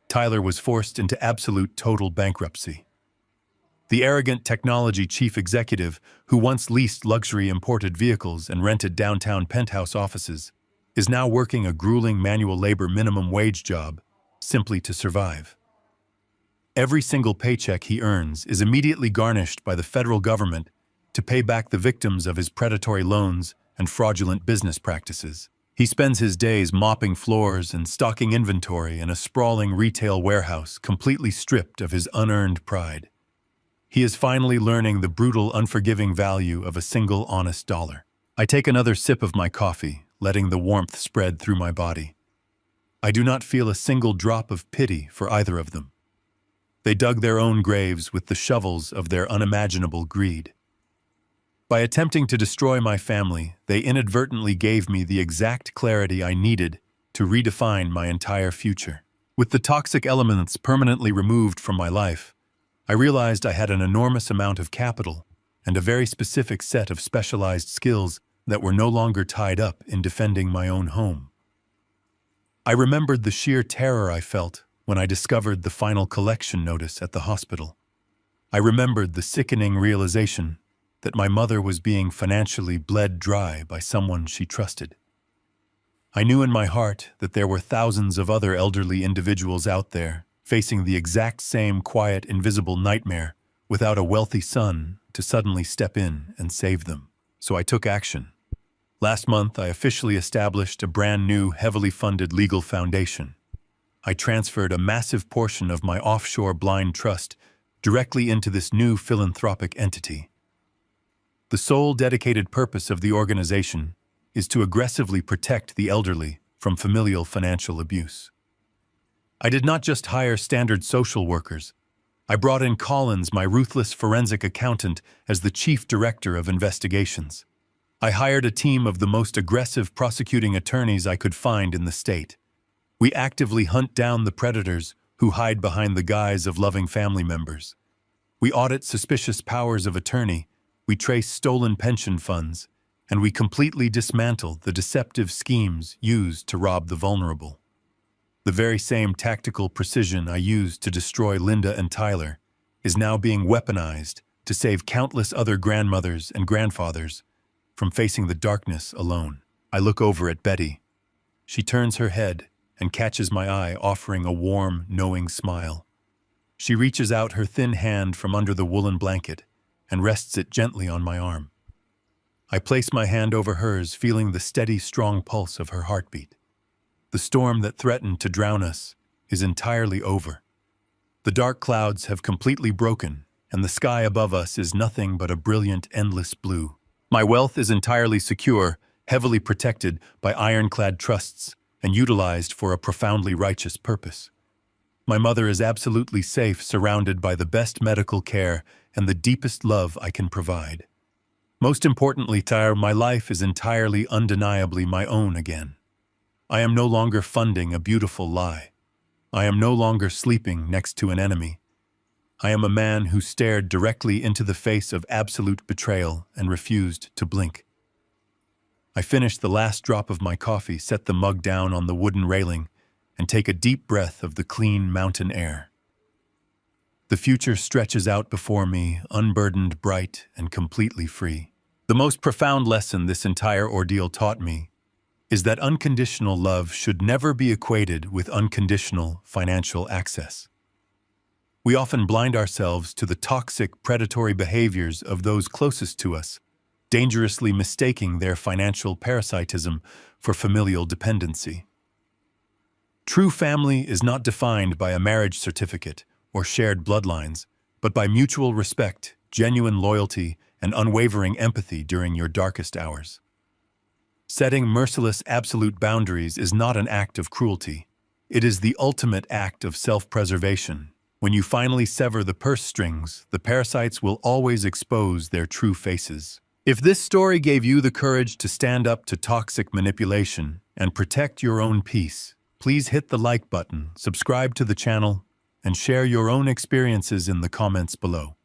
Tyler was forced into absolute total bankruptcy. The arrogant technology chief executive, who once leased luxury imported vehicles and rented downtown penthouse offices, is now working a grueling manual labor minimum wage job simply to survive. Every single paycheck he earns is immediately garnished by the federal government to pay back the victims of his predatory loans and fraudulent business practices. He spends his days mopping floors and stocking inventory in a sprawling retail warehouse completely stripped of his unearned pride. He is finally learning the brutal, unforgiving value of a single honest dollar. I take another sip of my coffee, letting the warmth spread through my body. I do not feel a single drop of pity for either of them. They dug their own graves with the shovels of their unimaginable greed. By attempting to destroy my family, they inadvertently gave me the exact clarity I needed to redefine my entire future. With the toxic elements permanently removed from my life, I realized I had an enormous amount of capital and a very specific set of specialized skills that were no longer tied up in defending my own home. I remembered the sheer terror I felt when I discovered the final collection notice at the hospital. I remembered the sickening realization that my mother was being financially bled dry by someone she trusted. I knew in my heart that there were thousands of other elderly individuals out there facing the exact same quiet, invisible nightmare without a wealthy son to suddenly step in and save them. So I took action. Last month, I officially established a brand new, heavily funded legal foundation. I transferred a massive portion of my offshore blind trust directly into this new philanthropic entity. The sole dedicated purpose of the organization is to aggressively protect the elderly from familial financial abuse. I did not just hire standard social workers. I brought in Collins, my ruthless forensic accountant, as the chief director of investigations. I hired a team of the most aggressive prosecuting attorneys I could find in the state. We actively hunt down the predators who hide behind the guise of loving family members. We audit suspicious powers of attorney, we trace stolen pension funds, and we completely dismantle the deceptive schemes used to rob the vulnerable. The very same tactical precision I used to destroy Linda and Tyler is now being weaponized to save countless other grandmothers and grandfathers from facing the darkness alone. I look over at Betty. She turns her head and catches my eye, offering a warm, knowing smile. She reaches out her thin hand from under the woolen blanket and rests it gently on my arm. I place my hand over hers, feeling the steady, strong pulse of her heartbeat. The storm that threatened to drown us is entirely over. The dark clouds have completely broken, and the sky above us is nothing but a brilliant, endless blue. My wealth is entirely secure, heavily protected by ironclad trusts, and utilized for a profoundly righteous purpose. My mother is absolutely safe, surrounded by the best medical care and the deepest love I can provide. Most importantly, Tyre, my life is entirely, undeniably my own again. I am no longer funding a beautiful lie. I am no longer sleeping next to an enemy. I am a man who stared directly into the face of absolute betrayal and refused to blink. I finish the last drop of my coffee, set the mug down on the wooden railing, and take a deep breath of the clean mountain air. The future stretches out before me, unburdened, bright, and completely free. The most profound lesson this entire ordeal taught me is that unconditional love should never be equated with unconditional financial access. We often blind ourselves to the toxic, predatory behaviors of those closest to us, dangerously mistaking their financial parasitism for familial dependency. True family is not defined by a marriage certificate or shared bloodlines, but by mutual respect, genuine loyalty, and unwavering empathy during your darkest hours. Setting merciless absolute boundaries is not an act of cruelty. It is the ultimate act of self-preservation. When you finally sever the purse strings, the parasites will always expose their true faces. If this story gave you the courage to stand up to toxic manipulation and protect your own peace, please hit the like button, subscribe to the channel, and share your own experiences in the comments below.